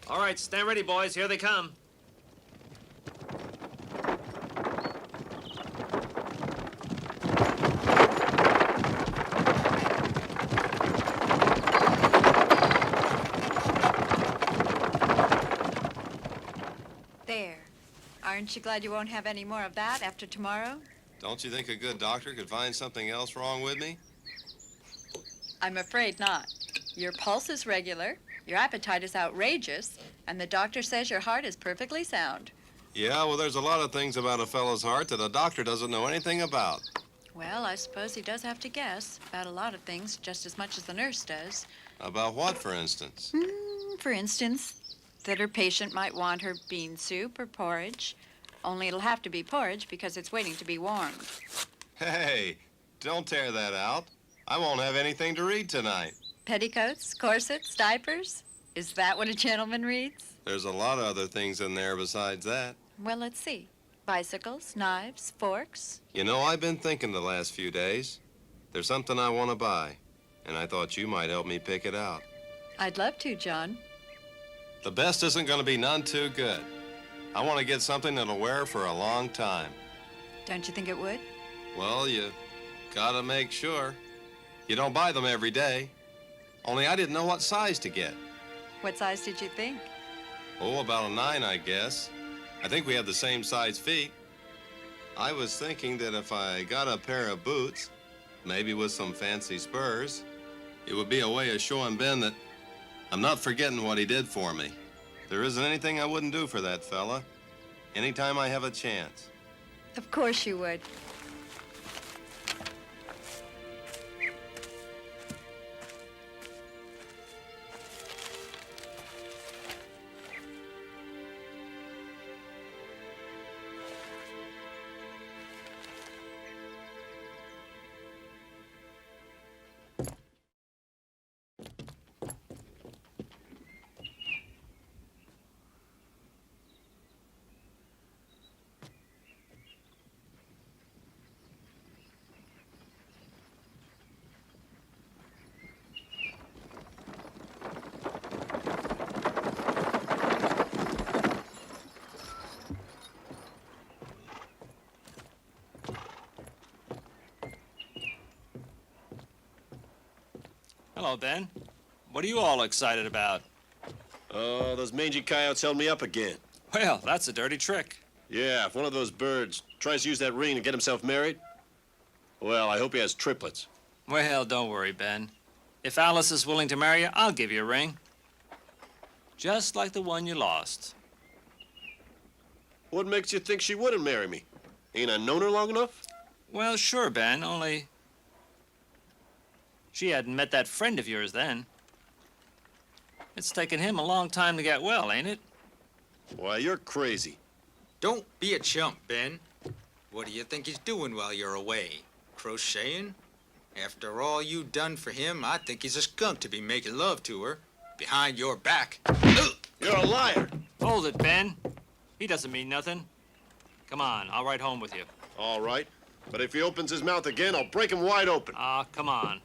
All right, stand ready, boys. Here they come. There. Aren't you glad you won't have any more of that after tomorrow? Don't you think a good doctor could find something else wrong with me? I'm afraid not. Your pulse is regular, your appetite is outrageous, and the doctor says your heart is perfectly sound. Yeah, well, there's a lot of things about a fellow's heart that a doctor doesn't know anything about. Well, I suppose he does have to guess about a lot of things just as much as the nurse does. About what, for instance? For instance, that her patient might want her bean soup or porridge. Only it'll have to be porridge because it's waiting to be warmed. Hey, don't tear that out. I won't have anything to read tonight. Petticoats, corsets, diapers? Is that what a gentleman reads? There's a lot of other things in there besides that. Well, let's see. Bicycles, knives, forks. You know, I've been thinking the last few days. There's something I want to buy, and I thought you might help me pick it out. I'd love to, John. The best isn't going to be none too good. I want to get something that'll wear for a long time. Don't you think it would? Well, you gotta make sure. You don't buy them every day. Only I didn't know what size to get. What size did you think? Oh, about a 9, I guess. I think we have the same size feet. I was thinking that if I got a pair of boots, maybe with some fancy spurs, it would be a way of showing Ben that I'm not forgetting what he did for me. There isn't anything I wouldn't do for that fella, anytime I have a chance. Of course you would. Hello, Ben. What are you all excited about? Oh, those mangy coyotes held me up again. Well, that's a dirty trick. Yeah, if one of those birds tries to use that ring to get himself married, well, I hope he has triplets. Well, don't worry, Ben. If Alice is willing to marry you, I'll give you a ring. Just like the one you lost. What makes you think she wouldn't marry me? Ain't I known her long enough? Well, sure, Ben, only she hadn't met that friend of yours then. It's taken him a long time to get well, ain't it? Why, you're crazy. Don't be a chump, Ben. What do you think he's doing while you're away? Crocheting? After all you done for him, I think he's a skunk to be making love to her behind your back. You're a liar. Hold it, Ben. He doesn't mean nothing. Come on, I'll ride home with you. All right. But if he opens his mouth again, I'll break him wide open. Ah, come on.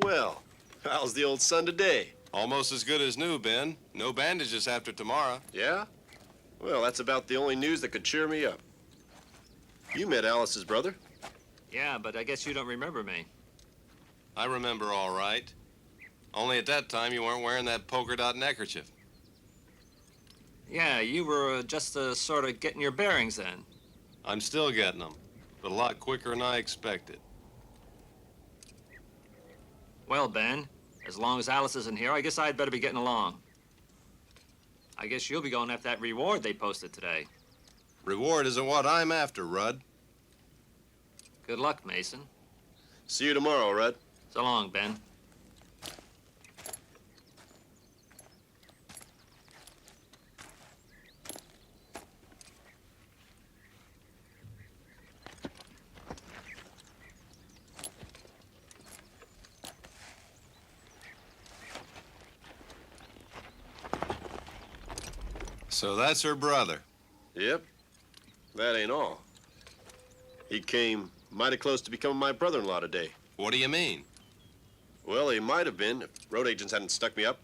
Well, how's the old son today? Almost as good as new, Ben. No bandages after tomorrow. Yeah? Well, that's about the only news that could cheer me up. You met Alice's brother? Yeah, but I guess you don't remember me. I remember all right. Only at that time you weren't wearing that polka dot neckerchief. Yeah, you were just sort of getting your bearings then. I'm still getting them, but a lot quicker than I expected. Well, Ben, as long as Alice isn't here, I guess I'd better be getting along. I guess you'll be going after that reward they posted today. Reward isn't what I'm after, Rudd. Good luck, Mason. See you tomorrow, Rudd. So long, Ben. So that's her brother. Yep. That ain't all. He came mighty close to becoming my brother-in-law today. What do you mean? Well, he might have been if road agents hadn't stuck me up.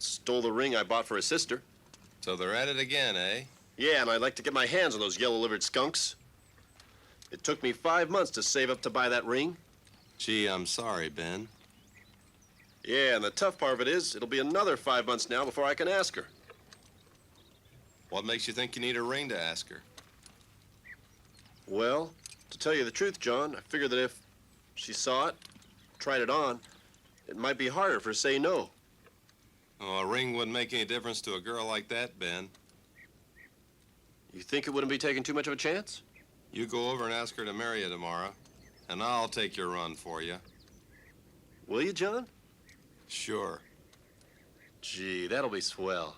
Stole the ring I bought for his sister. So they're at it again, eh? Yeah, and I'd like to get my hands on those yellow-livered skunks. It took me 5 months to save up to buy that ring. Gee, I'm sorry, Ben. Yeah, and the tough part of it is, it'll be another 5 months now before I can ask her. What makes you think you need a ring to ask her? Well, to tell you the truth, John, I figured that if she saw it, tried it on, it might be harder for her to say no. Oh, a ring wouldn't make any difference to a girl like that, Ben. You think it wouldn't be taking too much of a chance? You go over and ask her to marry you tomorrow, and I'll take your run for you. Will you, John? Sure. Gee, that'll be swell.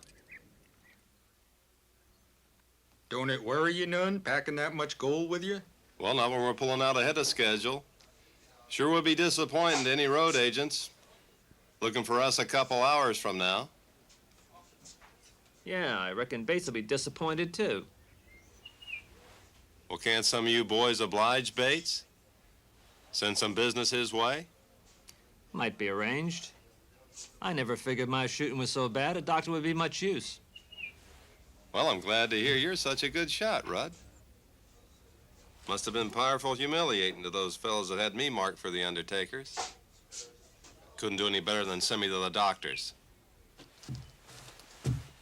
Don't it worry you none, packing that much gold with you? Well, not when we're pulling out ahead of schedule. Sure would be disappointing to any road agents looking for us a couple hours from now. Yeah, I reckon Bates will be disappointed, too. Well, can't some of you boys oblige Bates? Send some business his way? Might be arranged. I never figured my shooting was so bad a doctor would be much use. Well, I'm glad to hear you're such a good shot, Rudd. Must have been powerful humiliating to those fellows that had me marked for the undertakers. Couldn't do any better than send me to the doctors.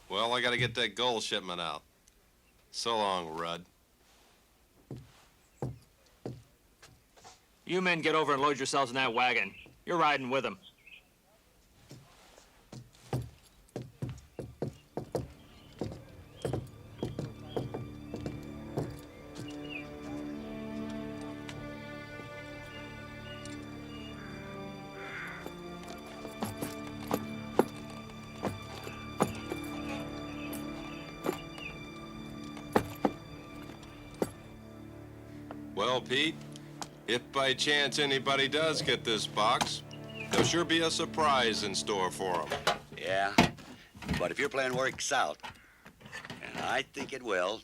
Well, I gotta get that gold shipment out. So long, Rudd. You men get over and load yourselves in that wagon. You're riding with them. Well, Pete, if by chance anybody does get this box, there'll sure be a surprise in store for them. Yeah, but if your plan works out, and I think it will,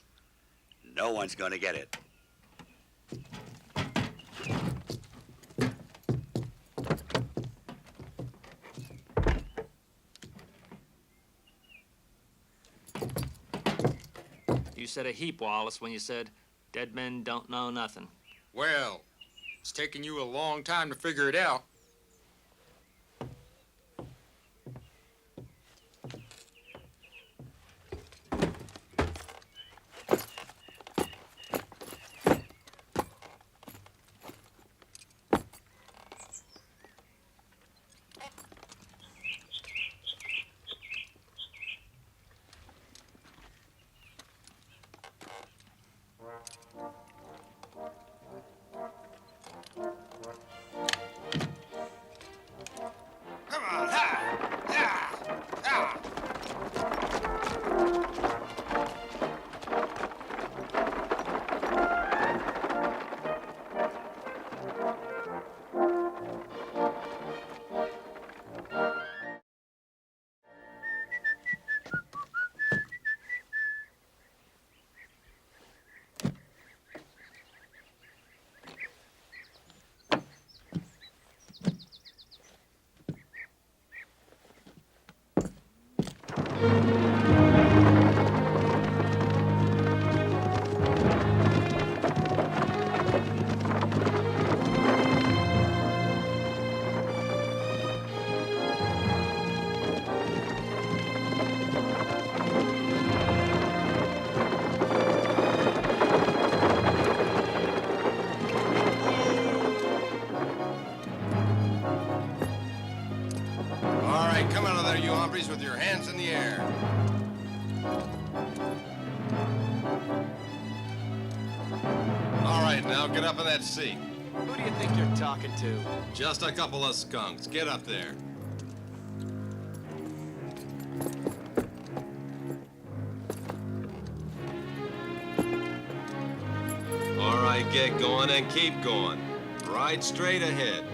no one's gonna get it. You said a heap, Wallace, when you said dead men don't know nothing. Well, it's taken you a long time to figure it out. All right, come out of there, you hombres, with your hands in the air. All right, now get up in that seat. Who do you think you're talking to? Just a couple of skunks. Get up there. All right, get going and keep going. Ride straight ahead.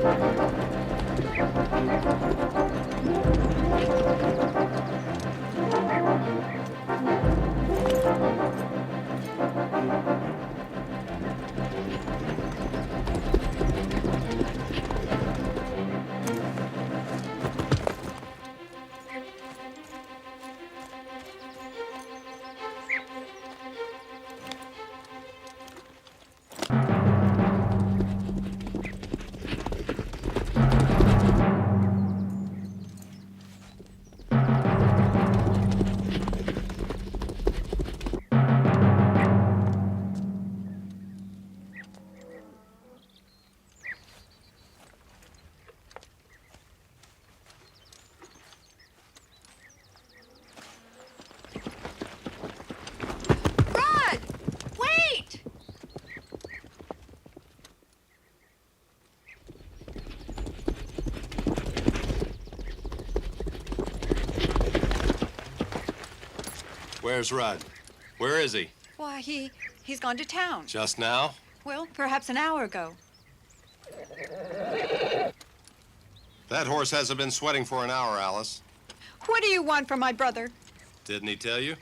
Rod! Wait! Where's Rudd? Where is he? Why, he's gone to town. Just now? Well, perhaps an hour ago. That horse hasn't been sweating for an hour, Alice. What do you want from my brother? Didn't he tell you?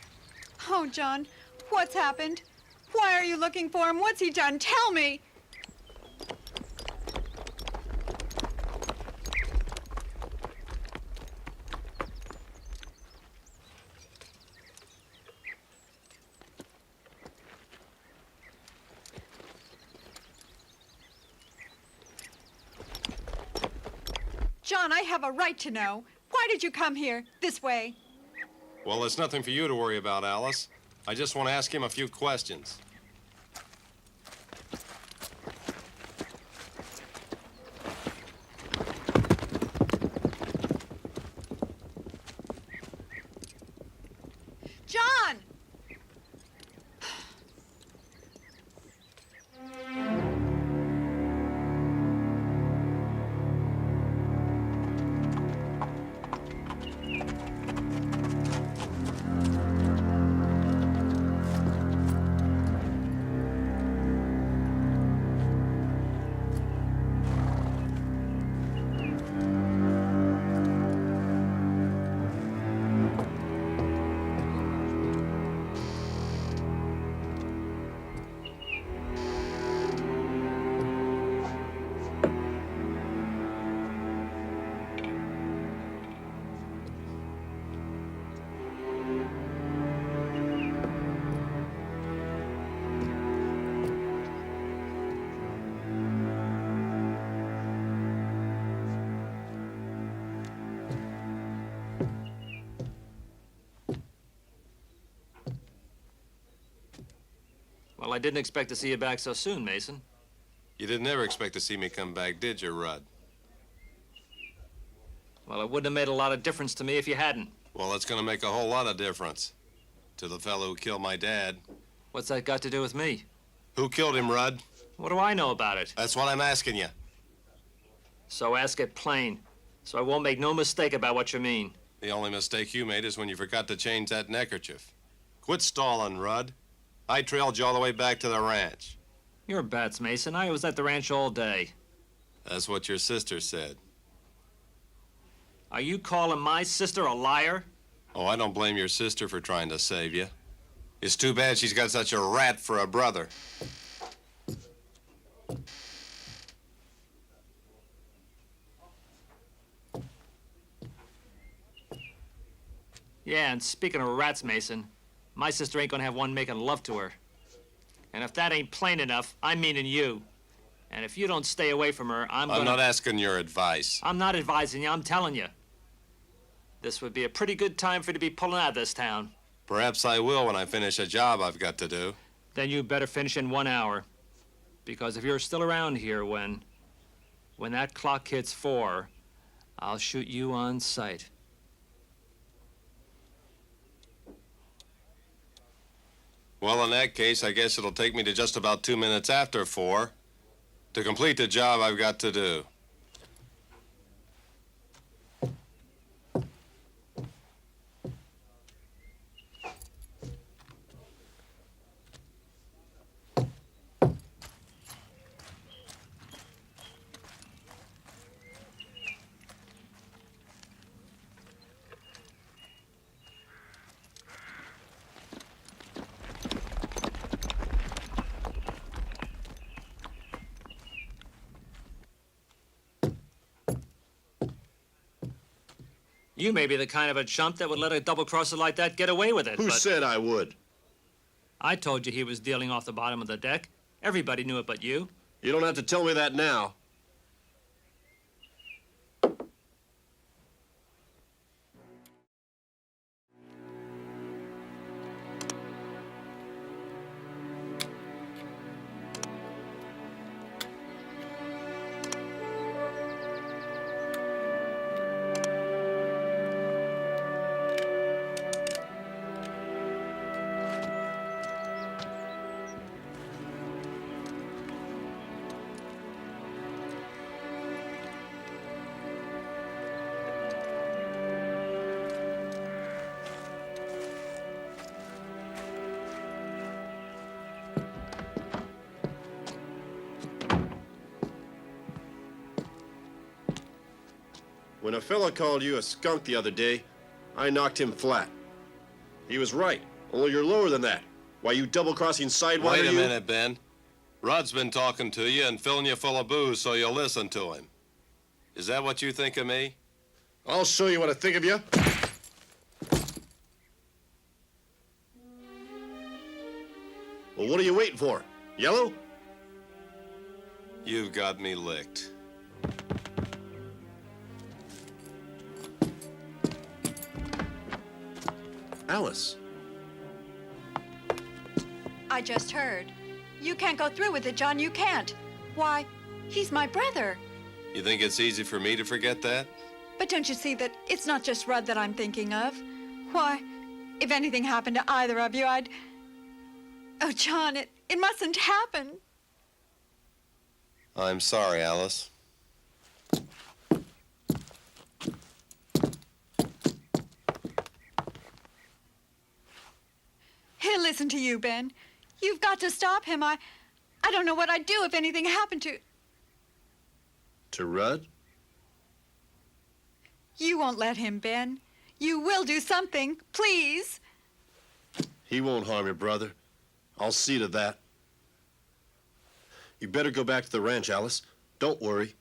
Oh, John, what's happened? Why are you looking for him? What's he done? Tell me! John, I have a right to know. Why did you come here, this way? Well, it's nothing for you to worry about, Alice. I just want to ask him a few questions. John! Well, I didn't expect to see you back so soon, Mason. You didn't ever expect to see me come back, did you, Rudd? Well, it wouldn't have made a lot of difference to me if you hadn't. Well, it's going to make a whole lot of difference to the fellow who killed my dad. What's that got to do with me? Who killed him, Rudd? What do I know about it? That's what I'm asking you. So ask it plain, so I won't make no mistake about what you mean. The only mistake you made is when you forgot to change that neckerchief. Quit stalling, Rudd. I trailed you all the way back to the ranch. You're bats, Mason. I was at the ranch all day. That's what your sister said. Are you calling my sister a liar? Oh, I don't blame your sister for trying to save you. It's too bad she's got such a rat for a brother. Yeah, and speaking of rats, Mason, my sister ain't gonna have one making love to her. And if that ain't plain enough, I'm meaning you. And if you don't stay away from her, I'm not asking your advice. I'm not advising you, I'm telling you. This would be a pretty good time for you to be pulling out of this town. Perhaps I will when I finish a job I've got to do. Then you better finish in 1 hour. Because if you're still around here when that clock hits 4, I'll shoot you on sight. Well, in that case, I guess it'll take me to just about 2 minutes after 4 to complete the job I've got to do. You may be the kind of a chump that would let a double-crosser like that get away with it, Who but said I would? I told you he was dealing off the bottom of the deck. Everybody knew it but you. You don't have to tell me that now. When a fella called you a skunk the other day, I knocked him flat. He was right, only you're lower than that. Why, you double-crossing sidewinder, Wait a you? minute, Ben. Rod's been talking to you and filling you full of booze so you'll listen to him. Is that what you think of me? I'll show you what I think of you. Well, what are you waiting for? Yellow? You've got me licked. Alice. I just heard. You can't go through with it, John. You can't. Why, he's my brother. You think it's easy for me to forget that? But don't you see that it's not just Rudd that I'm thinking of? Why, if anything happened to either of you, I'd... Oh, John, it mustn't happen. I'm sorry, Alice. He'll listen to you, Ben. You've got to stop him. I don't know what I'd do if anything happened to... To Rudd? You won't let him, Ben. You will do something, please. He won't harm your brother. I'll see to that. You better go back to the ranch, Alice. Don't worry.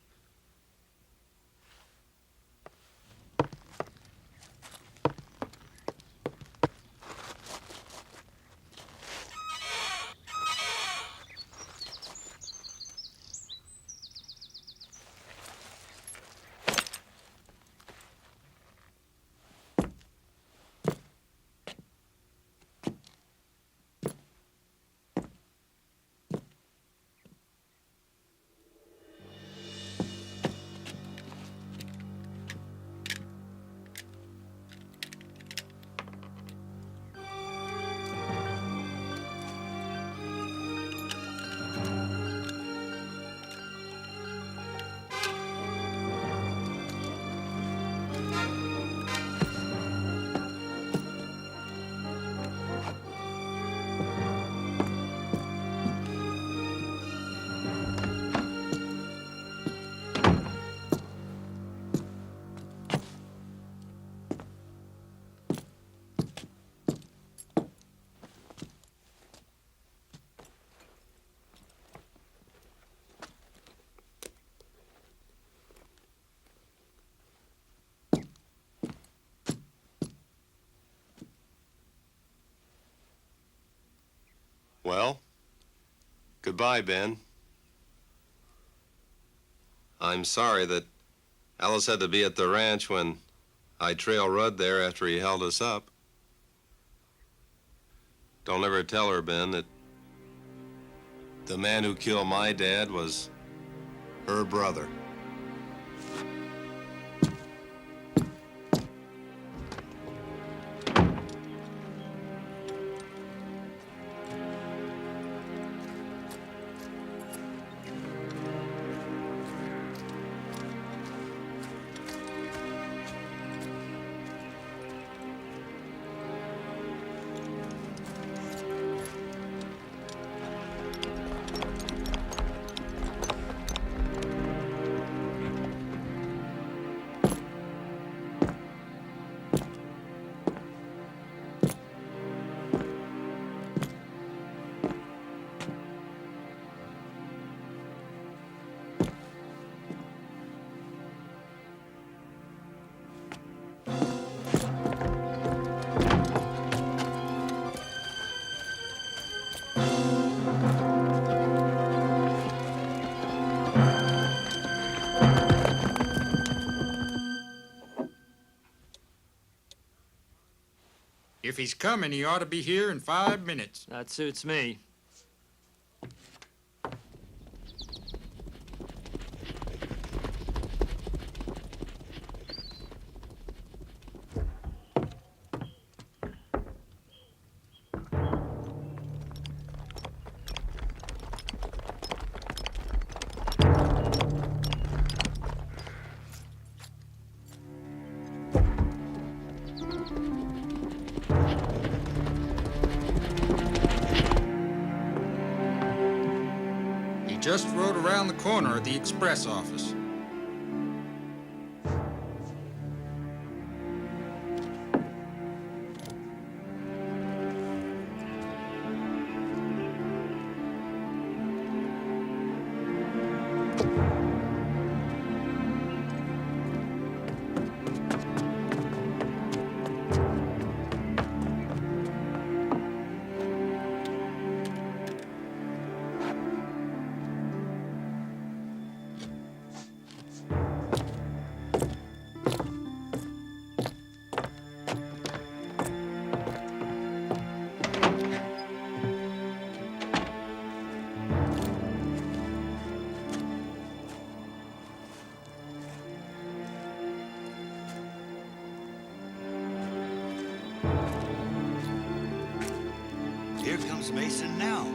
Well, goodbye, Ben. I'm sorry that Alice had to be at the ranch when I trailed Rudd there after he held us up. Don't ever tell her, Ben, that the man who killed my dad was her brother. If he's coming, he ought to be here in 5 minutes. That suits me. He just rode around the corner of the express office. Here comes Mason now.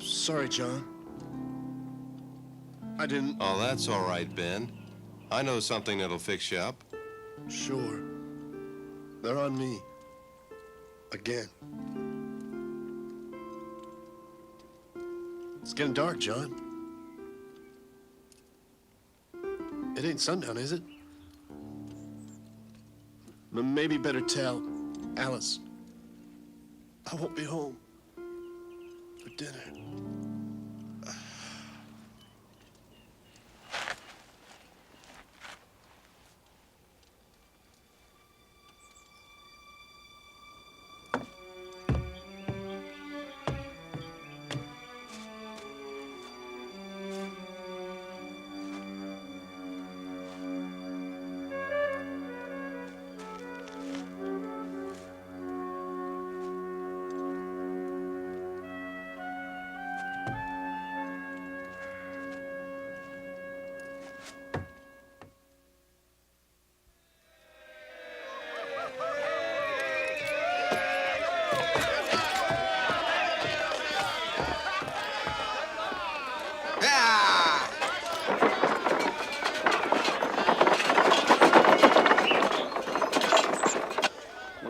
Sorry, John. I didn't... Oh, that's all right, Ben. I know something that'll fix you up. Sure. They're on me. Again. It's getting dark, John. It ain't sundown, is it? Maybe better tell Alice. I won't be home for dinner.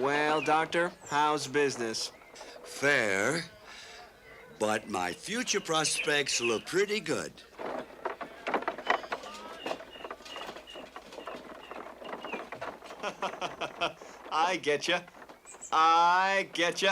Well, Doctor, how's business? Fair, but my future prospects look pretty good. I get you. I get you.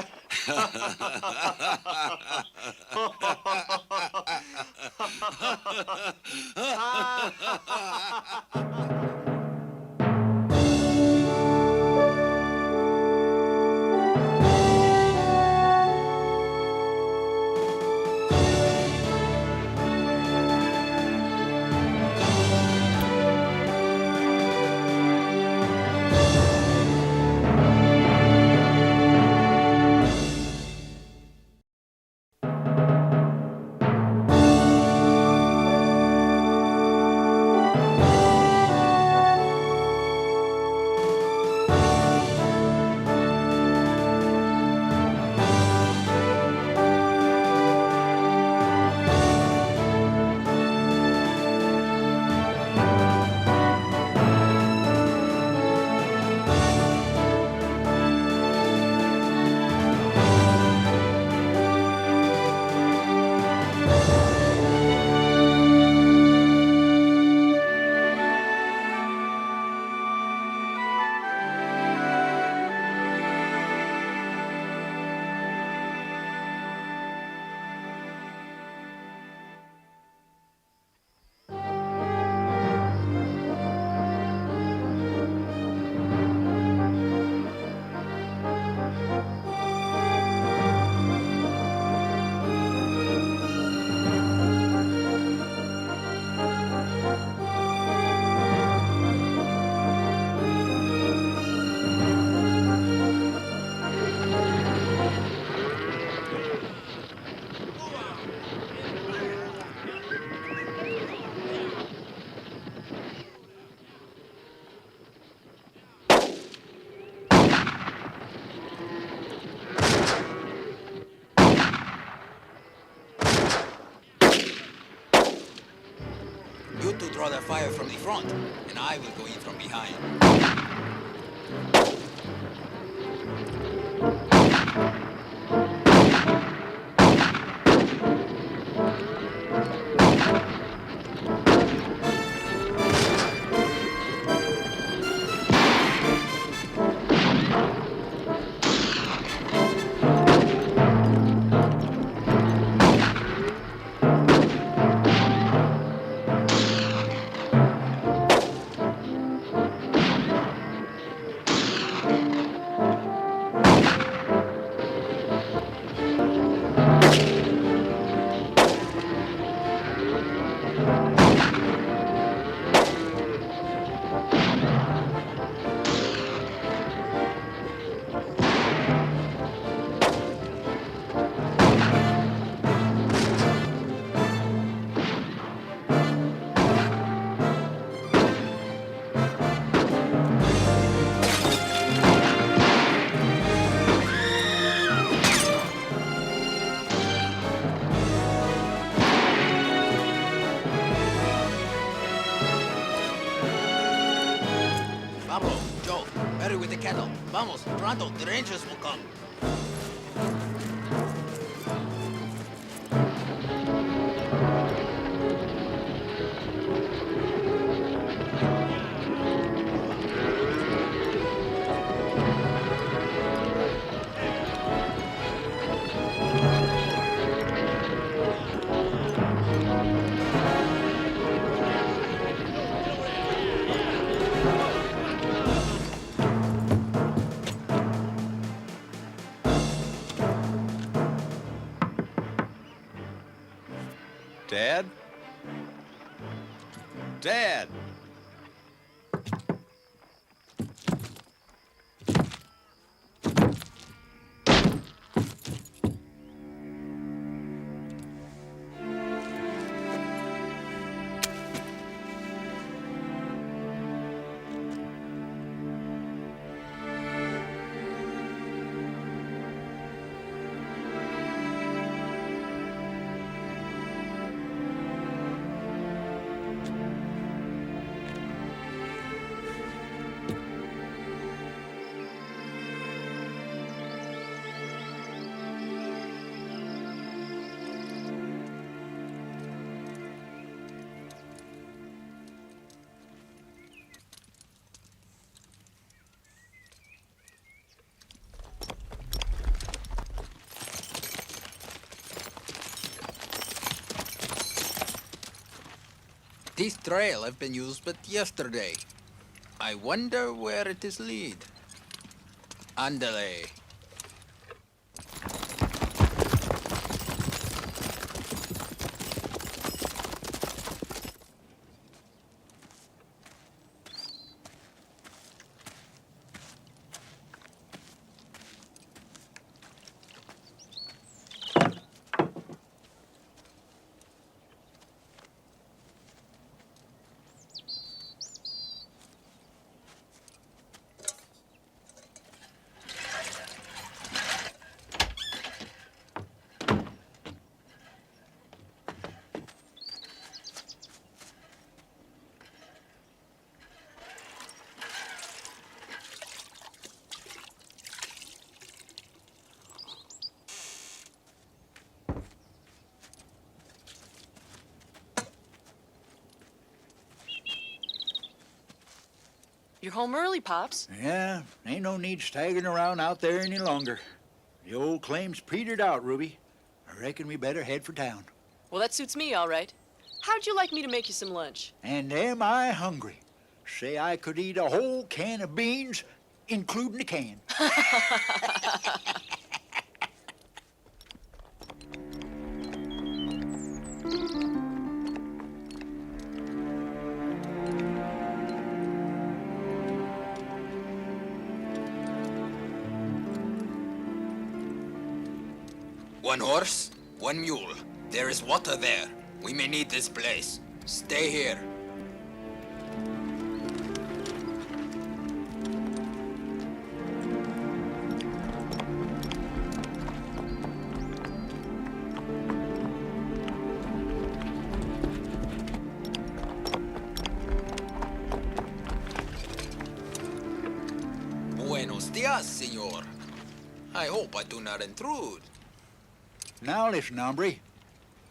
You two draw the fire from the front, and I will go in from behind. cattle. Vamos, pronto, the Rangers will come. Dad? Dad! This trail have been used but yesterday. I wonder where it is lead. Andale. You're home early, Pops. Yeah, ain't no need staggering around out there any longer. The old claim's petered out, Ruby. I reckon we better head for town. Well, that suits me, all right. How'd you like me to make you some lunch? And am I hungry? Say I could eat a whole can of beans, including the can. One horse, one mule. There is water there. We may need this place. Stay here. Buenos dias, senor. I hope I do not intrude. Now listen, hombre.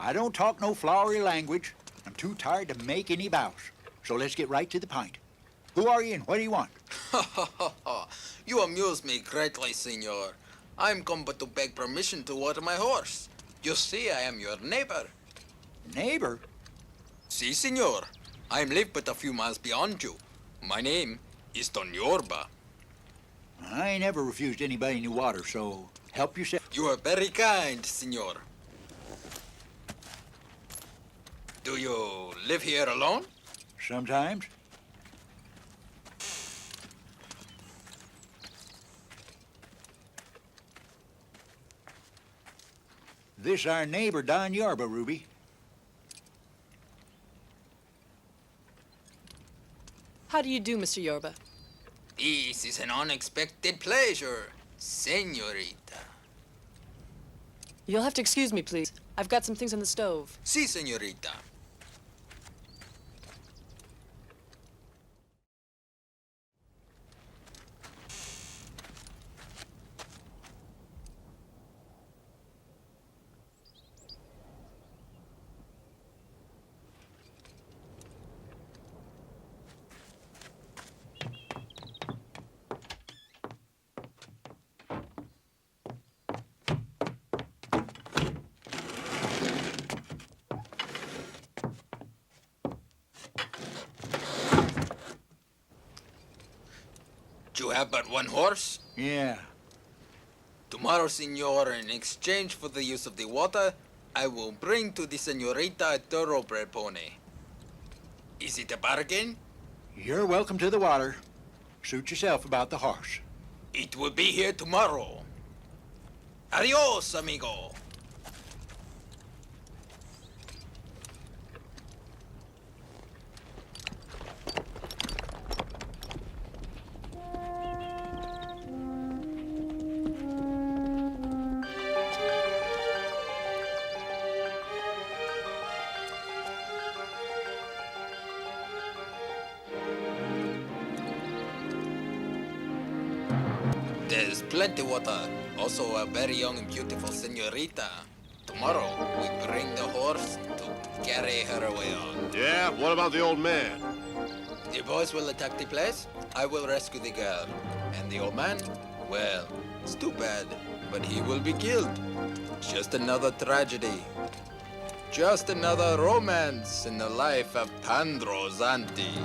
I don't talk no flowery language. I'm too tired to make any bows. So let's get right to the point. Who are you and what do you want? You amuse me greatly, senor. I'm come but to beg permission to water my horse. You see, I am your neighbor. Neighbor? Si, senor. I live but a few miles beyond you. My name is Don Yorba. I ain't ever refused anybody any water, so help yourself. You are very kind, senor. Do you live here alone? Sometimes. This our neighbor, Don Yorba, Ruby. How do you do, Mr. Yorba? This is an unexpected pleasure, senorita. You'll have to excuse me, please. I've got some things on the stove. Si, senorita. You have but one horse? Yeah. Tomorrow, senor, in exchange for the use of the water, I will bring to the senorita a thoroughbred pony. Is it a bargain? You're welcome to the water. Suit yourself about the horse. It will be here tomorrow. Adios, amigo. There's plenty water. Also a very young and beautiful senorita. Tomorrow, we bring the horse to carry her away on. Yeah, what about the old man? The boys will attack the place. I will rescue the girl. And the old man? Well, it's too bad, but he will be killed. Just another tragedy. Just another romance in the life of Pandro's auntie.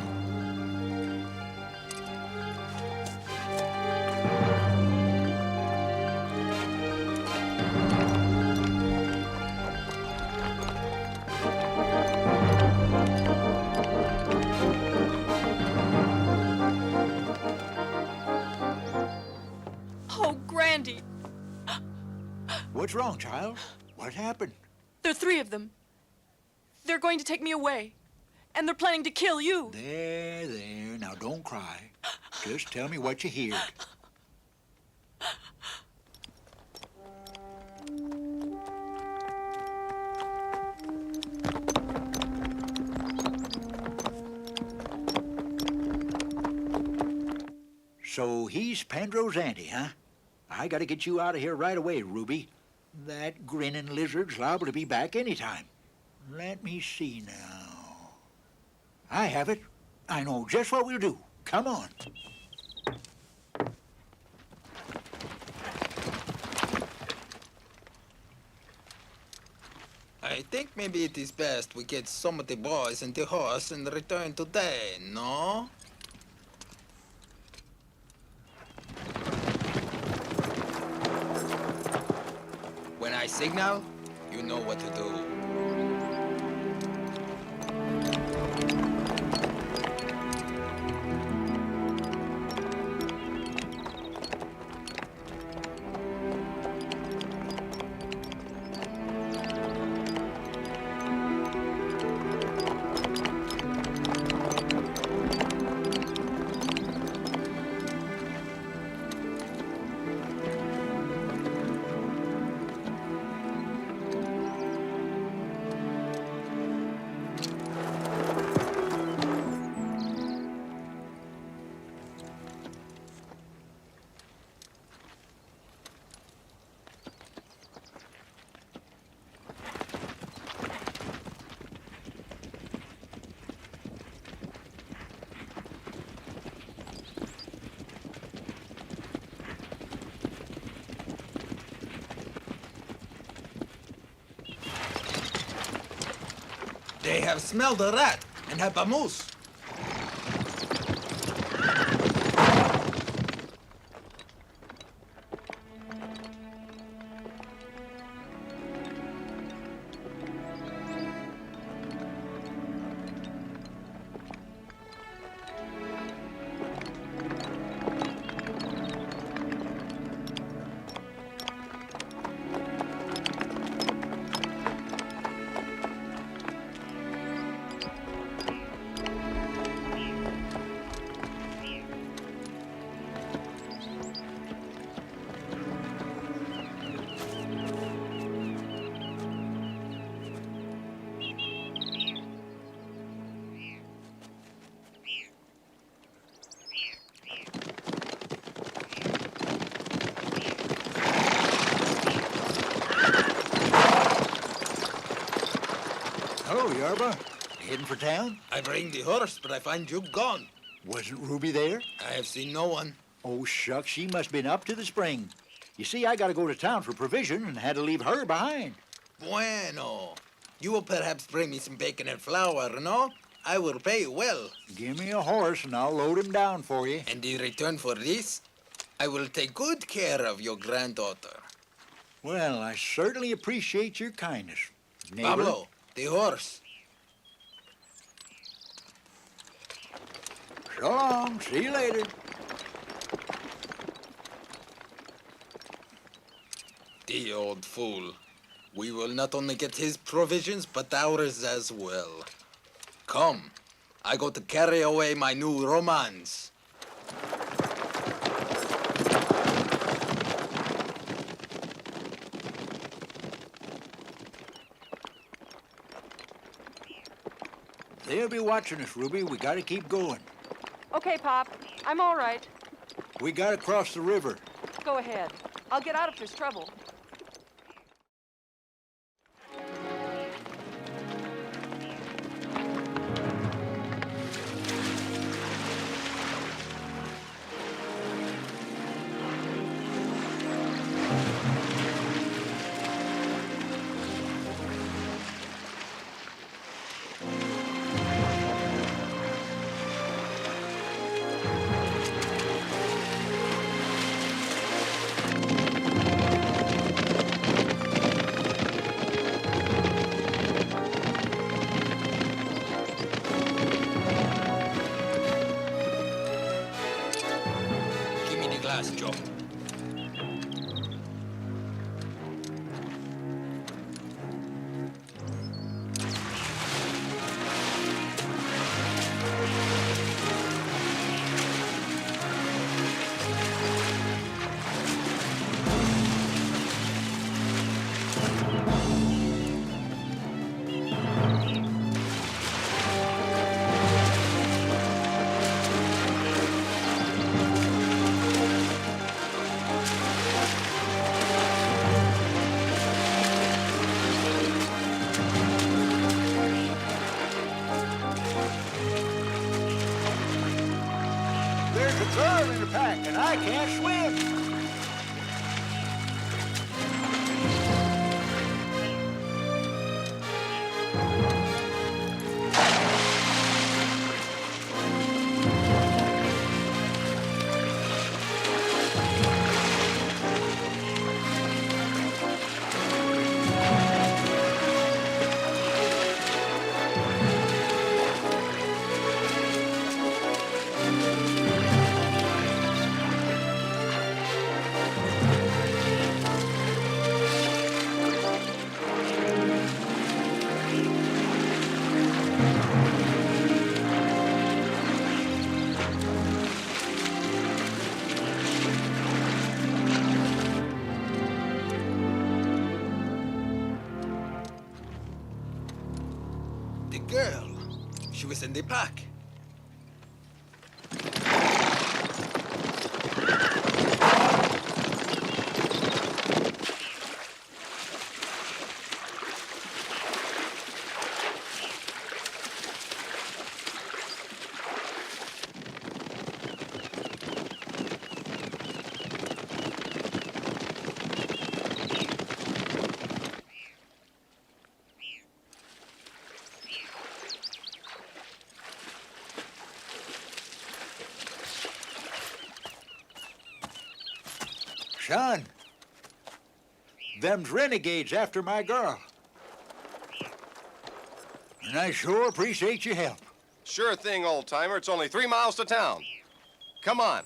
Oh, Grandy. What's wrong, child? What happened? There are 3 of them. They're going to take me away. And they're planning to kill you. There. Now don't cry. Just tell me what you heard. So he's Pandro's auntie, huh? I gotta get you out of here right away, Ruby. That grinning lizard's liable to be back anytime. Let me see now. I have it. I know just what we'll do. Come on. I think maybe it is best we get some of the boys and the horse and return today, no? When I signal, you know what to do. They have smelled a rat and have a moose. Hello, Yarba. Heading for town? I bring the horse, but I find you gone. Wasn't Ruby there? I have seen no one. Oh, shucks, she must have been up to the spring. You see, I gotta go to town for provision and had to leave her behind. Bueno. You will perhaps bring me some bacon and flour, no? I will pay you well. Give me a horse and I'll load him down for you. And in return for this, I will take good care of your granddaughter. Well, I certainly appreciate your kindness, neighbor. Pablo, the horse. So long. See you later. The old fool. We will not only get his provisions, but ours as well. Come, I go to carry away my new romance. They'll be watching us, Ruby. We gotta keep going. Okay, Pop. I'm all right. We gotta cross the river. Go ahead. I'll get out if there's trouble. Give me the glass, Joe. There's a girl in the pack, and I can't swim. The girl. She was in the pack. Son, them's renegades after my girl. And I sure appreciate your help. Sure thing, old-timer. It's only 3 miles to town. Come on.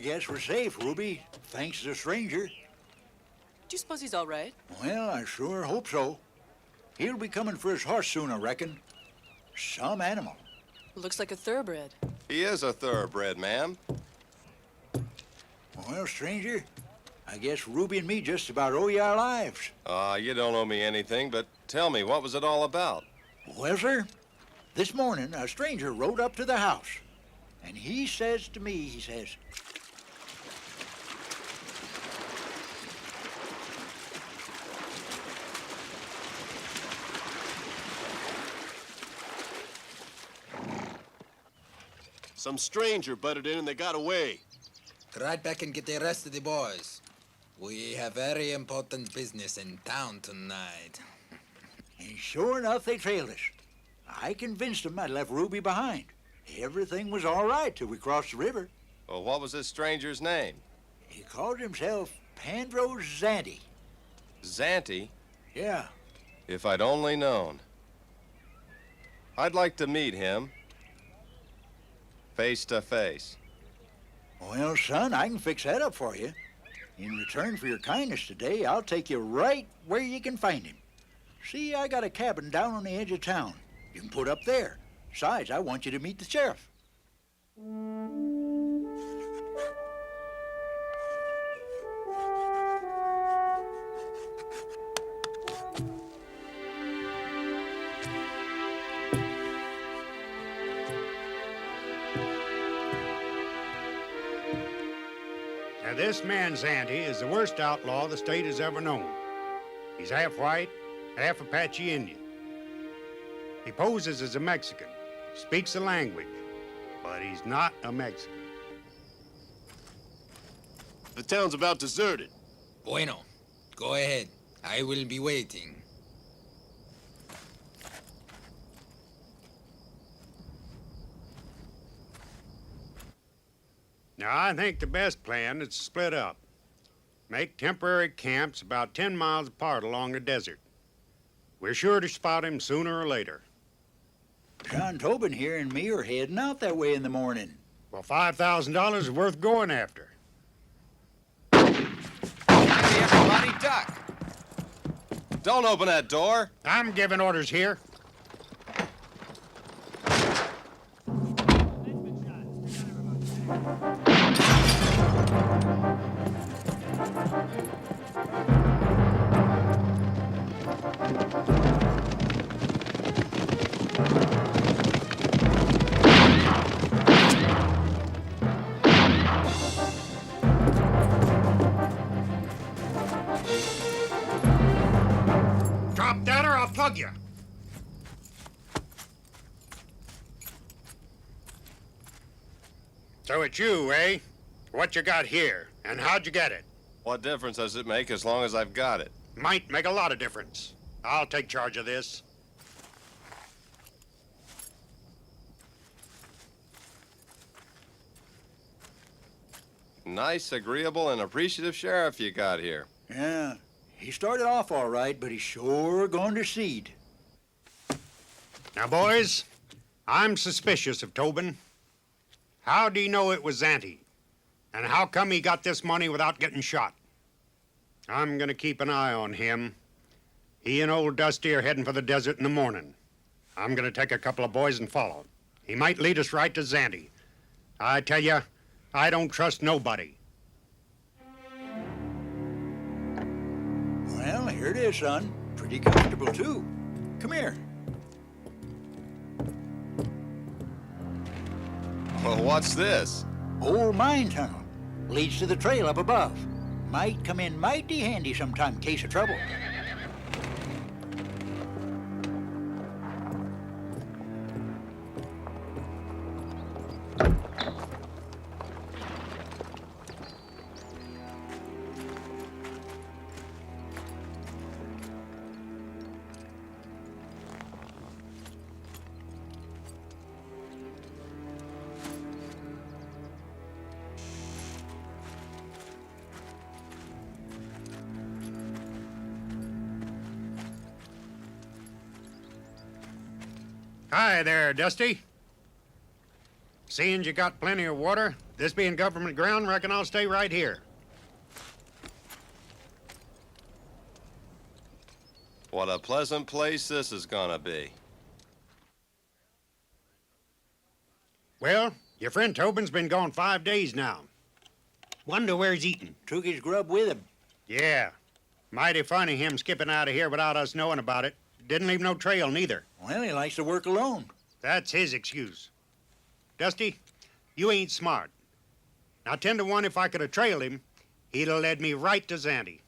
guess we're safe, Ruby, thanks to the stranger. Do you suppose he's all right? Well, I sure hope so. He'll be coming for his horse soon, I reckon. Some animal. Looks like a thoroughbred. He is a thoroughbred, ma'am. Well, stranger, I guess Ruby and me just about owe you our lives. You don't owe me anything, but tell me, what was it all about? Well, sir, this morning a stranger rode up to the house, and he says to me, he says, Some stranger butted in and they got away. Right back and get the rest of the boys. We have very important business in town tonight. and sure enough, they trailed us. I convinced them I'd left Ruby behind. Everything was all right till we crossed the river. Well, what was this stranger's name? He called himself Pandro Zanti. Zanti? Yeah. If I'd only known. I'd like to meet him. Face to face. Well, son, I can fix that up for you. In return for your kindness today, I'll take you right where you can find him. See, I got a cabin down on the edge of town. You can put up there. Besides, I want you to meet the sheriff. Now, this man Zanti is the worst outlaw the state has ever known. He's half white, half Apache Indian. He poses as a Mexican, speaks the language, but he's not a Mexican. The town's about deserted. Bueno, go ahead. I will be waiting. Now, I think the best plan is to split up. Make temporary camps about 10 miles apart along the desert. We're sure to spot him sooner or later. John Tobin here and me are heading out that way in the morning. Well, $5,000 is worth going after. Everybody duck. Don't open that door. I'm giving orders here. Drop that or I'll plug you. So it's you, eh? What you got here, and how'd you get it? What difference does it make as long as I've got it? Might make a lot of difference. I'll take charge of this. Nice, agreeable, and appreciative sheriff you got here. Yeah, he started off all right, but he's sure going to seed. Now, boys, I'm suspicious of Tobin. How do you know it was Zanti? And how come he got this money without getting shot? I'm gonna keep an eye on him. He and old Dusty are heading for the desert in the morning. I'm gonna take a couple of boys and follow. He might lead us right to Zanti. I tell you, I don't trust nobody. Well, here it is, son. Pretty comfortable, too. Come here. Well, what's this? Old mine tunnel. Leads to the trail up above. Might come in mighty handy sometime in case of trouble. Hi there, Dusty. Seeing you got plenty of water, This being government ground, reckon I'll stay right here. What a pleasant place this is gonna be. Well, your friend Tobin's been gone 5 days now. Wonder where he's eating. Took his grub with him. Yeah. Mighty funny him skipping out of here without us knowing about it. Didn't leave no trail neither. Well, he likes to work alone. That's his excuse. Dusty, you ain't smart. Now, 10 to 1, if I could have trailed him, he'd have led me right to Zandy.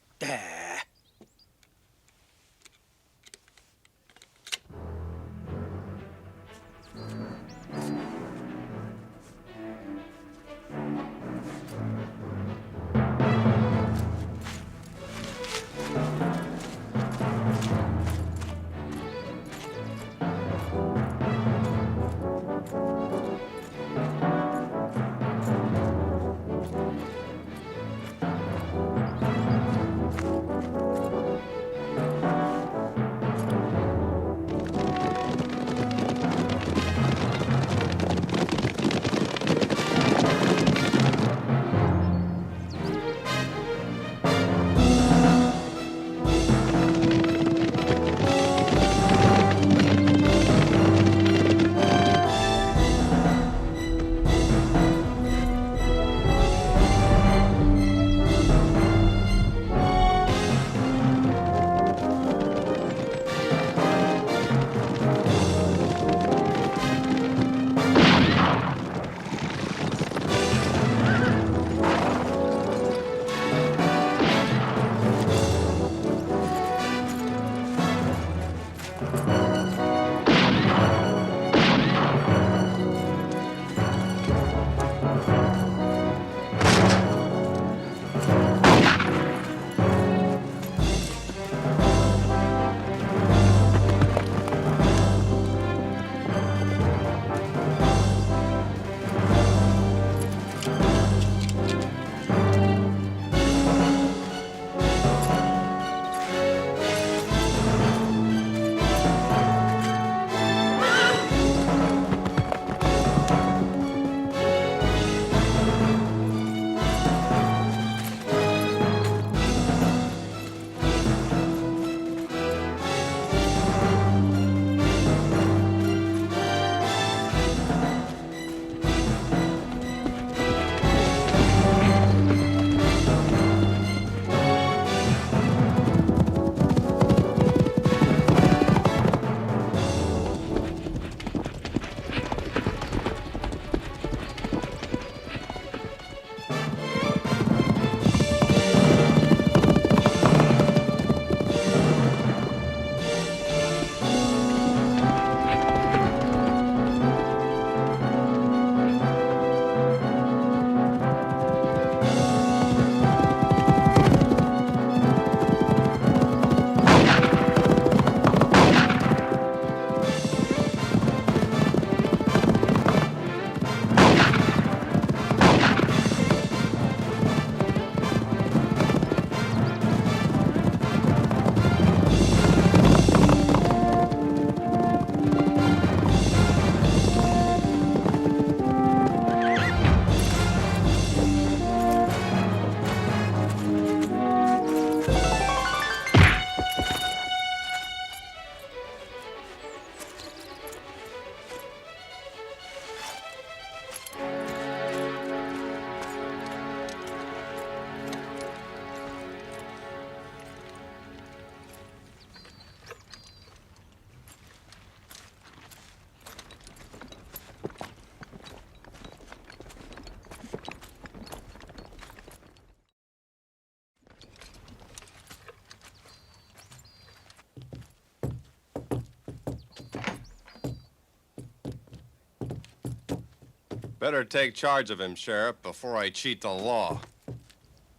Better take charge of him, Sheriff, before I cheat the law.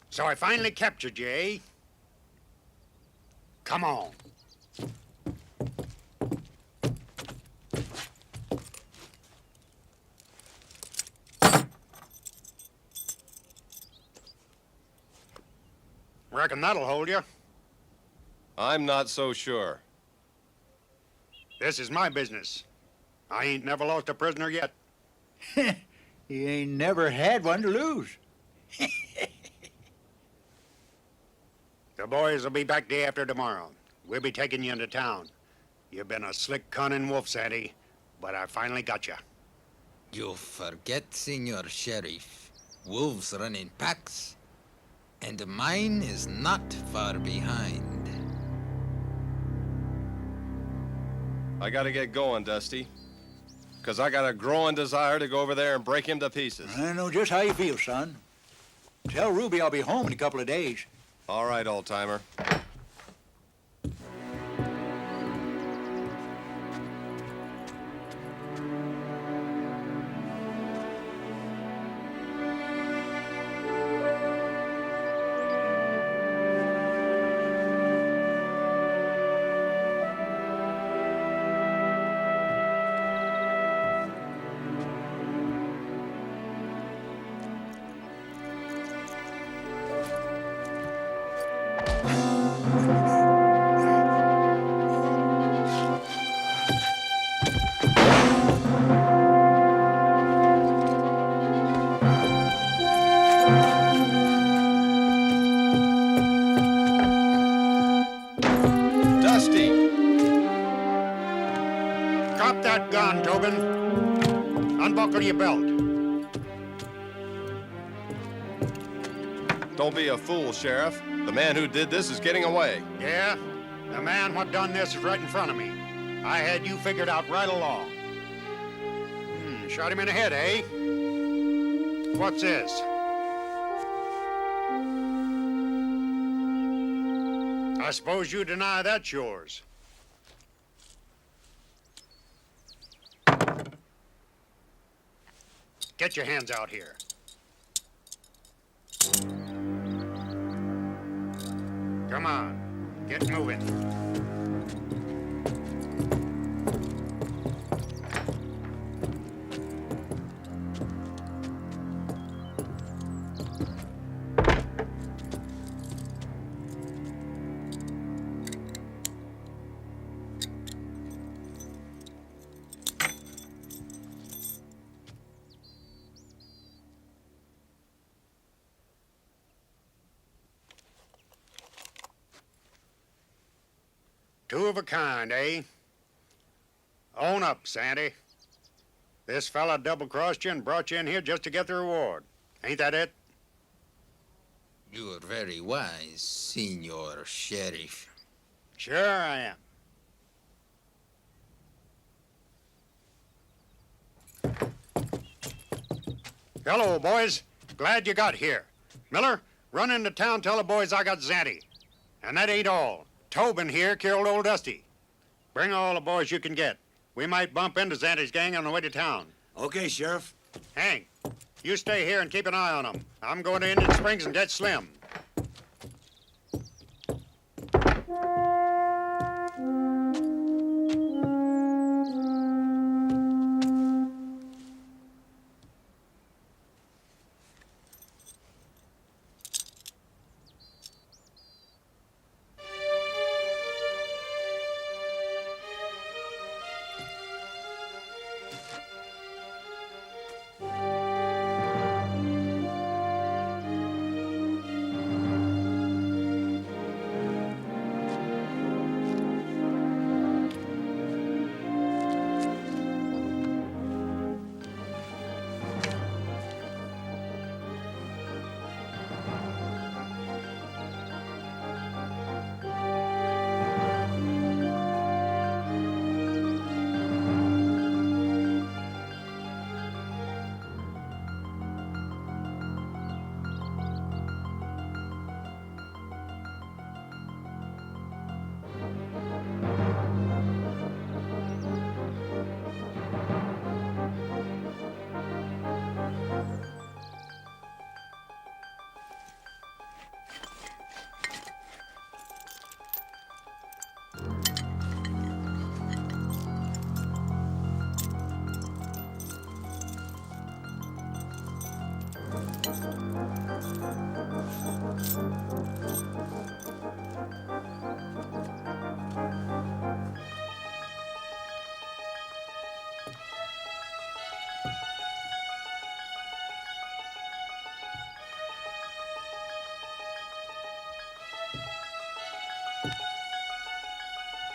So I finally captured you, eh? Come on. Reckon that'll hold you. I'm not so sure. This is my business. I ain't never lost a prisoner yet. He ain't never had one to lose. The boys will be back day after tomorrow. We'll be taking you into town. You've been a slick, cunning wolf, Sandy, but I finally got you. You forget, Senor Sheriff. Wolves run in packs, and mine is not far behind. I gotta get going, Dusty. Because I got a growing desire to go over there and break him to pieces. I know just how you feel, son. Tell Ruby I'll be home in a couple of days. All right, old-timer. Dusty! Drop that gun, Tobin. Unbuckle your belt. Don't be a fool, Sheriff. The man who did this is getting away. Yeah? The man what done this is right in front of me. I had you figured out right along. Shot him in the head, eh? What's this? I suppose you deny that's yours. Get your hands out here. Come on, get moving. Two of a kind, eh? Own up, Sandy. This fella double-crossed you and brought you in here just to get the reward. Ain't that it? You're very wise, Senor Sheriff. Sure I am. Hello, boys. Glad you got here. Miller, run into town, tell the boys I got Zanty. And that ain't all. Tobin here killed old Dusty. Bring all the boys you can get. We might bump into Zanty's gang on the way to town. Okay, Sheriff. Hank, you stay here and keep an eye on them. I'm going to Indian Springs and get Slim.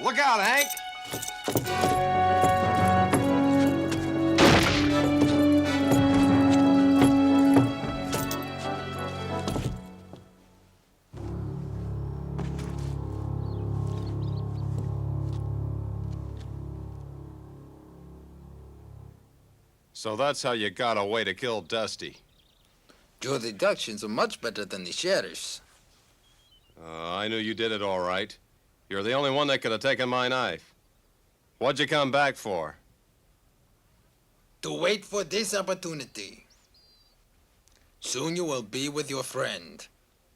Look out, Hank! So that's how you got away to kill Dusty. Your deductions are much better than the sheriff's. I knew you did it all right. You're the only one that could have taken my knife. What'd you come back for? To wait for this opportunity. Soon you will be with your friend,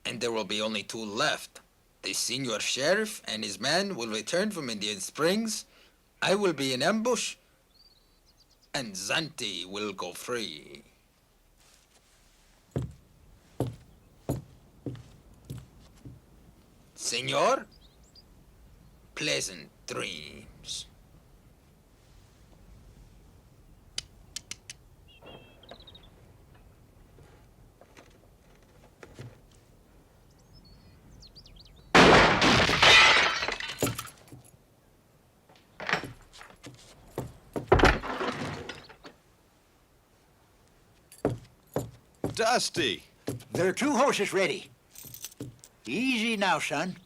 and there will be only two left. The senior sheriff and his men will return from Indian Springs. I will be in ambush, and Zanti will go free. Senor, pleasant dreams. Dusty! There are 2 horses ready. Easy now, son.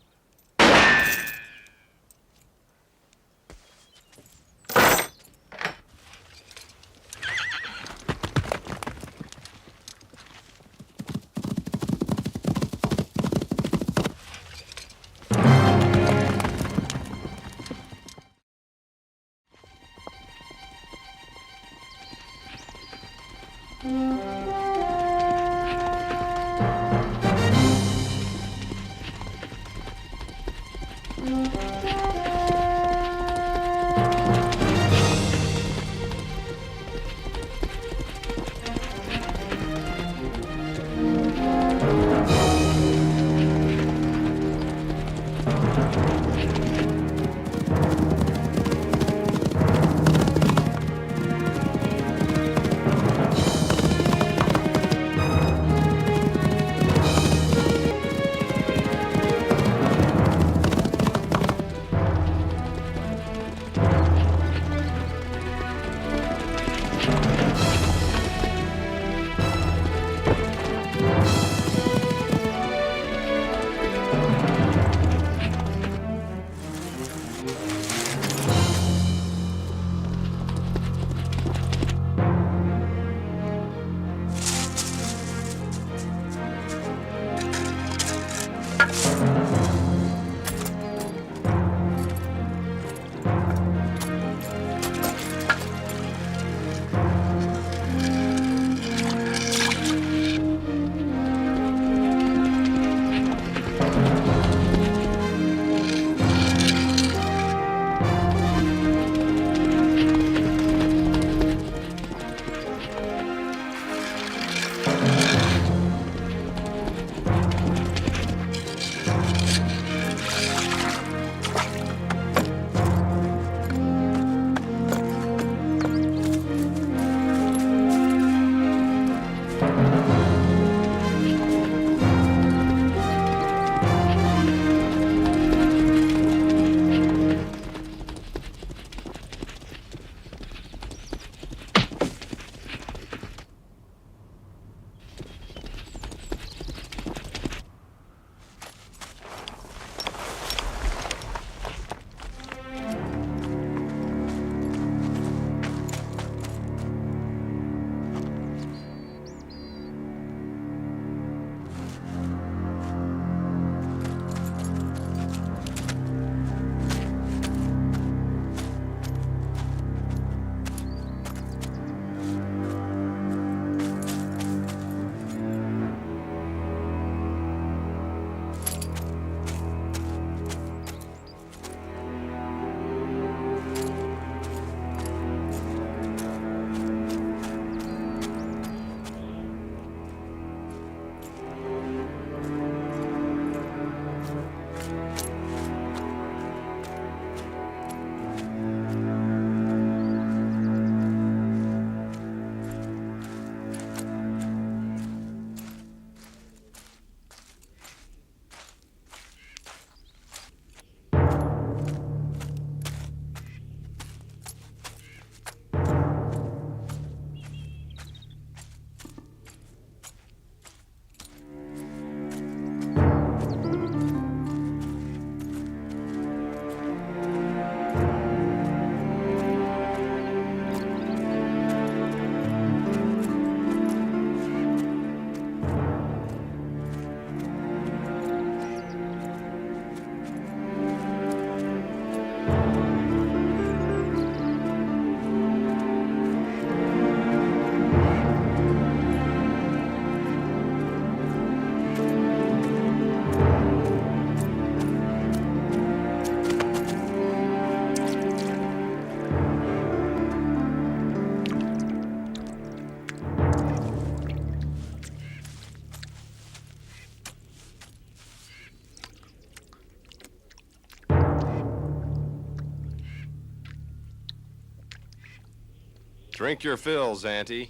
Drink your fill, Zanti.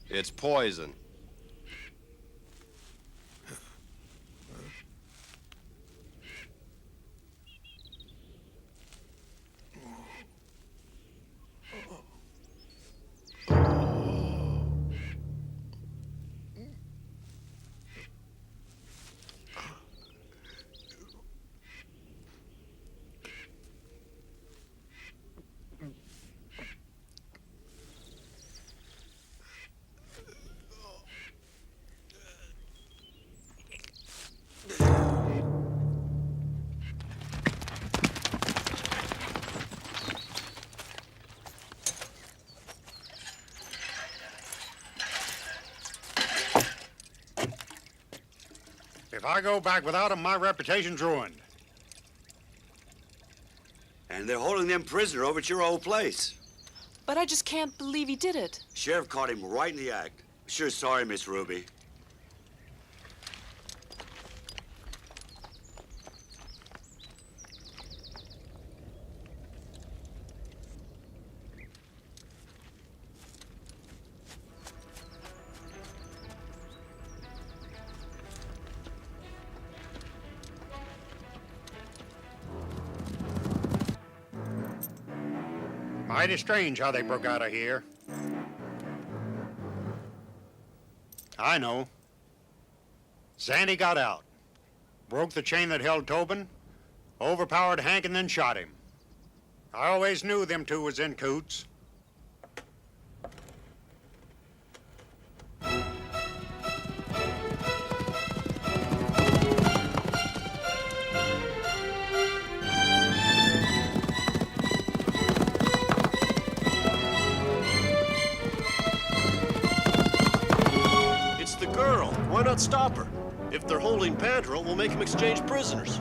It's poison. If I go back without him, my reputation's ruined. And they're holding them prisoner over at your old place. But I just can't believe he did it. Sheriff caught him right in the act. Sure sorry, Miss Ruby. Mighty strange how they broke out of here. I know. Zanti got out, broke the chain that held Tobin, overpowered Hank, and then shot him. I always knew them two was in coots. Why not stop her? If they're holding Pandro, we'll make them exchange prisoners.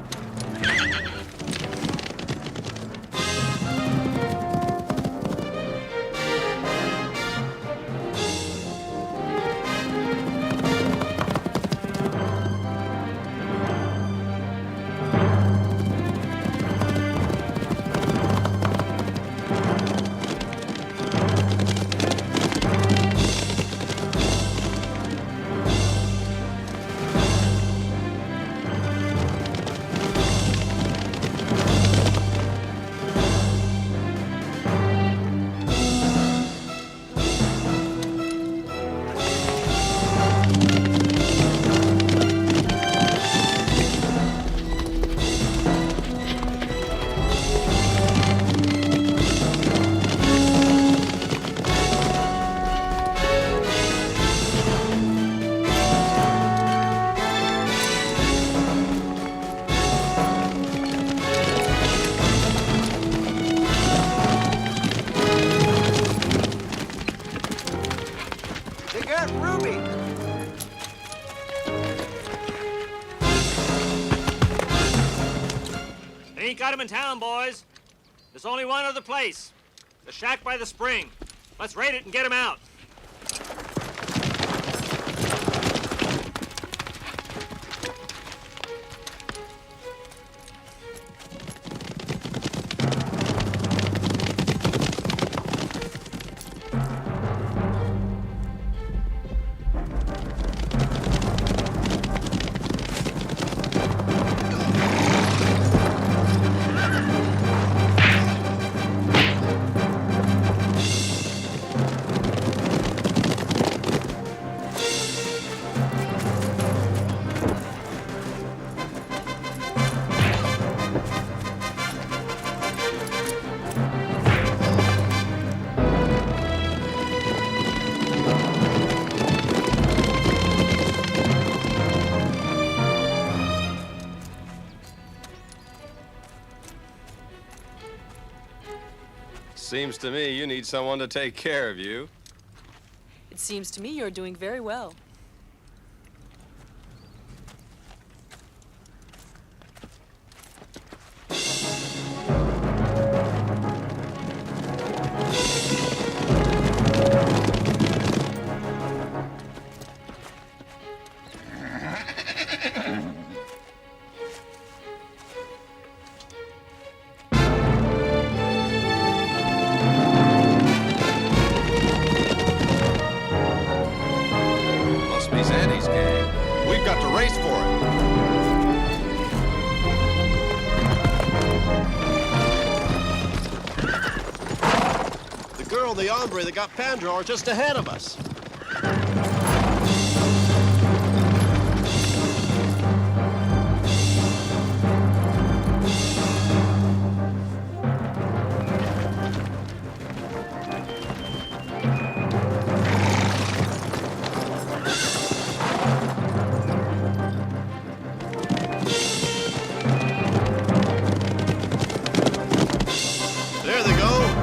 Got him in town, boys. There's only one other place. The shack by the spring. Let's raid it and get him out. Seems to me you need someone to take care of you. It seems to me you're doing very well. the hombre that got Pandora just ahead of us. There they go.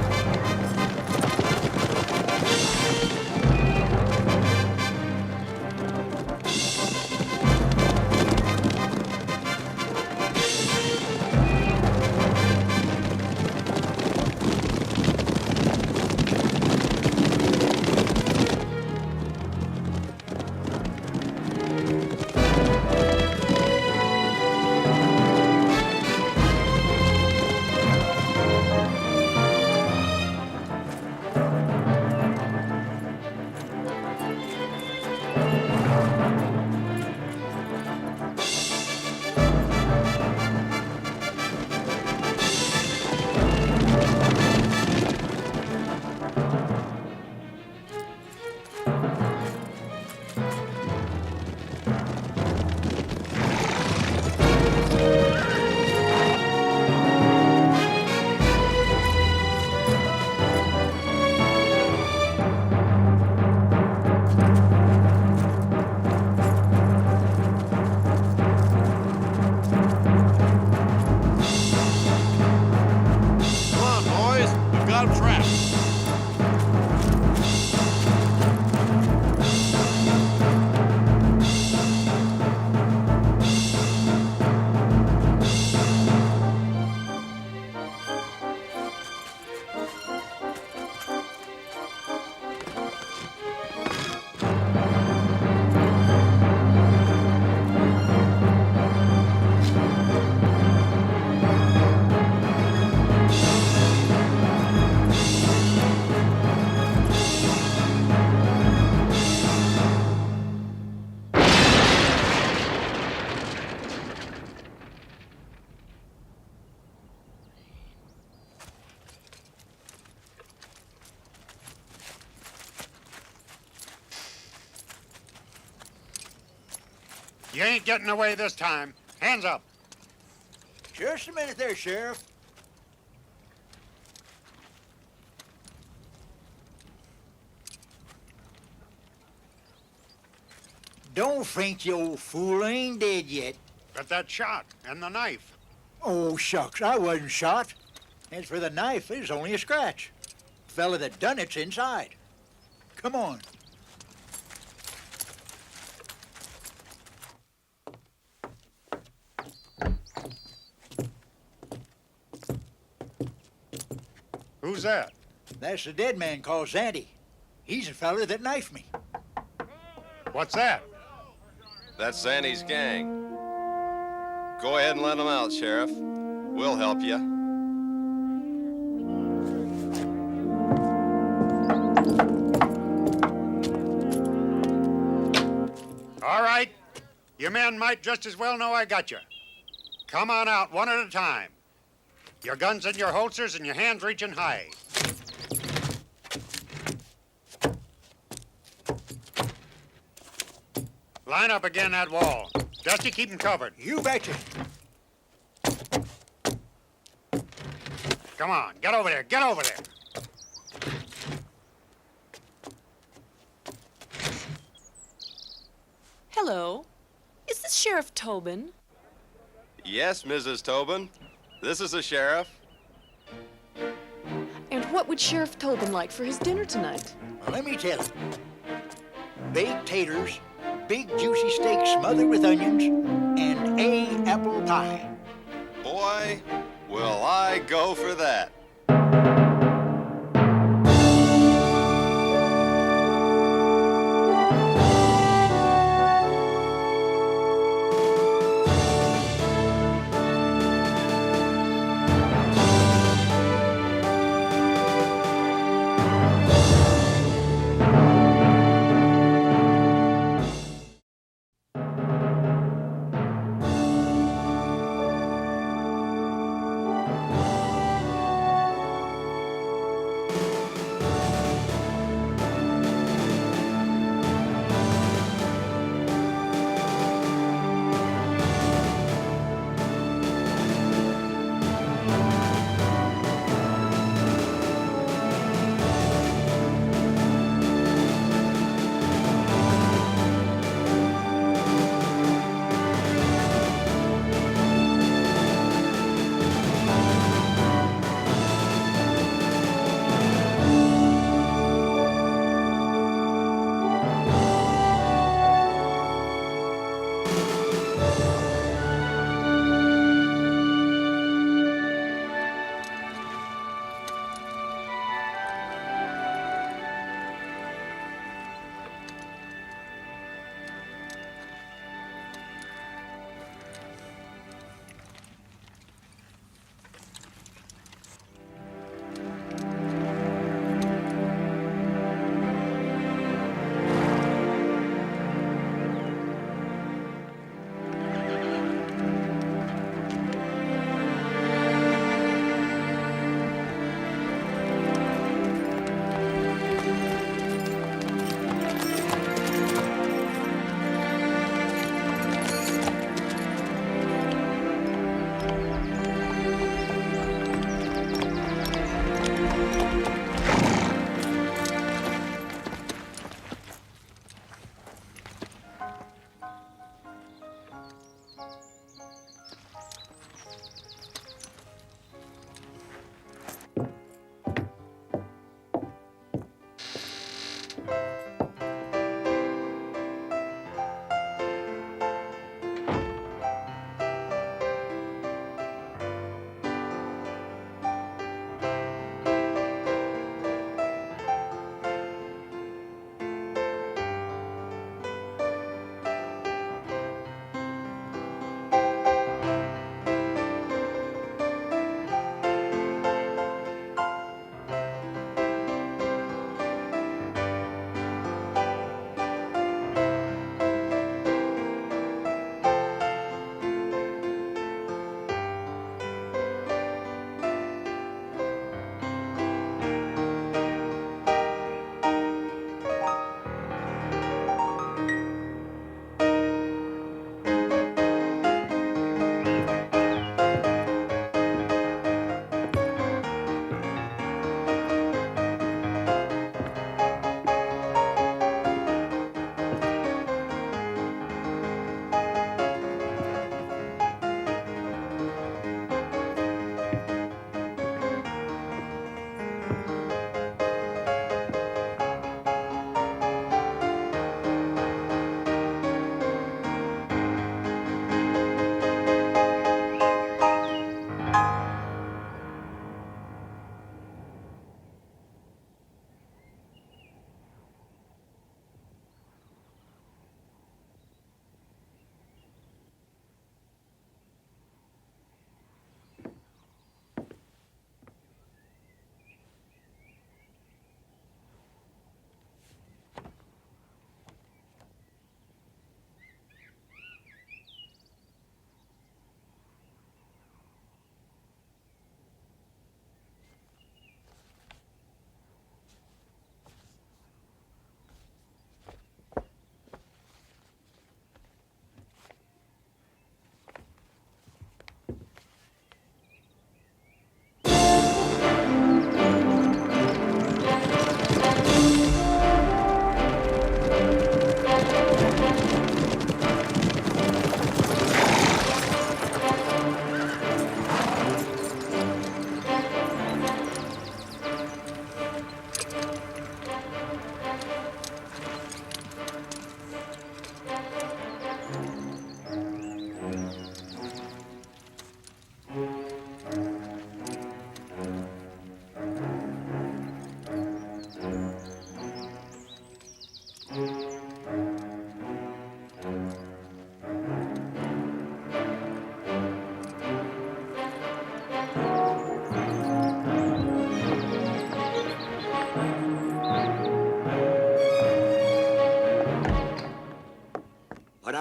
Come on, boys. We've got them trapped. You ain't getting away this time. Hands up. Just a minute there, Sheriff. Don't think you old fool ain't dead yet. Got that shot and the knife. Oh, shucks, I wasn't shot. As for the knife, there's only a scratch. The fella that done it's inside. Come on. Who's that? That's the dead man called Zandy. He's the fella that knifed me. What's that? That's Sandy's gang. Go ahead and let them out, Sheriff. We'll help you. All right. You men might just as well know I got you. Come on out one at a time. Your guns in your holsters and your hands reaching high. Line up again that wall. Dusty, keep 'em covered. You betcha. Come on, get over there, get over there. Hello. Is this Sheriff Tobin? Yes, Mrs. Tobin. This is the sheriff. And what would Sheriff Tobin like for his dinner tonight? Well, let me tell you. Baked taters, big juicy steak smothered with onions, and apple pie. Boy, will I go for that.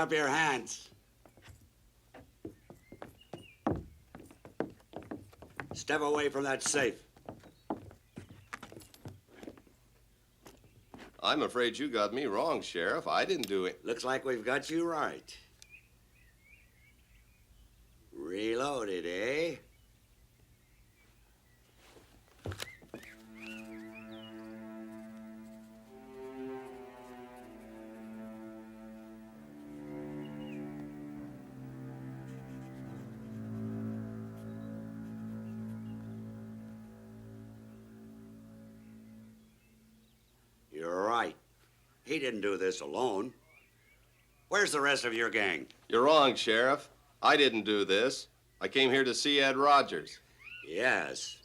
up your hands. Step away from that safe. I'm afraid you got me wrong, Sheriff. I didn't do it. Looks like we've got you right. Reloaded, eh? You're right. He didn't do this alone. Where's the rest of your gang? You're wrong, Sheriff. I didn't do this. I came here to see Ed Rogers. Yes.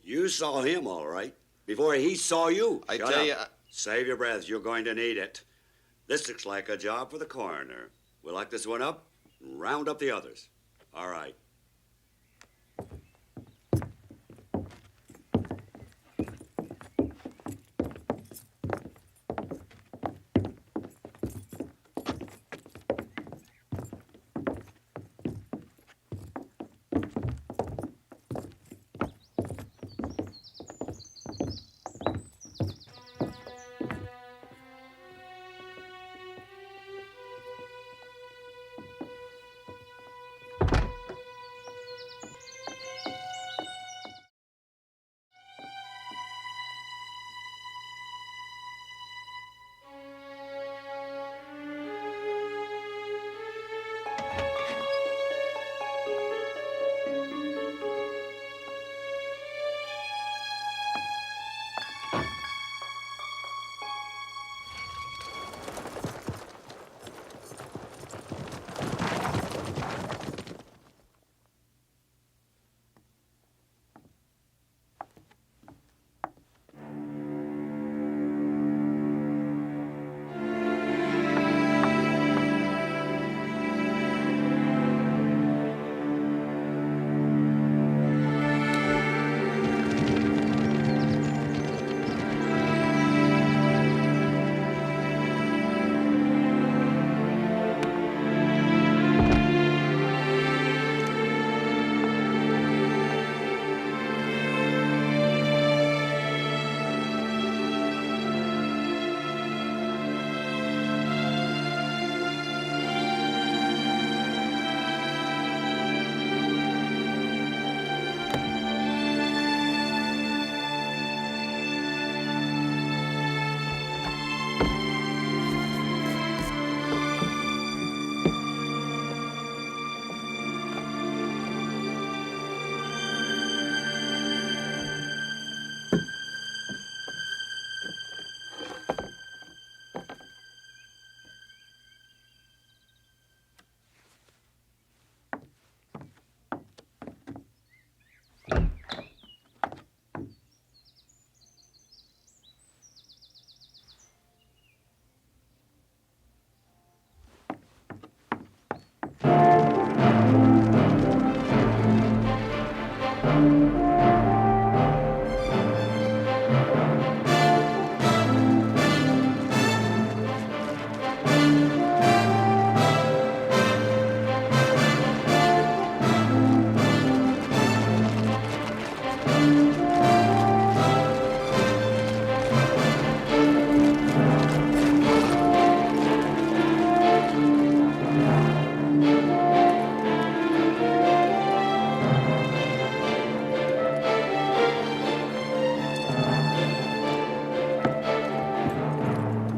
You saw him, all right, before he saw you. I Shut tell up. you, Save your breath. You're going to need it. This looks like a job for the coroner. We'll lock this one up and round up the others. All right.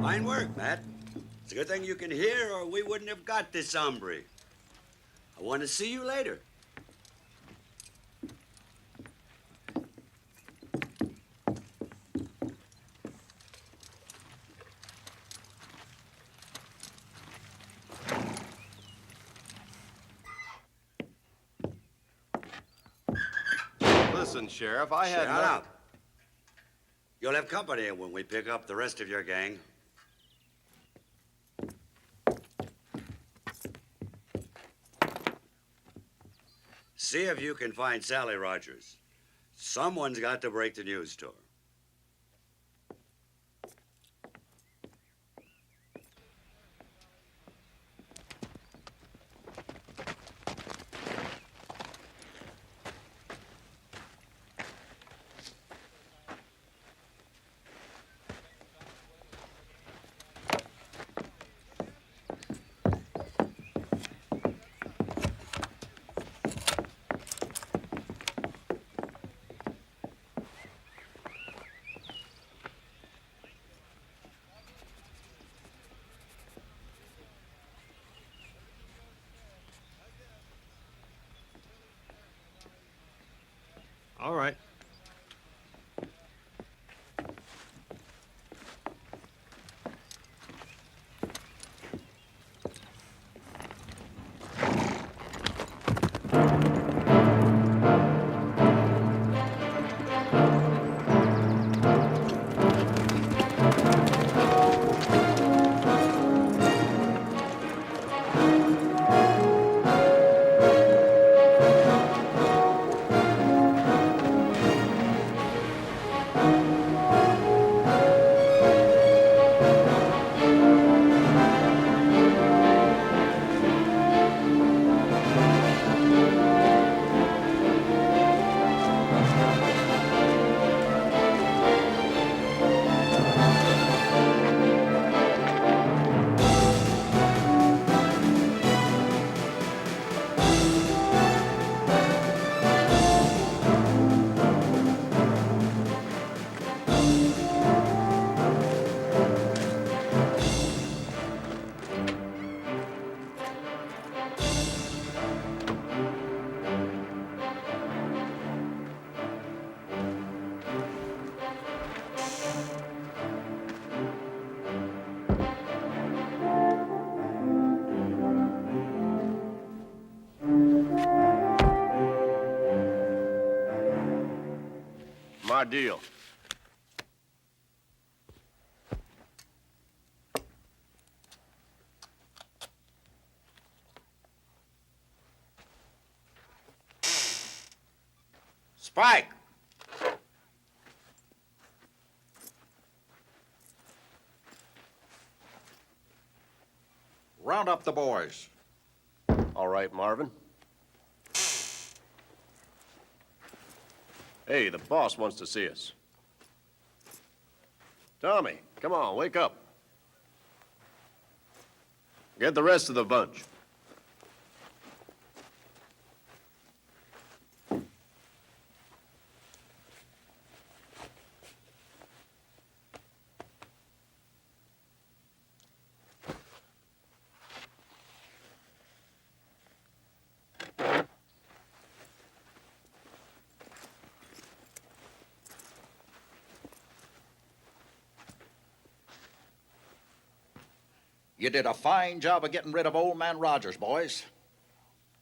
Fine work, Matt. It's a good thing you can hear, or we wouldn't have got this hombre. I want to see you later. Listen, Sheriff, I had Shut up. You'll have company when we pick up the rest of your gang. See if you can find Sally Rogers. Someone's got to break the news to her. All right. My deal. Spike! Round up the boys. All right, Marvin. Hey, the boss wants to see us. Tommy, come on, wake up. Get the rest of the bunch. You did a fine job of getting rid of old man Rogers, boys.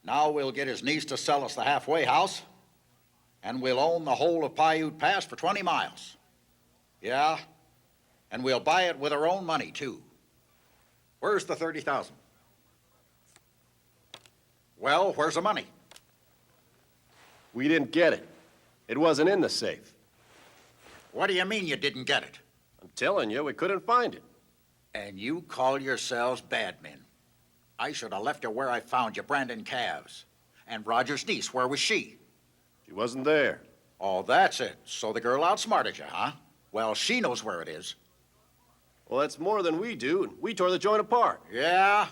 Now we'll get his niece to sell us the halfway house, and we'll own the whole of Paiute Pass for 20 miles. Yeah, and we'll buy it with our own money, too. Where's the 30,000? Well, where's the money? We didn't get it. It wasn't in the safe. What do you mean you didn't get it? I'm telling you, we couldn't find it. And you call yourselves bad men. I should have left you where I found you, branding calves. And Roger's niece, where was she? She wasn't there. Oh, that's it. So the girl outsmarted you, huh? Well, she knows where it is. Well, that's more than we do, and we tore the joint apart. Yeah,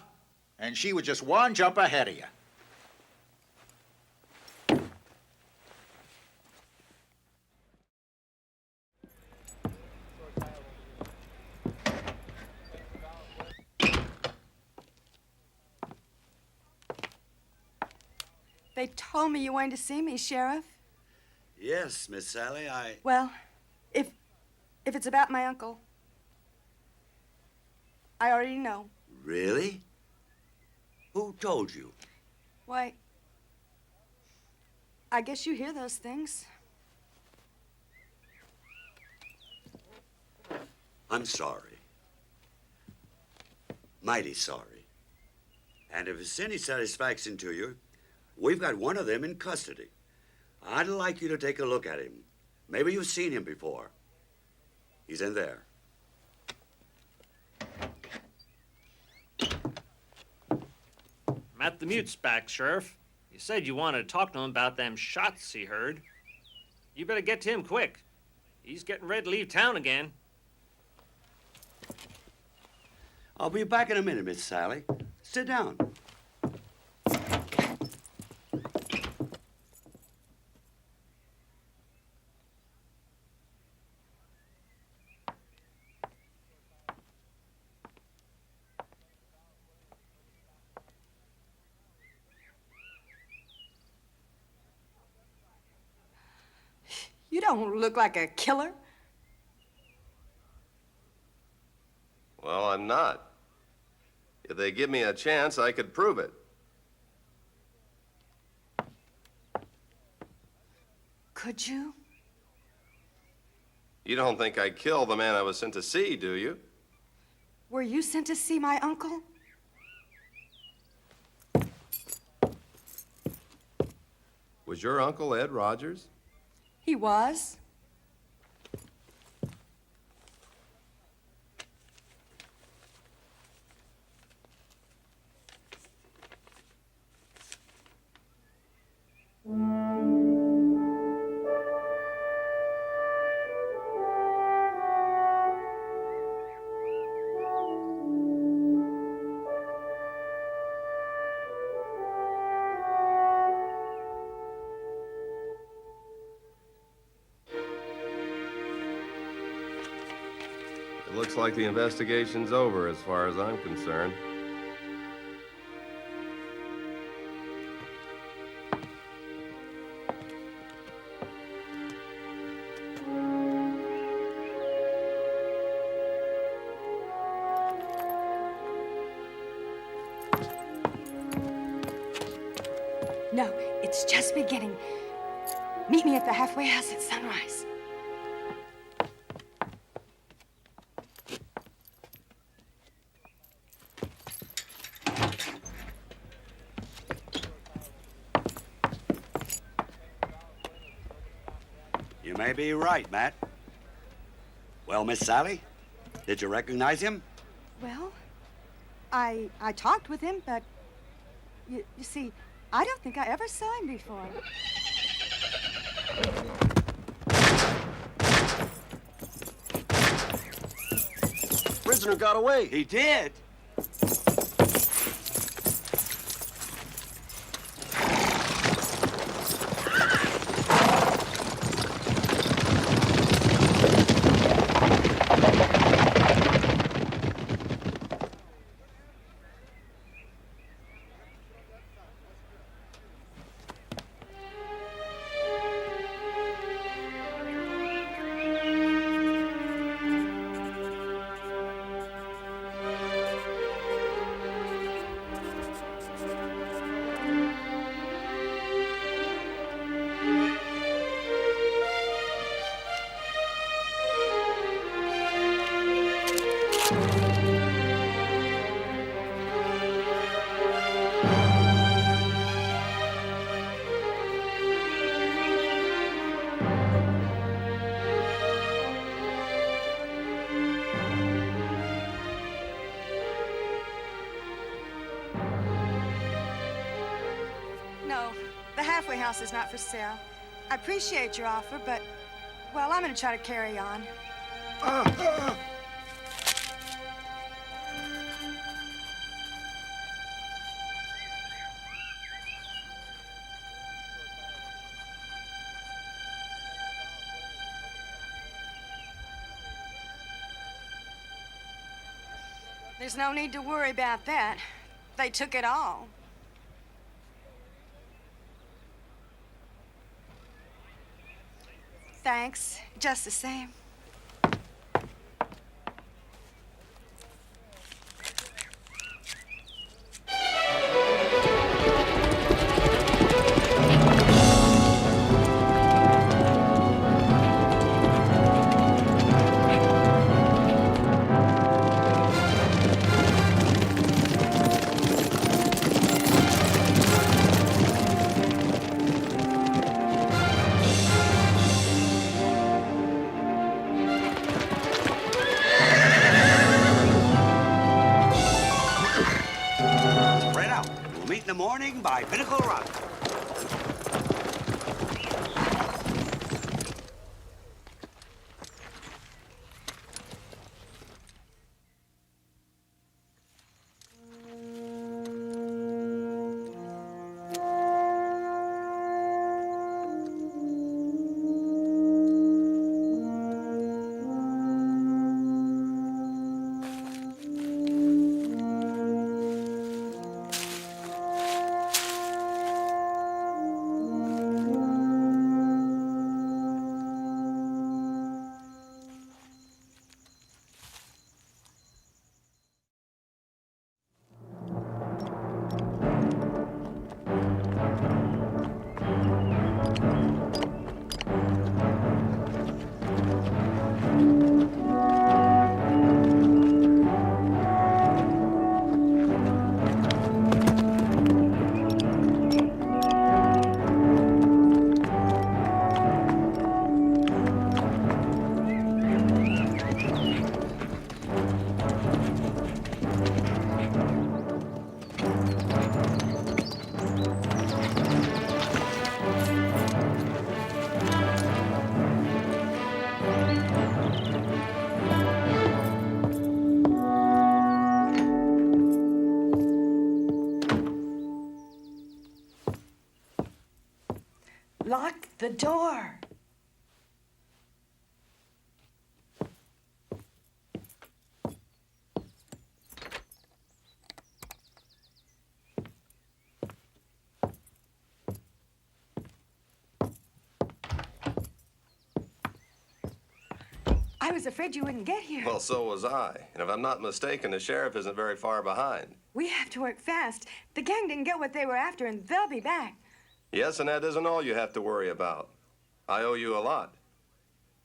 and she was just one jump ahead of you. They told me you wanted to see me, Sheriff. Yes, Miss Sally, Well, if it's about my uncle, I already know. Really? Who told you? Why, I guess you hear those things. I'm sorry. Mighty sorry. And if it's any satisfaction to you, we've got one of them in custody. I'd like you to take a look at him. Maybe you've seen him before. He's in there. Matt the Mute's back, Sheriff. You said you wanted to talk to him about them shots he heard. You better get to him quick. He's getting ready to leave town again. I'll be back in a minute, Miss Sally. Sit down. You don't look like a killer. Well, I'm not. If they give me a chance, I could prove it. Could you? You don't think I killed the man I was sent to see, do you? Were you sent to see my uncle? Was your uncle Ed Rogers? He was. It looks like the investigation's over as far as I'm concerned. No, it's just beginning. Meet me at the halfway house at sunrise. You may be right, Matt. Well, Miss Sally, did you recognize him? Well, I talked with him, but you see, I don't think I ever saw him before. Prisoner got away. He did? No, the halfway house is not for sale. I appreciate your offer, but, well, I'm going to try to carry on. There's no need to worry about that. They took it all. Thanks, just the same. Spread out. We'll meet in the morning by Pinnacle Rock. Lock the door. I was afraid you wouldn't get here. Well, so was I. And if I'm not mistaken, the sheriff isn't very far behind. We have to work fast. The gang didn't get what they were after, and they'll be back. Yes, and that isn't all you have to worry about. I owe you a lot.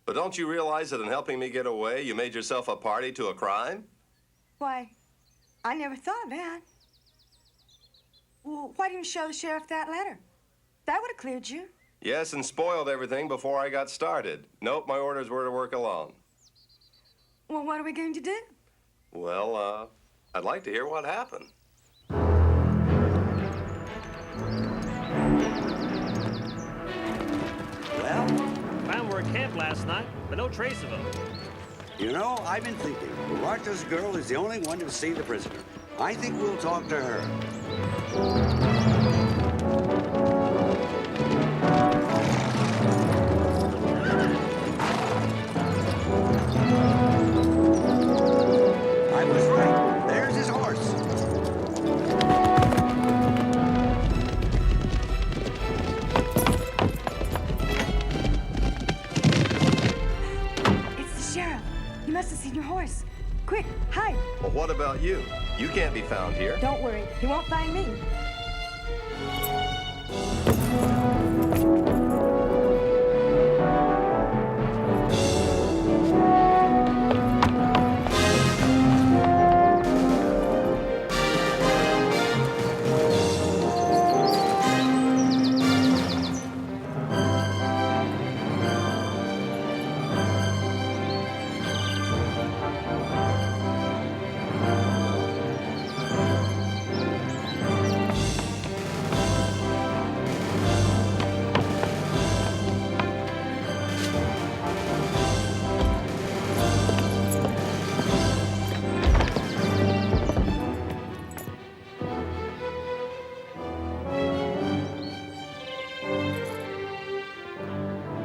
But don't you realize that in helping me get away, you made yourself a party to a crime? Why, I never thought of that. Well, why didn't you show the sheriff that letter? That would have cleared you. Yes, and spoiled everything before I got started. Nope, my orders were to work alone. Well, what are we going to do? Well, I'd like to hear what happened. Well? Found were at camp last night, but no trace of him. You know, I've been thinking. Rogers' girl is the only one who's seen the prisoner. I think we'll talk to her. I was right. There's his horse. It's the sheriff. He must have seen your horse. Quick, hide. Well, what about you? You can't be found here. Don't worry. He won't find me.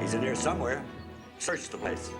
He's in here somewhere. Search the place.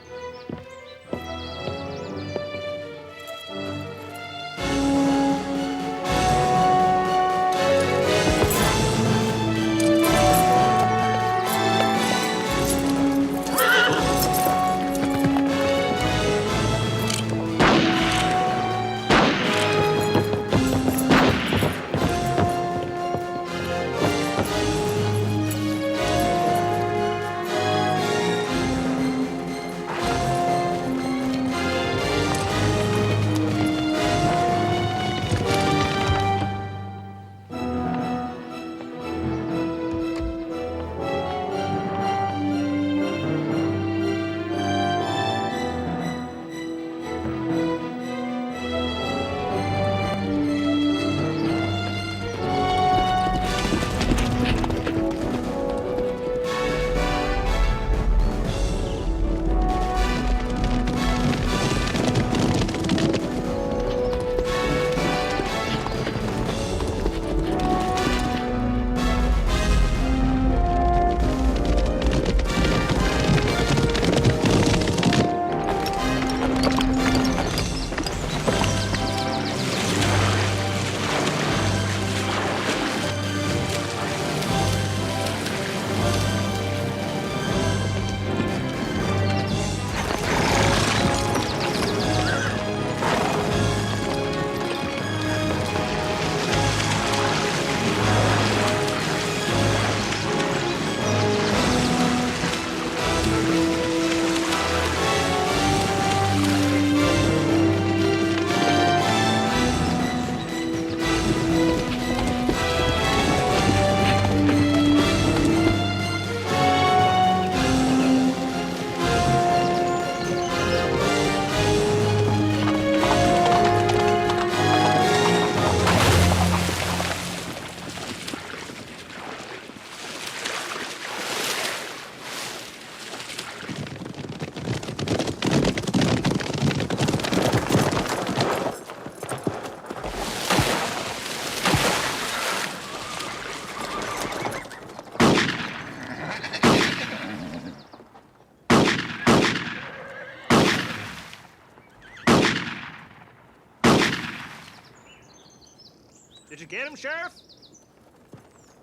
you get him, Sheriff?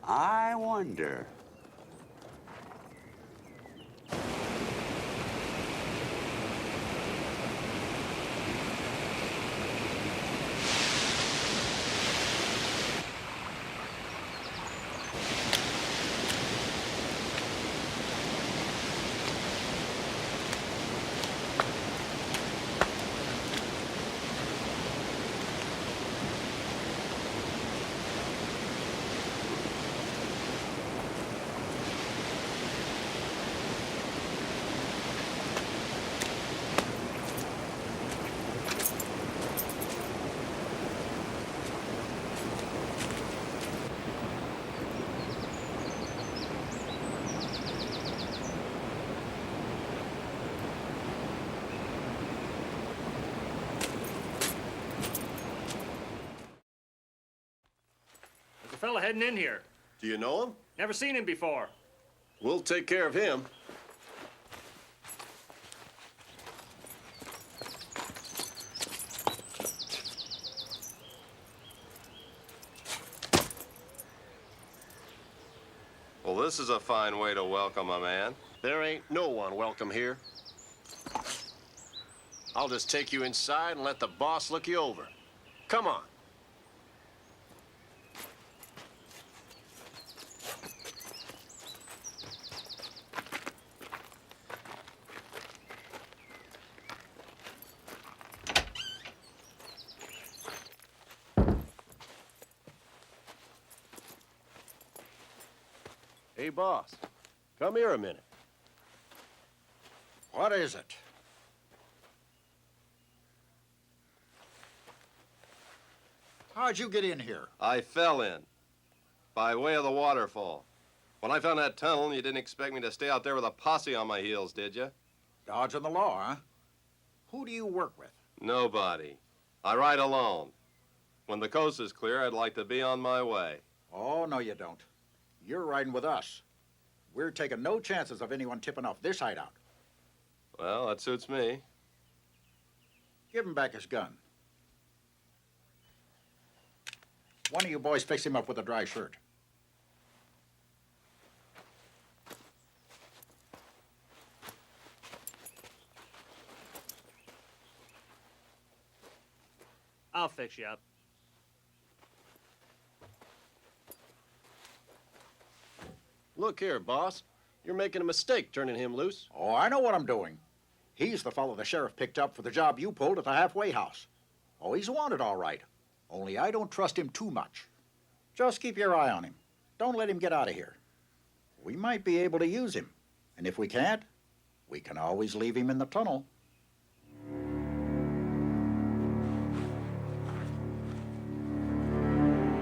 I wonder. There's a fella heading in here. Do you know him? Never seen him before. We'll take care of him. Well, this is a fine way to welcome a man. There ain't no one welcome here. I'll just take you inside and let the boss look you over. Come on. Hey, boss. Come here a minute. What is it? How'd you get in here? I fell in by way of the waterfall. When I found that tunnel, you didn't expect me to stay out there with a posse on my heels, did you? Dodging the law, huh? Who do you work with? Nobody. I ride alone. When the coast is clear, I'd like to be on my way. Oh, no, you don't. You're riding with us. We're taking no chances of anyone tipping off this hideout. Well, that suits me. Give him back his gun. One of you boys fix him up with a dry shirt. I'll fix you up. Look here, boss. You're making a mistake turning him loose. Oh, I know what I'm doing. He's the fellow the sheriff picked up for the job you pulled at the halfway house. Oh, he's wanted, all right. Only I don't trust him too much. Just keep your eye on him. Don't let him get out of here. We might be able to use him. And if we can't, we can always leave him in the tunnel.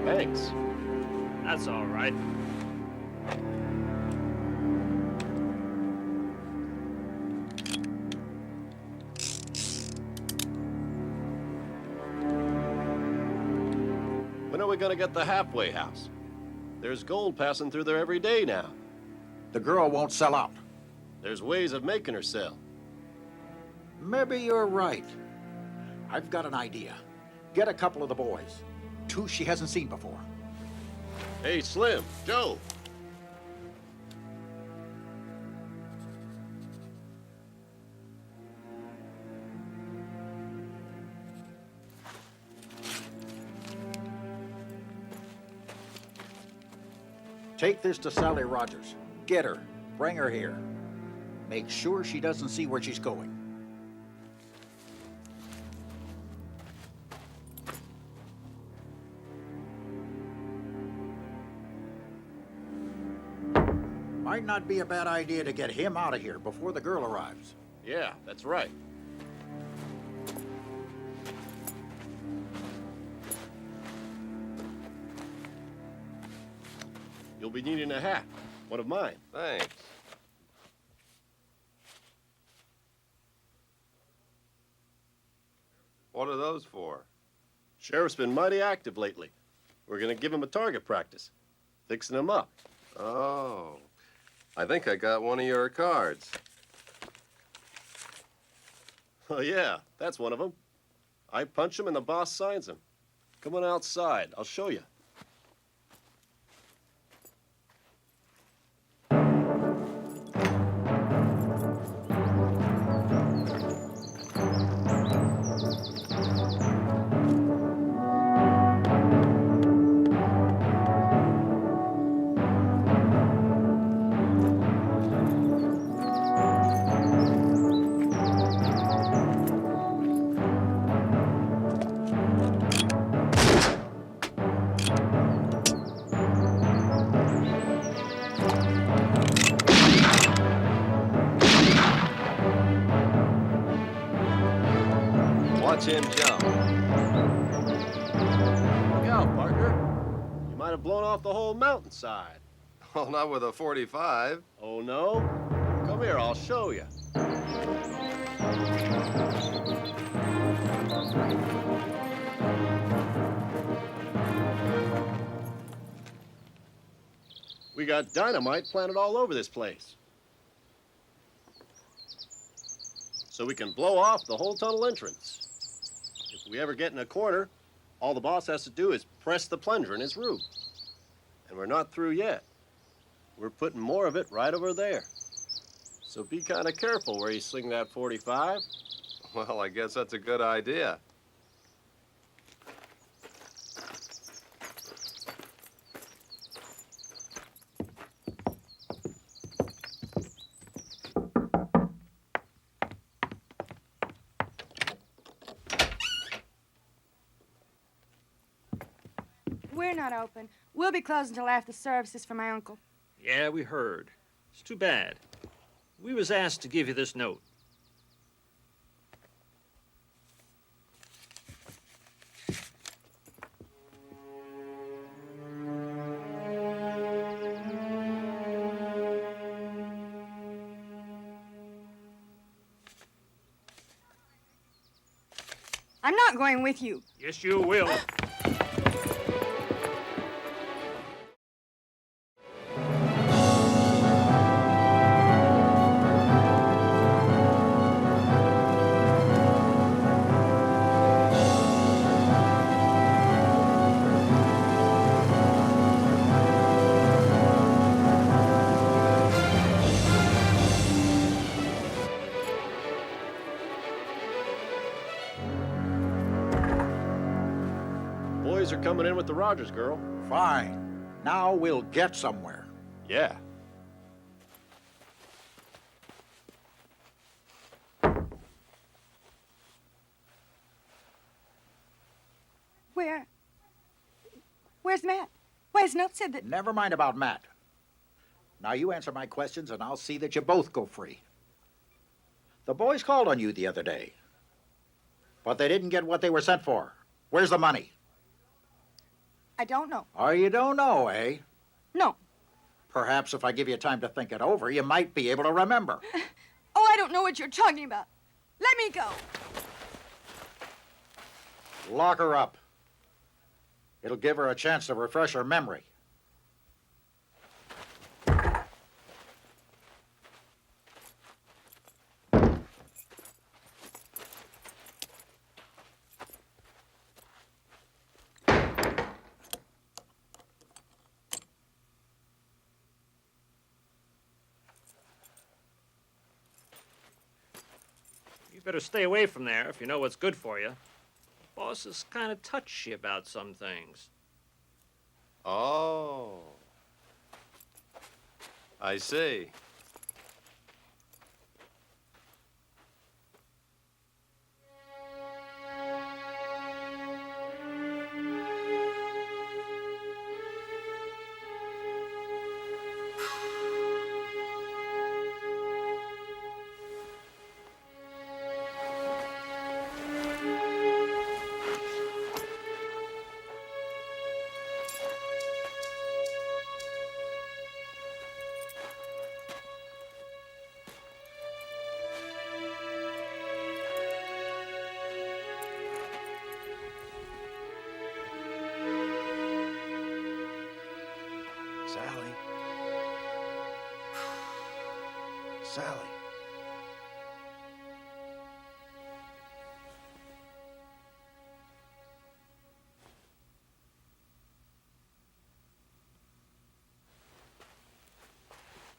Thanks. That's all right. When are we gonna get the halfway house? There's gold passing through there every day now. The girl won't sell out. There's ways of making her sell. Maybe you're right. I've got an idea. Get a couple of the boys. Two she hasn't seen before. Hey, Slim, Joe. Take this to Sally Rogers. Get her. Bring her here. Make sure she doesn't see where she's going. Might not be a bad idea to get him out of here before the girl arrives. Yeah, that's right. You'll be needing a hat. One of mine. Thanks. What are those for? Sheriff's been mighty active lately. We're gonna give him a target practice. Fixing him up. Oh. I think I got one of your cards. Oh, yeah, that's one of them. I punch him and the boss signs him. Come on outside. I'll show you. watch him jump. Look out, partner. You might have blown off the whole mountainside. Well, not with a 45. Oh, no? Come here, I'll show you. We got dynamite planted all over this place. So we can blow off the whole tunnel entrance. If we ever get in a corner, all the boss has to do is press the plunger in his roof. And we're not through yet. We're putting more of it right over there. So be kind of careful where you sling that 45. Well, I guess that's a good idea. We're not open. We'll be closed until after services for my uncle. Yeah, we heard. It's too bad. We was asked to give you this note. I'm not going with you. Yes, you will. Boys are coming in with the Rogers girl. Fine. Now we'll get somewhere. Yeah. Where's Matt? Why, his note said that... Never mind about Matt. Now you answer my questions and I'll see that you both go free. The boys called on you the other day, but they didn't get what they were sent for. Where's the money? I don't know. Oh, you don't know, eh? No. Perhaps if I give you time to think it over, you might be able to remember. Oh, I don't know what you're talking about. Let me go. Lock her up. It'll give her a chance to refresh her memory. You better stay away from there if you know what's good for you. Boss is kind of touchy about some things. Oh. I see. Sally. Sally.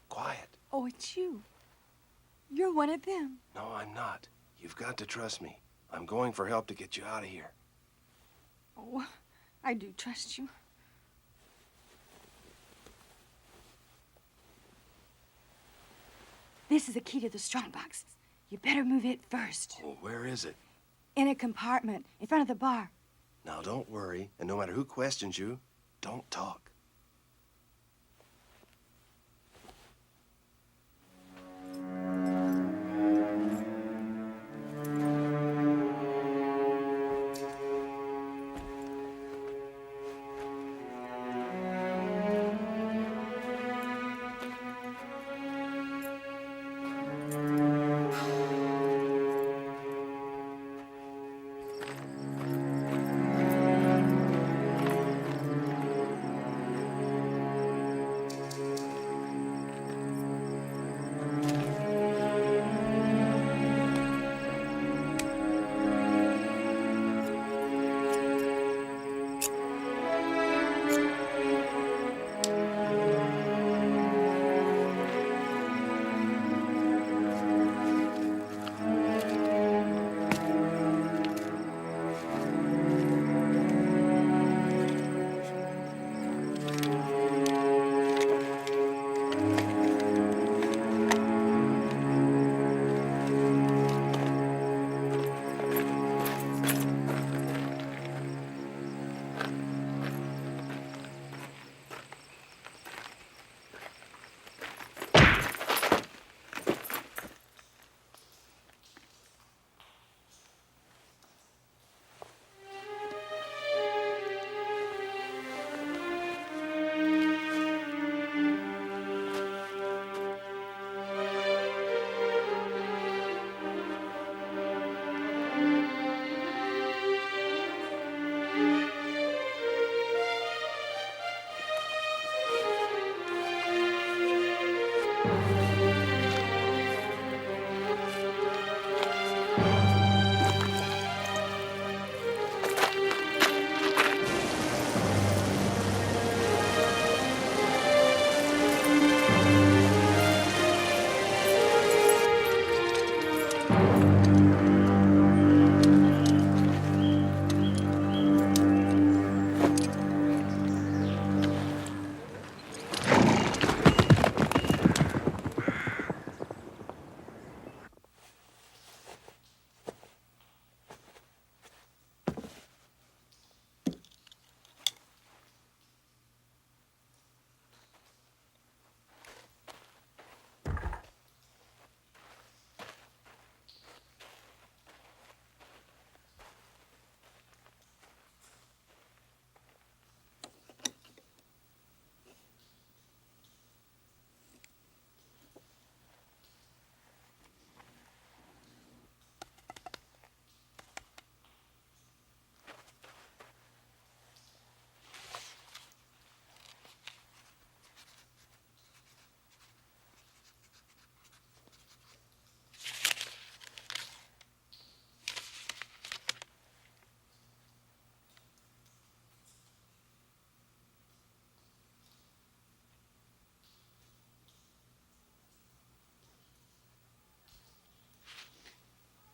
Quiet. Oh, it's you. You're one of them. No, I'm not. You've got to trust me. I'm going for help to get you out of here. Oh, I do trust you. This is the key to the strong boxes. You better move it first. Oh, where is it? In a compartment, in front of the bar. Now, don't worry, and no matter who questions you, don't talk.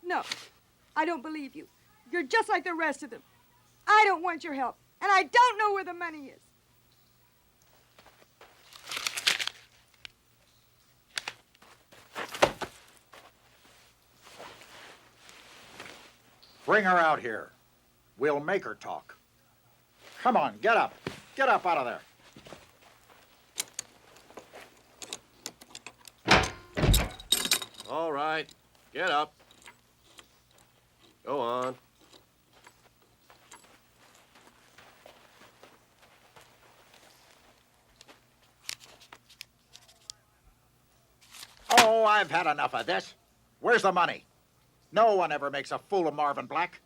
No, I don't believe you. You're just like the rest of them. I don't want your help, and I don't know where the money is. Bring her out here. We'll make her talk. Come on, get up. Get up out of there. All right, get up. Go on. Oh, I've had enough of this. Where's the money? No one ever makes a fool of Marvin Black.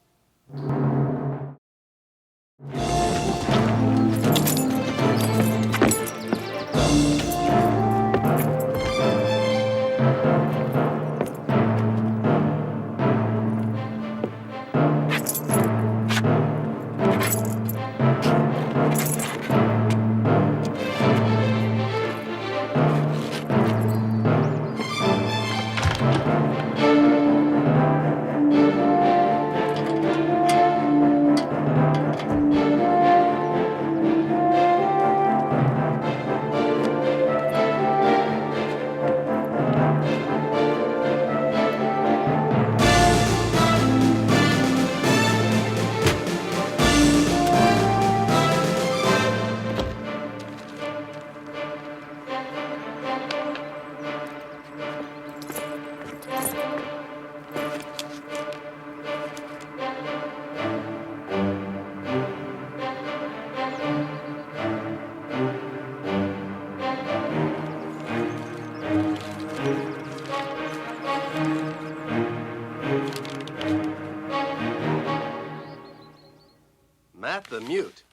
Matt the Mute.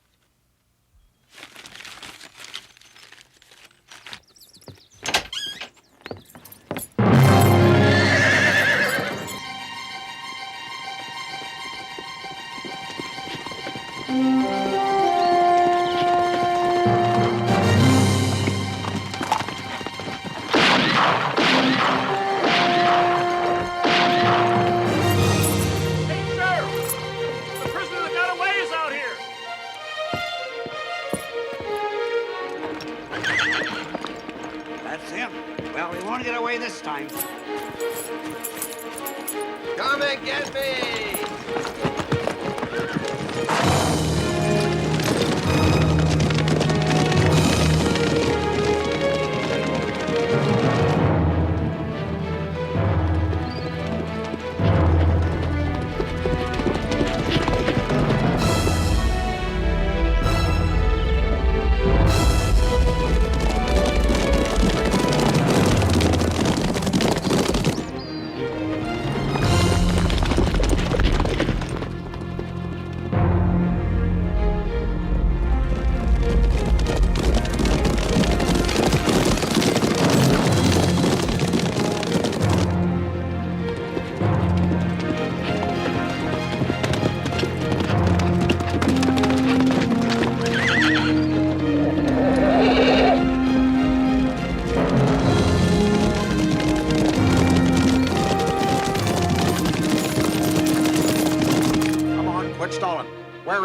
That's him. Well, he won't get away this time. Come and get me!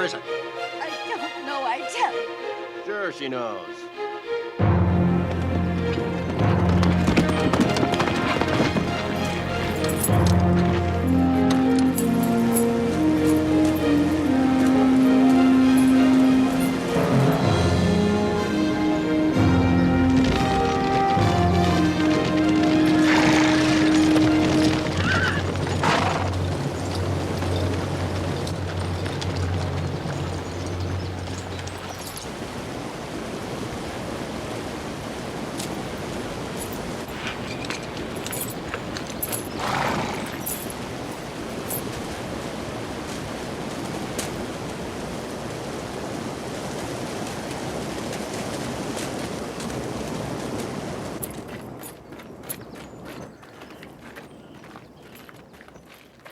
Where is it? I don't know, I tell you. Sure she knows.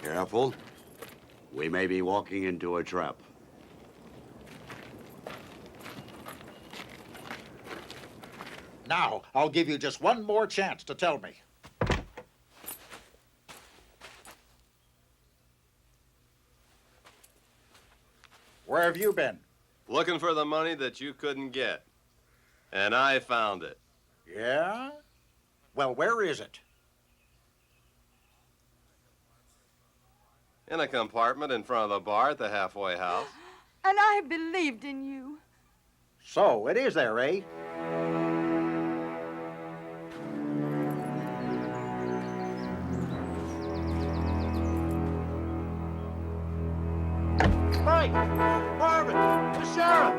Careful. We may be walking into a trap. Now, I'll give you just one more chance to tell me. Where have you been? Looking for the money that you couldn't get. And I found it. Yeah? Well, where is it? In a compartment in front of the bar at the halfway house. And I believed in you. So, it is there, eh? Mike! Marvin! The sheriff!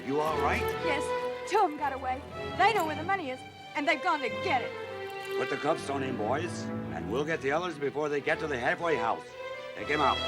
You all right? Yes, two of them got away. They know where the money is, and they've gone to get it. Put the cuffs on him, boys, and we'll get the others before they get to the halfway house. Take him out.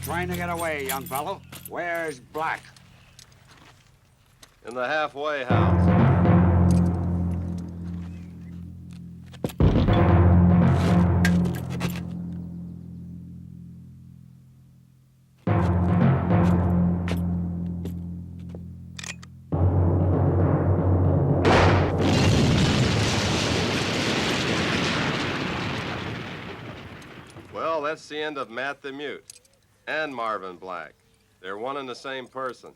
trying to get away, young fellow. Where's Black? In the halfway house. Well, that's the end of Matt the Mute and Marvin Black. They're one and the same person.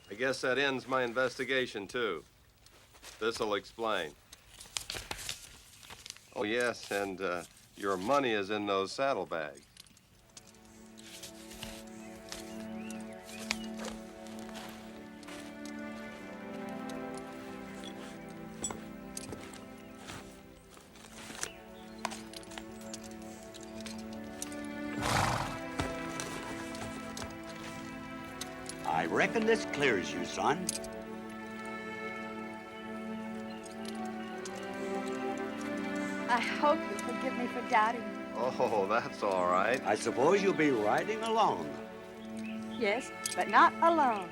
I guess that ends my investigation, too. This'll explain. Oh, yes, and your money is in those saddlebags. I reckon this clears you, son. I hope you forgive me for doubting you. Oh, that's all right. I suppose you'll be riding along. Yes, but not alone.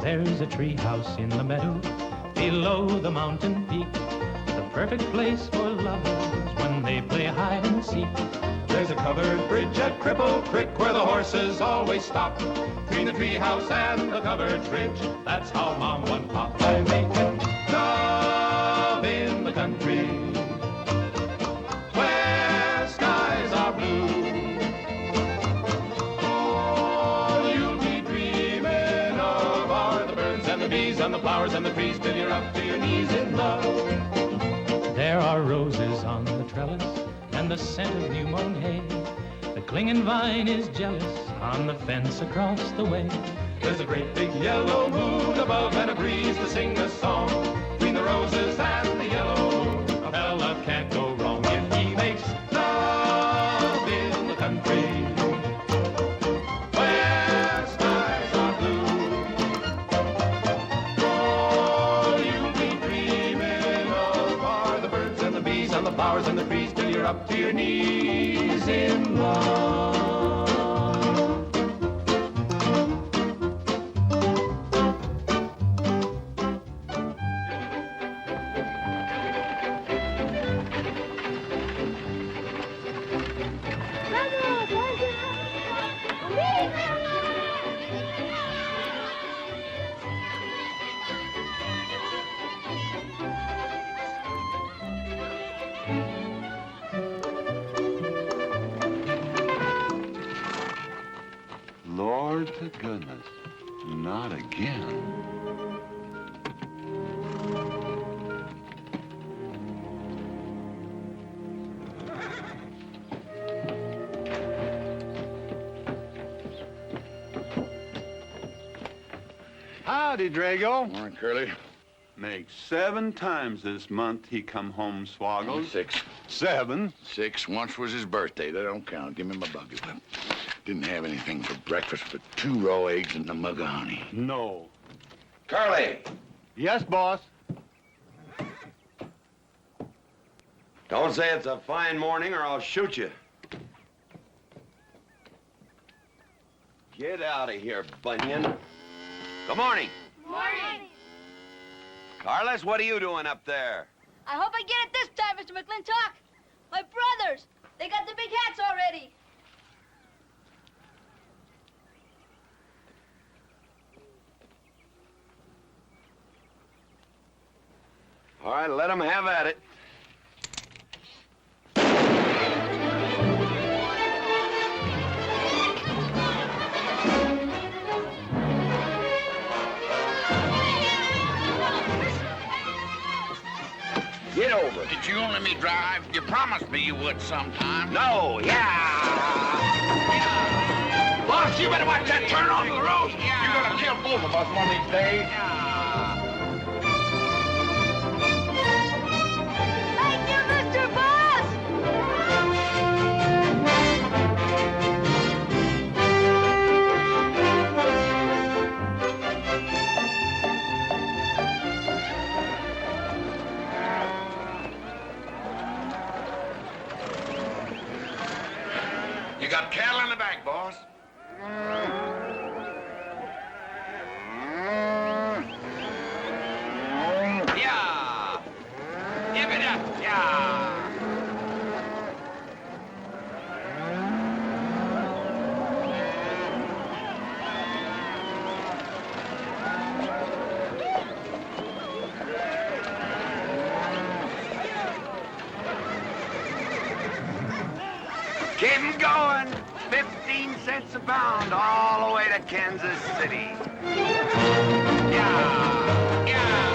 There's a tree house in the meadow below the mountain peak, the perfect place for lovers when they play hide and seek. There's a covered bridge at Cripple Creek where the horses always stop. Between the tree house and the covered bridge, that's how Mom and Pop are making love in the country where skies are blue. And the flowers and the trees till you're up to your knees in love. There are roses on the trellis and the scent of new mown hay. The clinging vine is jealous on the fence across the way. There's a great big yellow moon above and a breeze to sing a song. Between the roses and the yellow, a fella can't go wrong if he makes love in the country. The flowers and the trees till you're up to your knees in love. Lord to goodness, not again. Howdy, Drago. Morning, Curly. Makes 7 times this month he come home swoggled. 6. 7? 6. Once was his birthday. That don't count. Give me my buggy whip. Didn't have anything for breakfast but 2 raw eggs and a mug of honey. No. Curly! Yes, boss? Don't say it's a fine morning or I'll shoot you. Get out of here, Bunyan. Good morning. Morning. Carlos, what are you doing up there? I hope I get it this time, Mr. McClintock. My brothers, they got the big hats already. All right, let them have at it. Get over it. Did you only me drive? You promised me you would sometime. No, yeah! Boss, you better watch that turn onto the road. You're gonna kill both of us one of these days. Thank you, Mr. Boss! You got cattle in the back, boss. Yeah! Give it up, yeah! Keep 'em going. 15 cents a pound all the way to Kansas City. Yeah, yeah.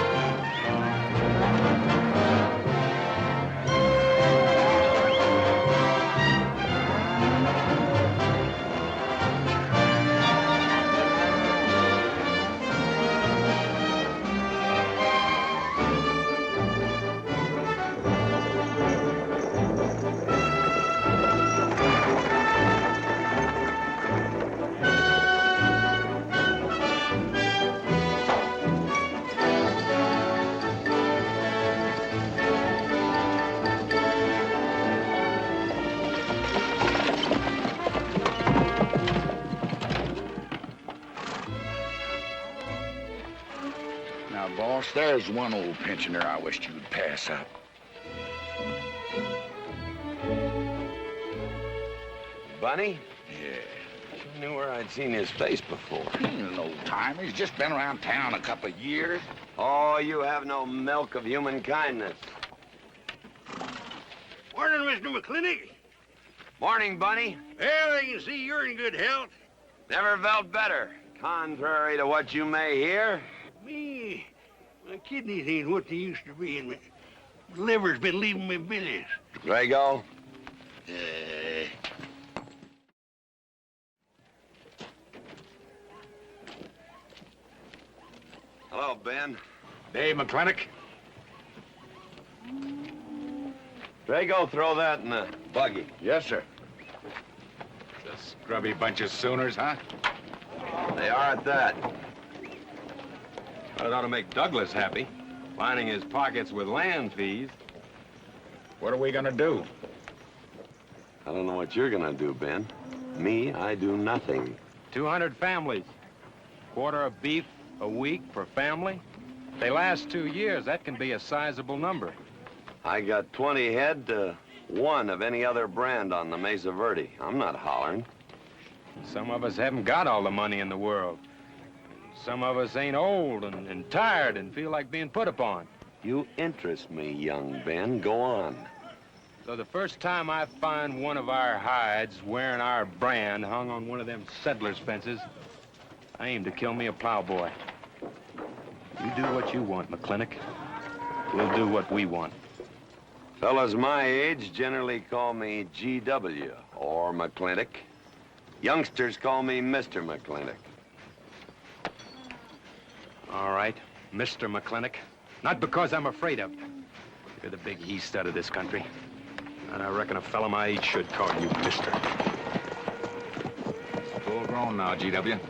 Now, boss, there's one old pensioner I wished you'd pass up. Bunny? Yeah. I knew where I'd seen his face before. He's an old timer. He's just been around town a couple of years. Oh, you have no milk of human kindness. Morning, Mr. McClintock. Morning, Bunny. Well, I can see you're in good health. Never felt better. Contrary to what you may hear. Me, my kidneys ain't what they used to be, and my liver's been leaving me billies. Drago? Hello, Ben. Dave McClintock. Drago, throw that in the buggy. Yes, sir. The scrubby bunch of Sooners, huh? They are at that. But it ought to make Douglas happy, lining his pockets with land fees. What are we gonna do? I don't know what you're gonna do, Ben. Me, I do nothing. 200 families. Quarter of beef a week per family. They last 2 years. That can be a sizable number. I got 20 head to 1 of any other brand on the Mesa Verde. I'm not hollering. Some of us haven't got all the money in the world. Some of us ain't old and tired and feel like being put upon. You interest me, young Ben. Go on. So the first time I find one of our hides wearing our brand hung on one of them settlers' fences, I aim to kill me a plowboy. You do what you want, McClintock. We'll do what we want. Fellas my age generally call me GW or McClintock. Youngsters call me Mr. McClintock. All right, Mr. McClintock. Not because I'm afraid of you. You're the big he-stud of this country. And I reckon a fella my age should call you Mister. Full grown now, GW.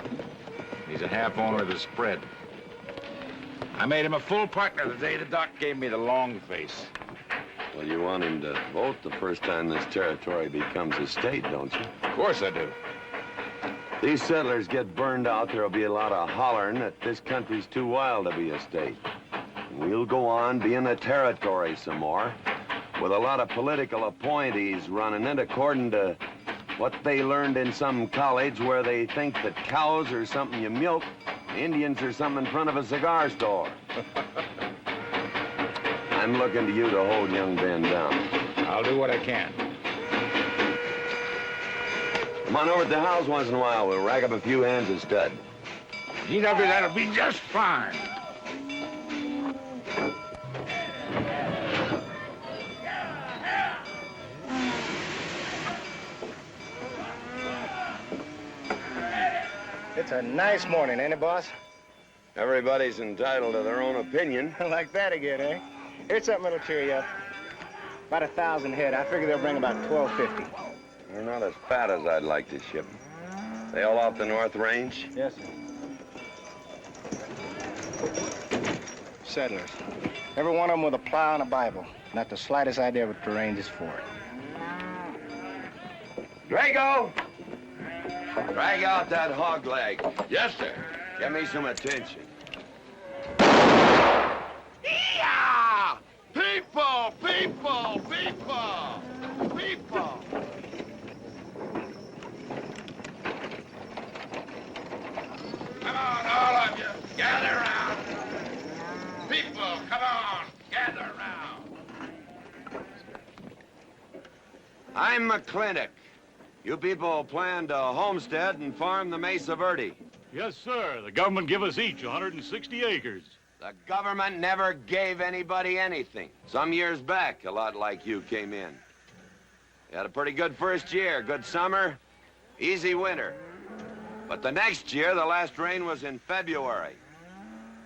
He's a half owner of the spread. I made him a full partner the day the doc gave me the long face. Well, you want him to vote the first time this territory becomes a state, don't you? Of course I do. These settlers get burned out, there'll be a lot of hollering that this country's too wild to be a state. We'll go on being a territory some more, with a lot of political appointees running it according to what they learned in some college where they think that cows are something you milk, Indians are something in front of a cigar store. I'm looking to you to hold young Ben down. I'll do what I can. Come on over to the house once in a while. We'll rack up a few hands of stud. GW, that'll be just fine. It's a nice morning, ain't it, boss? Everybody's entitled to their own opinion. Like that again, eh? Here's something that'll cheer you up. About 1,000 head. I figure they'll bring about 1,250. They're not as fat as I'd like to ship. They all off the North Range? Yes, sir. Settlers. Every one of them with a plow and a Bible. Not the slightest idea what the range is for. Drago! Drag out that hog leg. Yes, sir. Give me some attention. Yeah! People! People! People! People! Come on, all of you. Gather round. People, come on. Gather round. I'm McClintock. You people plan to homestead and farm the Mesa Verde. Yes, sir. The government give us each 160 acres. The government never gave anybody anything. Some years back, a lot like you came in. You had a pretty good first year, good summer, easy winter. But the next year, the last rain was in February.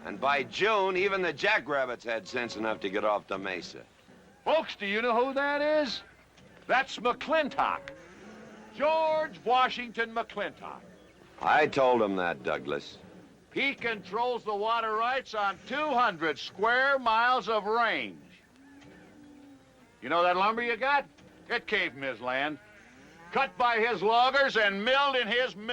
And by June, even the jackrabbits had sense enough to get off the mesa. Folks, do you know who that is? That's McClintock. George Washington McClintock. I told him that, Douglas. He controls the water rights on 200 square miles of range. You know that lumber you got? It came from his land. Cut by his loggers and milled in his mill.